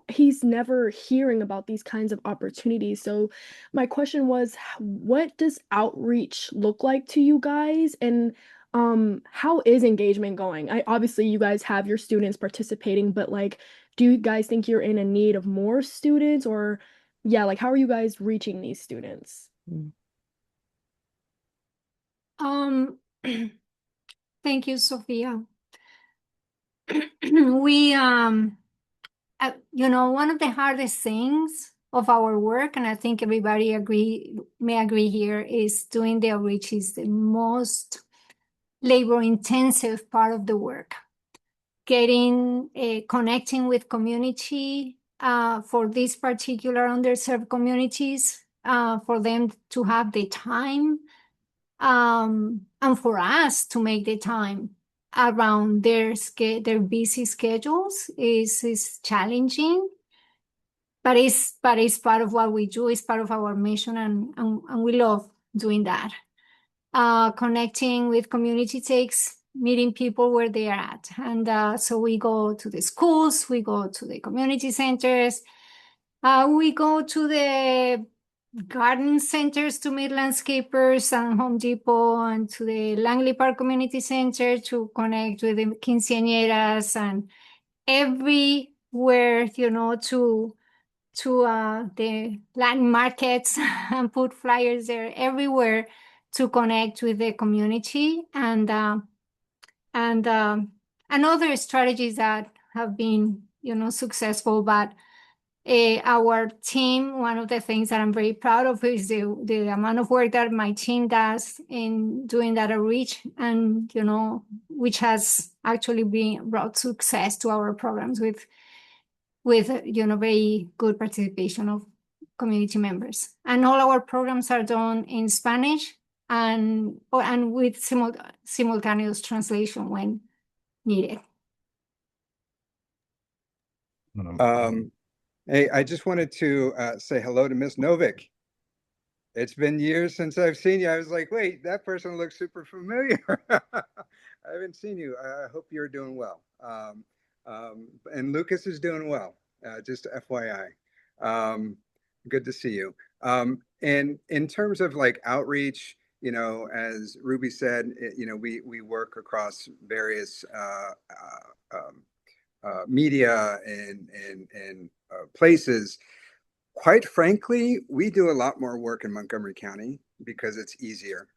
he's never hearing about these kinds of opportunities. So my question was, what does outreach look like to you guys? And how is engagement going? Obviously you guys have your students participating, but like, do you guys think you're in a need of more students, or yeah, like how are you guys reaching these students? Thank you, Sophia. We one of the hardest things of our work, and I think everybody may agree here, is doing the outreach is the most labor-intensive part of the work. Connecting with community for these particular underserved communities, for them to have the time, and for us to make the time around their busy schedules is challenging. But it's part of what we do. It's part of our mission, and we love doing that. Connecting with community takes meeting people where they are at. And so we go to the schools, we go to the community centers, we go to the garden centers to meet landscapers and Home Depot, and to the Langley Park Community Center to connect with the quinceañeras, and everywhere, to the Latin markets and put flyers there everywhere to connect with the community, and other strategies that have been successful. But our team, one of the things that I'm very proud of is the amount of work that my team does in doing that outreach, and which has actually brought success to our programs with very good participation of community members. And all our programs are done in Spanish and with simultaneous translation when needed. Hey, I just wanted to say hello to Miss Novick. It's been years since I've seen you. I was like, wait, that person looks super familiar. I haven't seen you. I hope you're doing well. And Lucas is doing well, just FYI. Good to see you. And in terms of like outreach, as Ruby said, we work across various media and places. Quite frankly, we do a lot more work in Montgomery County because it's easier.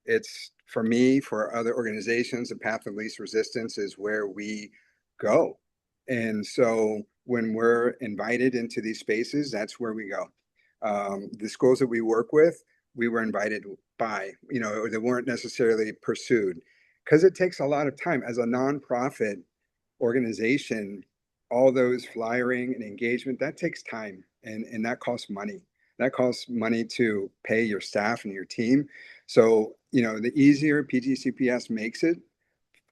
It's, for me, for other organizations, the path of least resistance is where we go. And so when we're invited into these spaces, that's where we go. The schools that we work with, we were invited by, or they weren't necessarily pursued, because it takes a lot of time. As a nonprofit organization, all those flyering and engagement, that takes time, and that costs money. That costs money to pay your staff and your team. So, the easier PGCPS makes it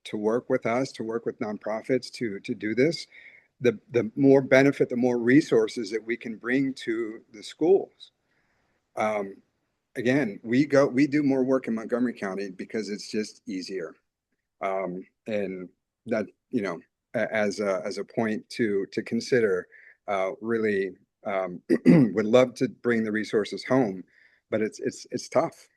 to work with us, to work with nonprofits to do this, the more benefit, the more resources that we can bring to the schools. Again, we do more work in Montgomery County because it's just easier. And that, as a point to consider, really would love to bring the resources home, but it's tough.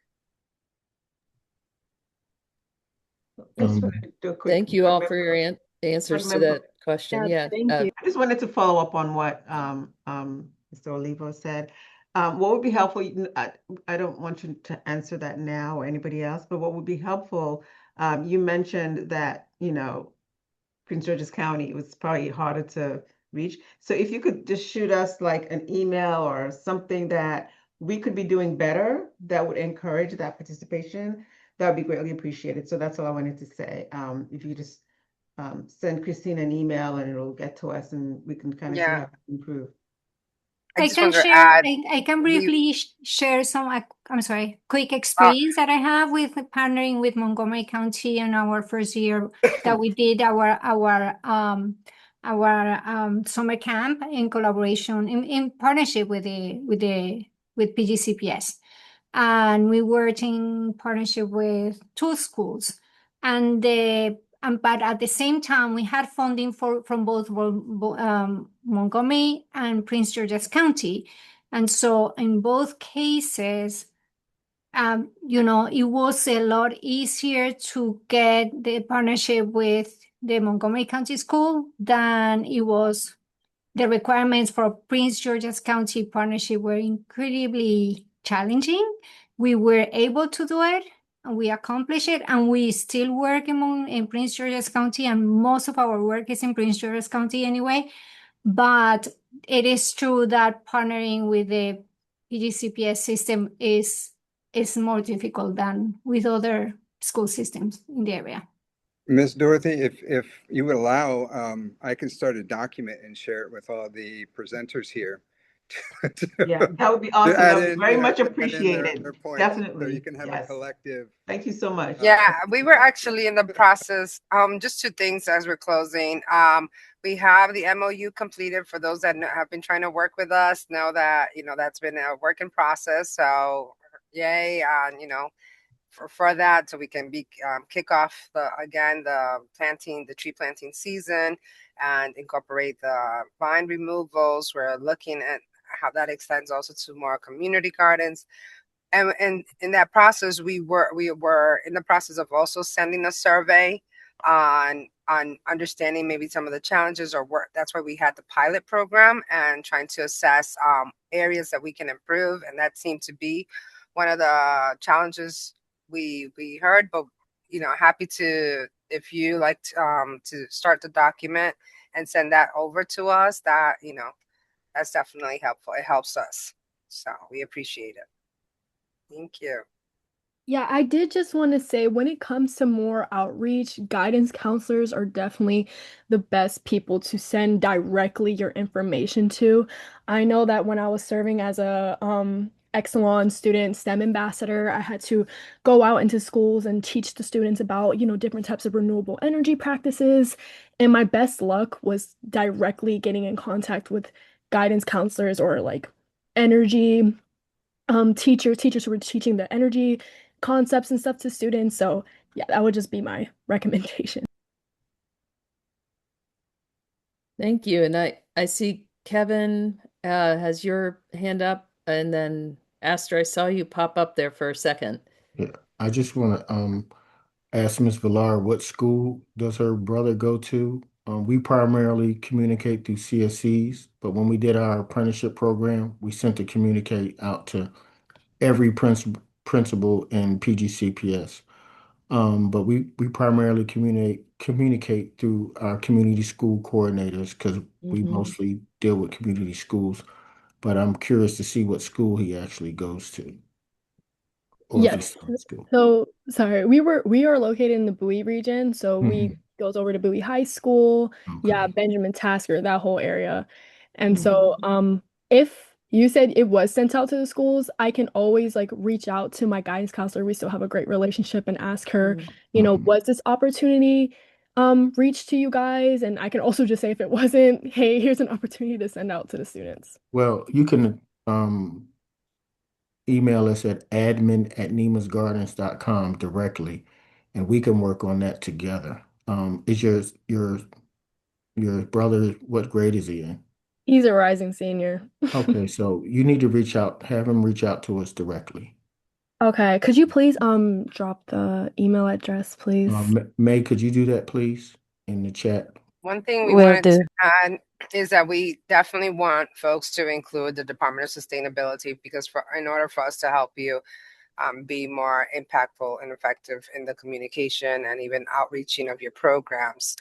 Thank you all for your answers to that question. Yeah. Thank you. I just wanted to follow up on what Mr. Olivo said. What would be helpful? I don't want you to answer that now or anybody else, but what would be helpful? You mentioned that, Prince George's County, it was probably harder to reach. So if you could just shoot us like an email or something that we could be doing better that would encourage that participation, that would be greatly appreciated. So that's all I wanted to say. If you just send Christine an email and it'll get to us and we can kind of see how to improve. I can briefly share some, quick experience that I have with partnering with Montgomery County in our first year that we did our summer camp in collaboration, in partnership with PGCPS. And we worked in partnership with 2 schools. But at the same time, we had funding from both Montgomery and Prince George's County. And so in both cases, it was a lot easier to get the partnership with the Montgomery County School than it was. The requirements for Prince George's County partnership were incredibly challenging. We were able to do it, and we accomplished it, and we still work in Prince George's County, and most of our work is in Prince George's County anyway. But it is true that partnering with the PGCPS system is more difficult than with other school systems in the area. Ms. Dorothy, if you would allow, I can start a document and share it with all the presenters here. Yeah, that would be awesome. That would be very much appreciated. Definitely. So you can have a collective. Thank you so much. Yeah, we were actually in the process. Just 2 things as we're closing. We have the MOU completed for those that have been trying to work with us. Know that that's been a work in process. So yay, for that, so we can kick off the tree planting season and incorporate the vine removals. We're looking at how that extends also to more community gardens. And in that process, we were in the process of also sending a survey on understanding maybe some of the challenges or work. That's why we had the pilot program and trying to assess areas that we can improve. And that seemed to be one of the challenges we heard. But happy to, if you like to start the document and send that over to us, that that's definitely helpful. It helps us, so we appreciate it. Thank you. Yeah, I did just want to say when it comes to more outreach, guidance counselors are definitely the best people to send directly your information to. I know that when I was serving as a Exelon student STEM ambassador, I had to go out into schools and teach the students about, different types of renewable energy practices. And my best luck was directly getting in contact with guidance counselors or like energy teachers who were teaching the energy concepts and stuff to students. So yeah, that would just be my recommendation. Thank you. And I see Kevin has your hand up, and then Astor, I saw you pop up there for a second. Yeah, I just want to ask Ms. Villar, what school does her brother go to? We primarily communicate through CSCs, but when we did our apprenticeship program, we sent to communicate out to every principal in PGCPS. But we primarily communicate through our community school coordinators because we mostly deal with community schools. But I'm curious to see what school he actually goes to. Or if he's Yes. in school. So sorry, we are located in the Bowie region, so we goes over to Bowie High School, yeah, Benjamin Tasker, that whole area. And so if you said it was sent out to the schools, I can always like reach out to my guidance counselor. We still have a great relationship and ask her, was this opportunity reached to you guys? And I can also just say if it wasn't, hey, here's an opportunity to send out to the students. Well, you can email us at admin@nemasgardens.com directly, and we can work on that together. Is your brother, what grade is he in? He's a rising senior. Okay, so you need to have him reach out to us directly. Okay, could you please drop the email address, please? May, could you do that, please, in the chat? One thing we wanted to add is that we definitely want folks to include the Department of Sustainability because in order for us to help you be more impactful and effective in the communication and even outreaching of your programs,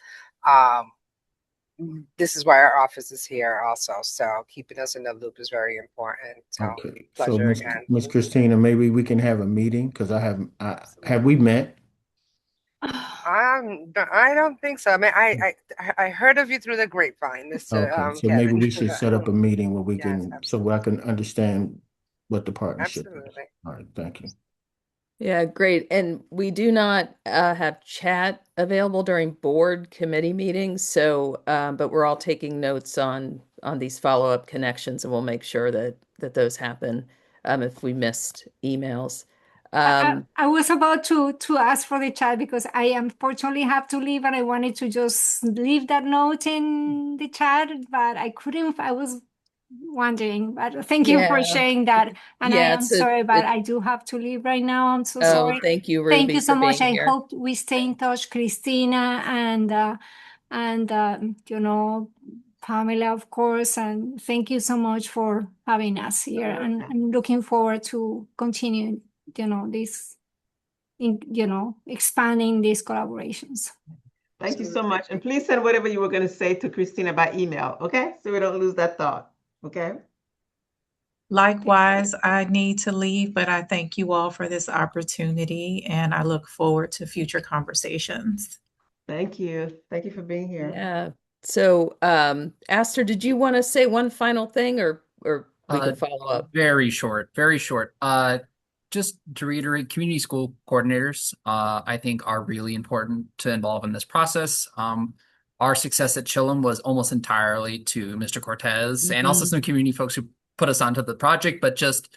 this is why our office is here also. So keeping us in the loop is very important. So Okay, pleasure so again. Ms. Christina, maybe we can have a meeting because have we met? I don't think so. I mean, I heard of you through the grapevine, Mr. Okay, so Kevin. maybe we should set up a meeting where we can, so I can understand what the partnership is. Absolutely. All right, thank you. Yeah, great. And we do not have chat available during board committee meetings. So, but we're all taking notes on these follow-up connections, and we'll make sure that those happen if we missed emails. I was about to ask for the chat because I unfortunately have to leave, and I wanted to just leave that note in the chat, but I couldn't. I was wondering, but thank you for sharing that. And I am sorry, but I do have to leave right now. I'm so sorry. Thank you, Ruby. Thank you so for much. being I here. hope we stay in touch, Christina and Pamela, of course. And thank you so much for having us here. And I'm looking forward to continue, this, expanding these collaborations. Thank you so much. And please send whatever you were going to say to Christina by email, okay? So we don't lose that thought, okay? Likewise, I need to leave, but I thank you all for this opportunity and I look forward to future conversations. Thank you. Thank you for being here. Yeah. So, Astor, did you want to say one final thing or we can follow up? Very short, very short. Just to reiterate, community school coordinators, I think are really important to involve in this process. Our success at Chillum was almost entirely to Mr. Cortez and also some community folks who put us onto the project, but just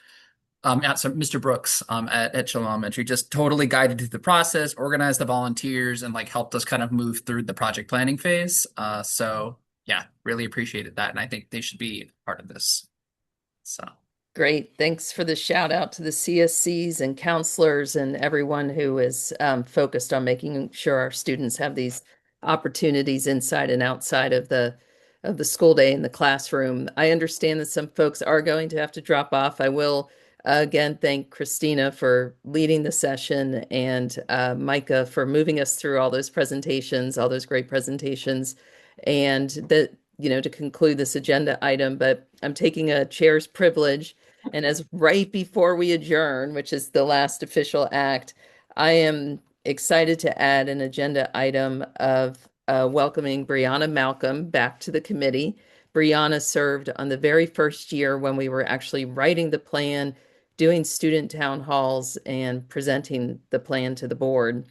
Mr. Brooks at Chillum Elementary just totally guided through the process, organized the volunteers, and like helped us kind of move through the project planning phase. So yeah, really appreciated that, and I think they should be part of this. So Great. Thanks for the shout out to the CSCs and counselors and everyone who is focused on making sure our students have these opportunities inside and outside of the school day in the classroom. I understand that some folks are going to have to drop off. I will again thank Christina for leading the session and Micah for moving us through all those presentations, all those great presentations, and that, to conclude this agenda item. But I'm taking a chair's privilege. And as right before we adjourn, which is the last official act, I am excited to add an agenda item of welcoming Brianna Malcolm back to the committee. Brianna served on the very first year when we were actually writing the plan, doing student town halls, and presenting the plan to the board.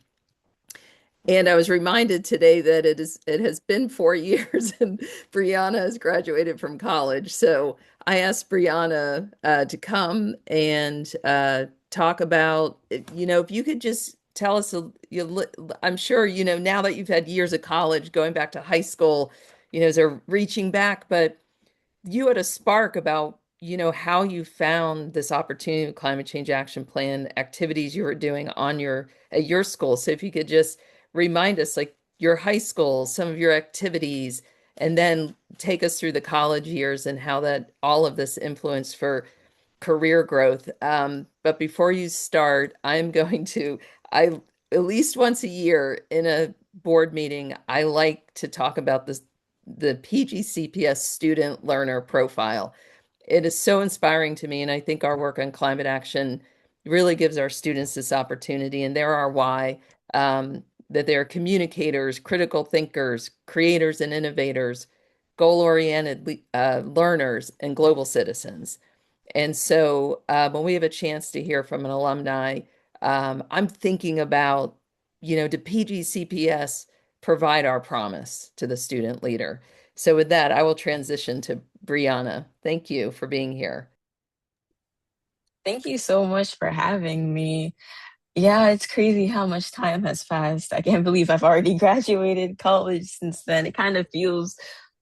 And I was reminded today that it has been 4 years and Brianna has graduated from college. So I asked Brianna to come and talk about, if you could just tell us, I'm sure, now that you've had years of college, going back to high school, they're reaching back, but you had a spark about, how you found this opportunity with Climate Change Action Plan activities you were doing at your school. So if you could just remind us, like your high school, some of your activities, and then take us through the college years and how that all of this influenced for career growth. But before you start, I'm going to, at least once a year in a board meeting, I like to talk about the PGCPS student learner profile. It is so inspiring to me, and I think our work on climate action really gives our students this opportunity, and they're our why. That they're communicators, critical thinkers, creators and innovators, goal-oriented learners, and global citizens. And so when we have a chance to hear from an alumni, I'm thinking about, do PGCPS provide our promise to the student leader? So with that, I will transition to Brianna. Thank you for being here. Thank you so much for having me. Yeah, it's crazy how much time has passed. I can't believe I've already graduated college since then. It kind of feels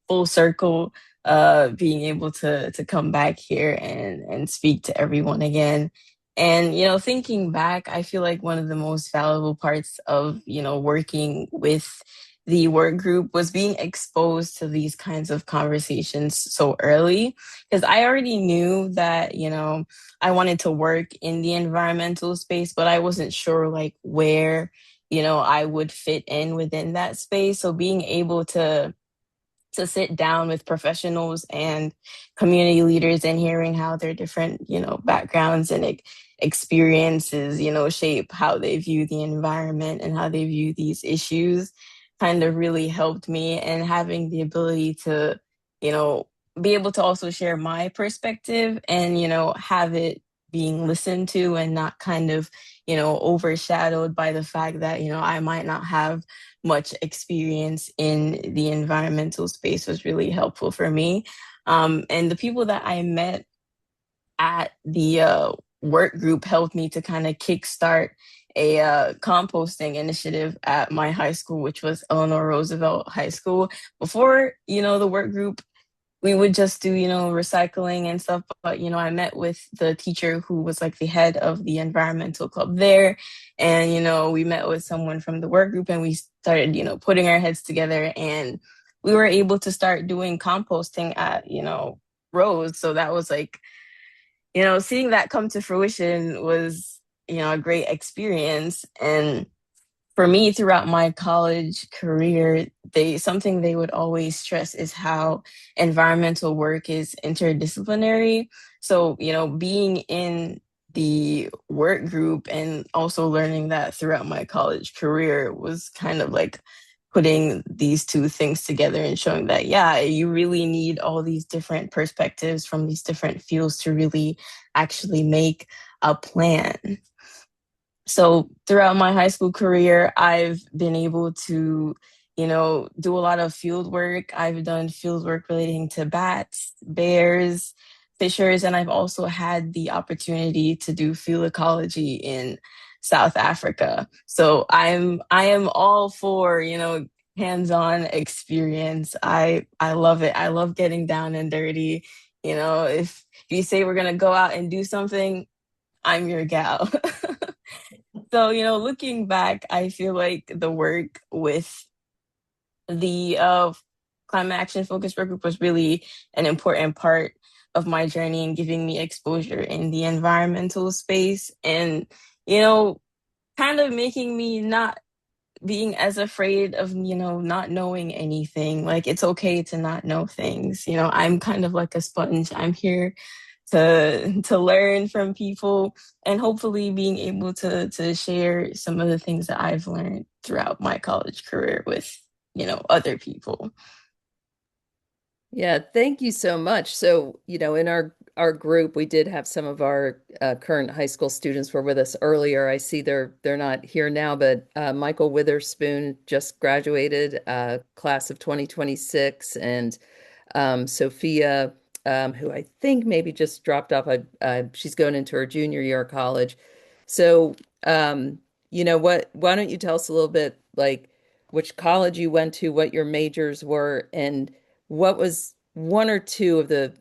full circle, being able to come back here and speak to everyone again. And, thinking back, I feel like one of the most valuable parts of, working with the work group was being exposed to these kinds of conversations so early, because I already knew that, I wanted to work in the environmental space, but I wasn't sure like where, I would fit in within that space. So being able to sit down with professionals and community leaders and hearing how their different, backgrounds and experiences, shape how they view the environment and how they view these issues kind of really helped me. And having the ability to, be able to also share my perspective and, have it being listened to and not kind of, overshadowed by the fact that, I might not have much experience in the environmental space was really helpful for me. And the people that I met at the work group helped me to kind of kickstart a composting initiative at my high school, which was Eleanor Roosevelt High School. Before, the work group, we would just do, recycling and stuff. But, I met with the teacher who was like the head of the environmental club there. And, we met with someone from the work group and we started, putting our heads together and we were able to start doing composting at, Rose. So that was like, seeing that come to fruition was, a great experience. And for me, throughout my college career, something they would always stress is how environmental work is interdisciplinary. So, being in the work group and also learning that throughout my college career was kind of like putting these two things together and showing that, yeah, you really need all these different perspectives from these different fields to really actually make a plan. So throughout my high school career, I've been able to, do a lot of field work. I've done field work relating to bats, bears, fishers, and I've also had the opportunity to do field ecology in South Africa. So I am all for, hands-on experience. I love it. I love getting down and dirty. You know, if you say we're gonna go out and do something, I'm your gal. So, you know, looking back, I feel like the work with the climate action focus work group was really an important part of my journey and giving me exposure in the environmental space and, you know, kind of making me not being as afraid of, you know, not knowing anything. Like, it's okay to not know things. You know, I'm kind of like a sponge. I'm here to learn from people and hopefully being able to share some of the things that I've learned throughout my college career with, you know, other people. Yeah, thank you so much. So, you know, in our group, we did have some of our current high school students were with us earlier. I see they're not here now, but Michael Witherspoon just graduated, class of 2026, and Sophia, who I think maybe just dropped off. She's going into her junior year of college. So, you know what? Why don't you tell us a little bit, like which college you went to, what your majors were, and what was one or two of the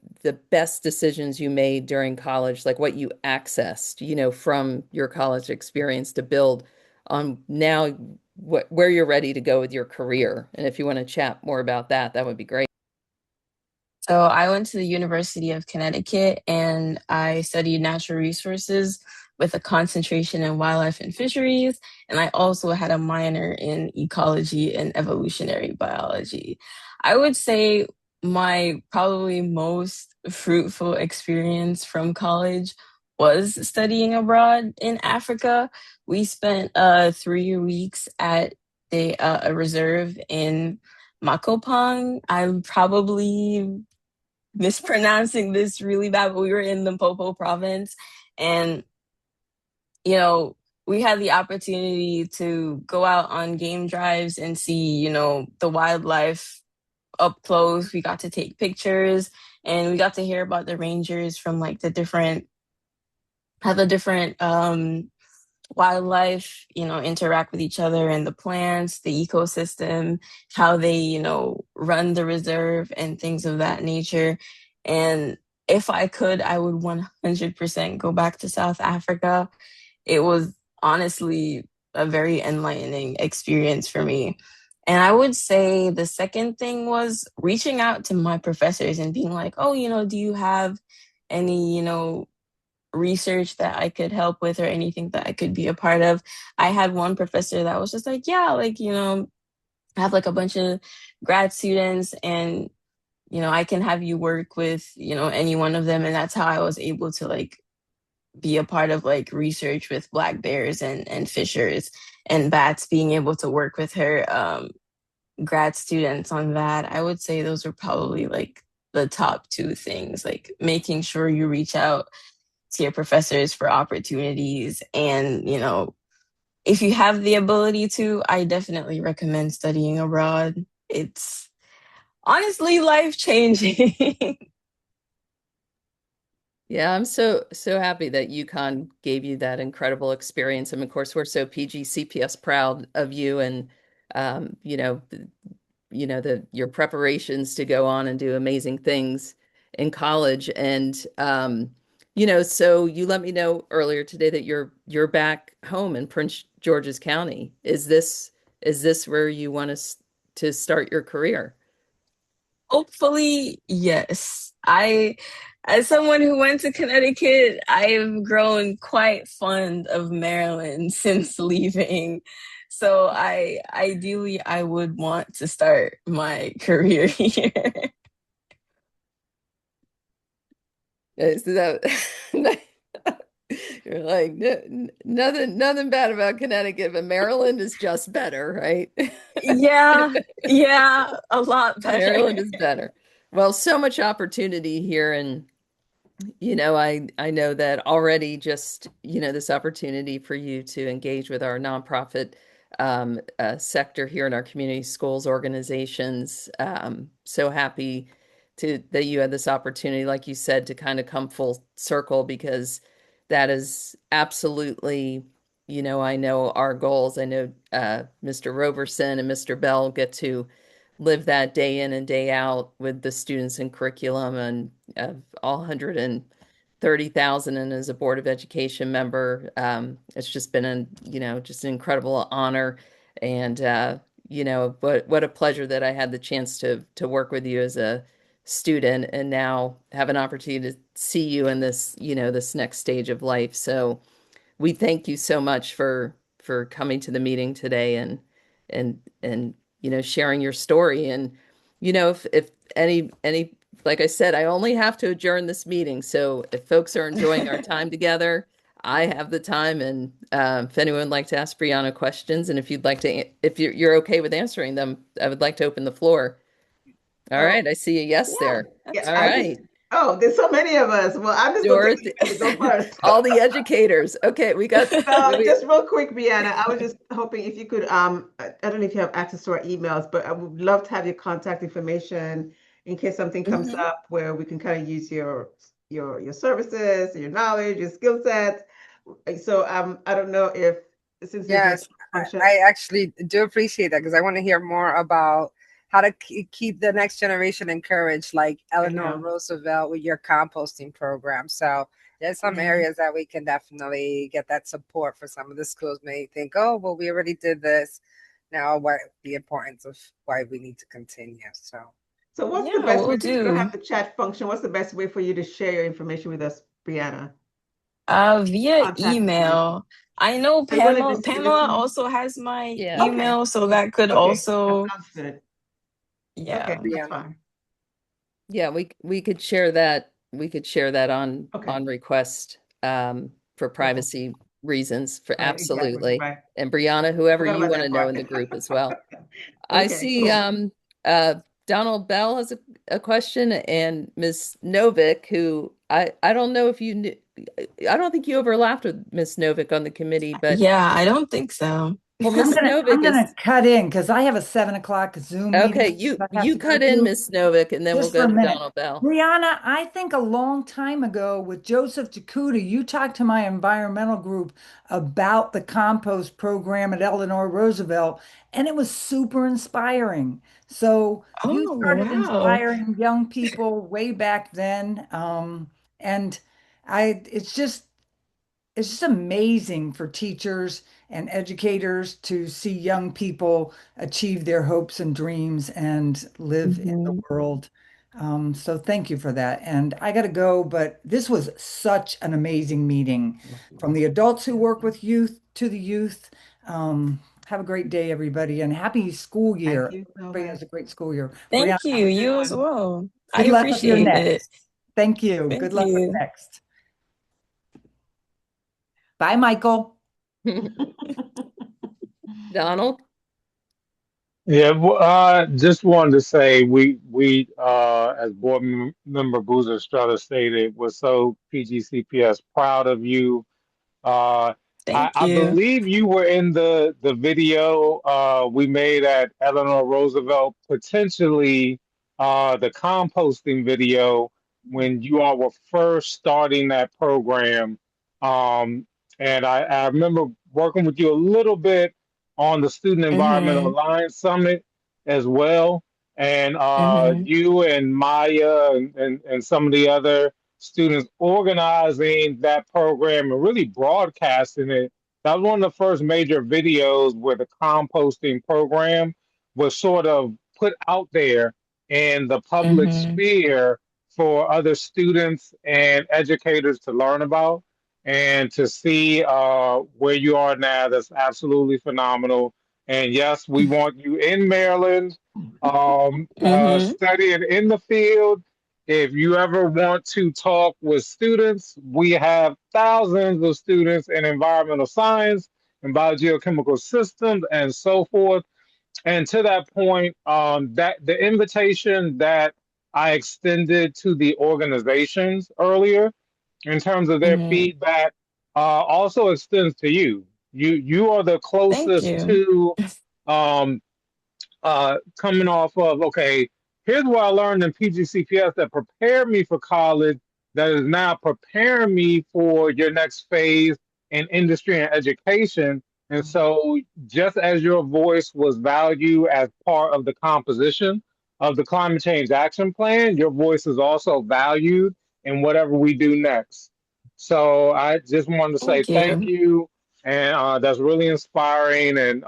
best decisions you made during college, like what you accessed, you know, from your college experience to build on now where you're ready to go with your career. And if you want to chat more about that, that would be great. So I went to the University of Connecticut and I studied natural resources with a concentration in wildlife and fisheries. And I also had a minor in ecology and evolutionary biology. I would say my probably most fruitful experience from college was studying abroad in Africa. We spent 3 weeks at a reserve in Makopang. I'm probably mispronouncing this really bad, but we were in Limpopo province and, you know, we had the opportunity to go out on game drives and see, you know, the wildlife up close. We got to take pictures and we got to hear about the rangers from like how the different wildlife, you know, interact with each other and the plants, the ecosystem, how they, you know, run the reserve and things of that nature. And if I could, I would 100% go back to South Africa. It was honestly a very enlightening experience for me. And I would say the second thing was reaching out to my professors and being like, oh, you know, do you have any, you know, research that I could help with or anything that I could be a part of? I had one professor that was just like, yeah, like, you know, I have like a bunch of grad students and, you know, I can have you work with, you know, any one of them. And that's how I was able to like be a part of like research with black bears and fishers and bats, being able to work with her grad students on that. I would say those are probably like the top two things, like making sure you reach out to your professors for opportunities. And, you know, if you have the ability to, I definitely recommend studying abroad. It's honestly life-changing. Yeah, I'm so happy that UConn gave you that incredible experience. And of course, we're so PG CPS proud of you and you know, your preparations to go on and do amazing things in college. And you know, so you let me know earlier today that you're back home in Prince George's County. Is this where you want to start your career? Hopefully, yes. As someone who went to Connecticut, I've grown quite fond of Maryland since leaving. So ideally I would want to start my career here. So that you're like nothing bad about Connecticut, but Maryland is just better, right? Yeah, a lot better. Maryland is better. Well, so much opportunity here, and you know, I know that already. Just you know, this opportunity for you to engage with our nonprofit sector here in our community schools organizations. So happy that you had this opportunity, like you said, to kind of come full circle because that is absolutely, you know, I know our goals. I know Mr. Roberson and Mr. Bell get to live that day in and day out with the students and curriculum and all 130,000 and as a Board of Education member. It's just been just an incredible honor. And, what a pleasure that I had the chance to work with you as a student and now have an opportunity to see you in this, this next stage of life. So we thank you so much for coming to the meeting today and sharing your story. And if any like I said, I only have to adjourn this meeting. So if folks are enjoying our time together, I have the time. And if anyone would like to ask Brianna questions, and if you're okay with answering them, I would like to open the floor. All right, I see a yes there. Yeah, All right. There's so many of us. Well, I'm just going to go first. All the educators. Okay, we got. Just real quick, Brianna, I was just hoping if you could, I don't know if you have access to our emails, but I would love to have your contact information in case something comes up where we can kind of use your services, your knowledge, your skill sets. So I don't know if since yes, I actually do appreciate that because I want to hear more about how to keep the next generation encouraged, like Eleanor Roosevelt with your composting program. So there's some areas that we can definitely get that support for. Some of the schools may think, oh, well, we already did this. Now what the importance of why we need to continue. So what's the best way? You don't have the chat function. What's the best way for you to share your information with us, Brianna? Via email. I know Pamela also has my email, so that could also. That sounds good. Yeah. Okay, that's fine. Yeah, we could share that. We could share that on request for privacy reasons. For absolutely. Exactly, right. And Brianna, whoever you want to know in the group as well. I see Donald Bell has a question, and Ms. Novick, who I don't know if you knew. I don't think you overlapped with Ms. Novick on the committee, but yeah, I don't think so. Well, Ms. Novick I'm gonna cut in because I have a 7 o'clock Zoom meeting. Okay, you cut in, Ms. Novick, and then we'll go to Donald Bell. Brianna, I think a long time ago with Joseph Jakuda, you talked to my environmental group about the compost program at Eleanor Roosevelt, and it was super inspiring. So you started inspiring young people way back then, and it's just amazing for teachers and educators to see young people achieve their hopes and dreams and live in the world. So thank you for that. And I got to go, but this was such an amazing meeting from the adults who work with youth to the youth. Have a great day, everybody, and happy school year. Everybody has a great school year. Thank Brianna, you. You as well. I good luck with your appreciate next. it. Thank you. Thank Good luck you. with next. Bye, Michael. Donald? Yeah, just wanted to say we as board member Boozer Estrada stated, we're so PGCPS proud of you. I believe you were in the video we made at Eleanor Roosevelt, potentially the composting video when you all were first starting that program. And I remember working with you a little bit on the Student Environmental Alliance Summit as well. And you and Maya and some of the other students organizing that program and really broadcasting it. That was one of the first major videos where the composting program was sort of put out there in the public sphere for other students and educators to learn about. And to see where you are now, that's absolutely phenomenal. And yes, we want you in Maryland, studying in the field. If you ever want to talk with students, we have thousands of students in environmental science and biogeochemical systems and so forth. And to that point, that the invitation that I extended to the organizations earlier, in terms of their feedback, also extends to you. You are the closest to coming off of, okay, here's what I learned in PGCPS that prepared me for college, that is now preparing me for your next phase in industry and education. And so, just as your voice was valued as part of the composition of the Climate Change Action Plan, your voice is also valued in whatever we do next. So, I just wanted to say thank Thank you. you. And that's really inspiring. And,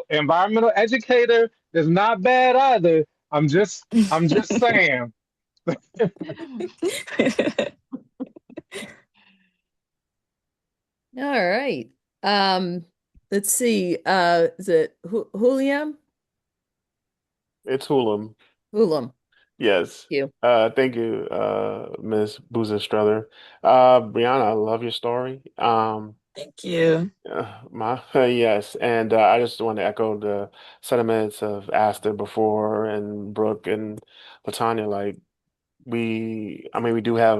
environmental educator is not bad either. I'm just saying. All right. Let's see. Is it Julian? It's Hulam. Hulam. Yes. Thank you. Thank you, Ms. Boozer Struther. Brianna, I love your story. Thank you. Yes, and I just want to echo the sentiments of Aster before and Brooke and Latanya. Like we do have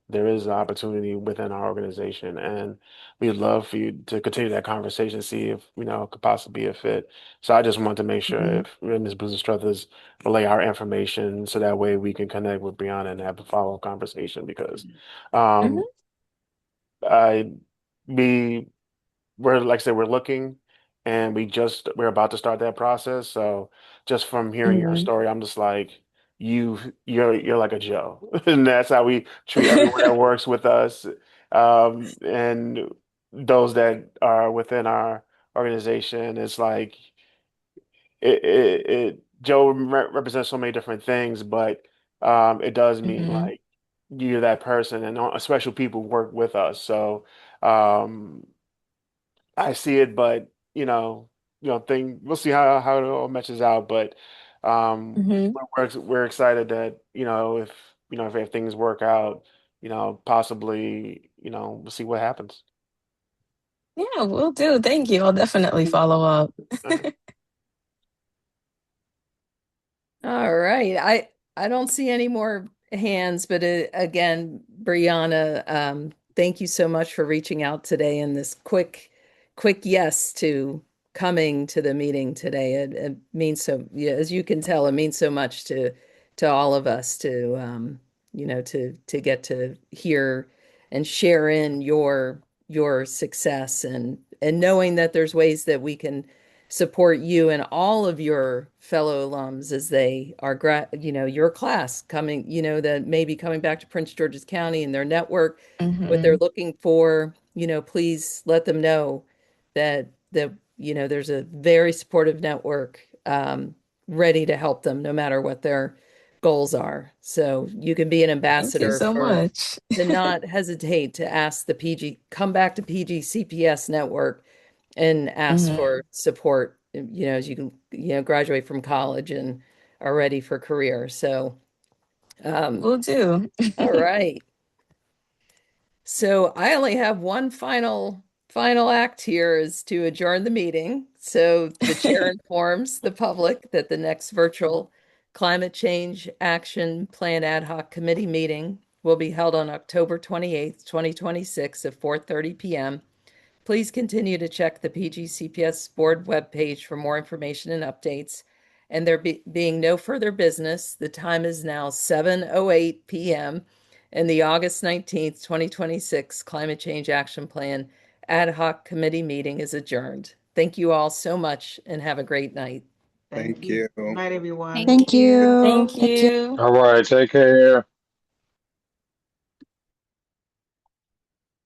there is an opportunity within our organization, and we'd love for you to continue that conversation, see if, it could possibly be a fit. So I just wanted to make sure Mhm. if Ms. Boozer Struthers relay our information so that way we can connect with Brianna and have a follow-up conversation because Mhm. um I we we're like I said, we're looking and we're about to start that process. So just from hearing your Mhm. story, I'm just like, you're like a Joe. And that's how we treat everyone that works with us. And those that are within our organization. It's like Joe represents so many different things, but it does mean Mhm. like you're that person and special people work with us. So um I see it, but we'll see how it all matches out. But Mhm. we're excited that if things work out, possibly we'll see what happens. Yeah, will do. Thank you. I'll definitely follow up. All right. I don't see any more hands, but again, Brianna, thank you so much for reaching out today and this quick yes to coming to the meeting today. It means so, yeah, as you can tell, it means so much to all of us to to get to hear and share in your success and knowing that there's ways that we can support you and all of your fellow alums as they are, your class coming, that may be coming back to Prince George's County and their network, what they're Mhm. looking for, please let them know that there's a very supportive network ready to help them no matter what their goals are. So you can be an Thank you ambassador so for much. to not hesitate to ask come back to PG CPS network and ask Mhm. for support, as you can, graduate from college and are ready for career. So, Will do. all right. So I only have one final act here is to adjourn the meeting. So the chair informs the public that the next virtual Climate Change Action Plan Ad Hoc Committee meeting will be held on October 28th, 2026 at 4:30 p.m. Please continue to check the PGCPS board webpage for more information and updates. And there being no further business, the time is now 7:08 p.m. and the August 19th, 2026 Climate Change Action Plan Ad Hoc Committee meeting is adjourned. Thank you all so much and have a great night. Thank you. Good night, everyone. Thank you. Thank you. All right, take care.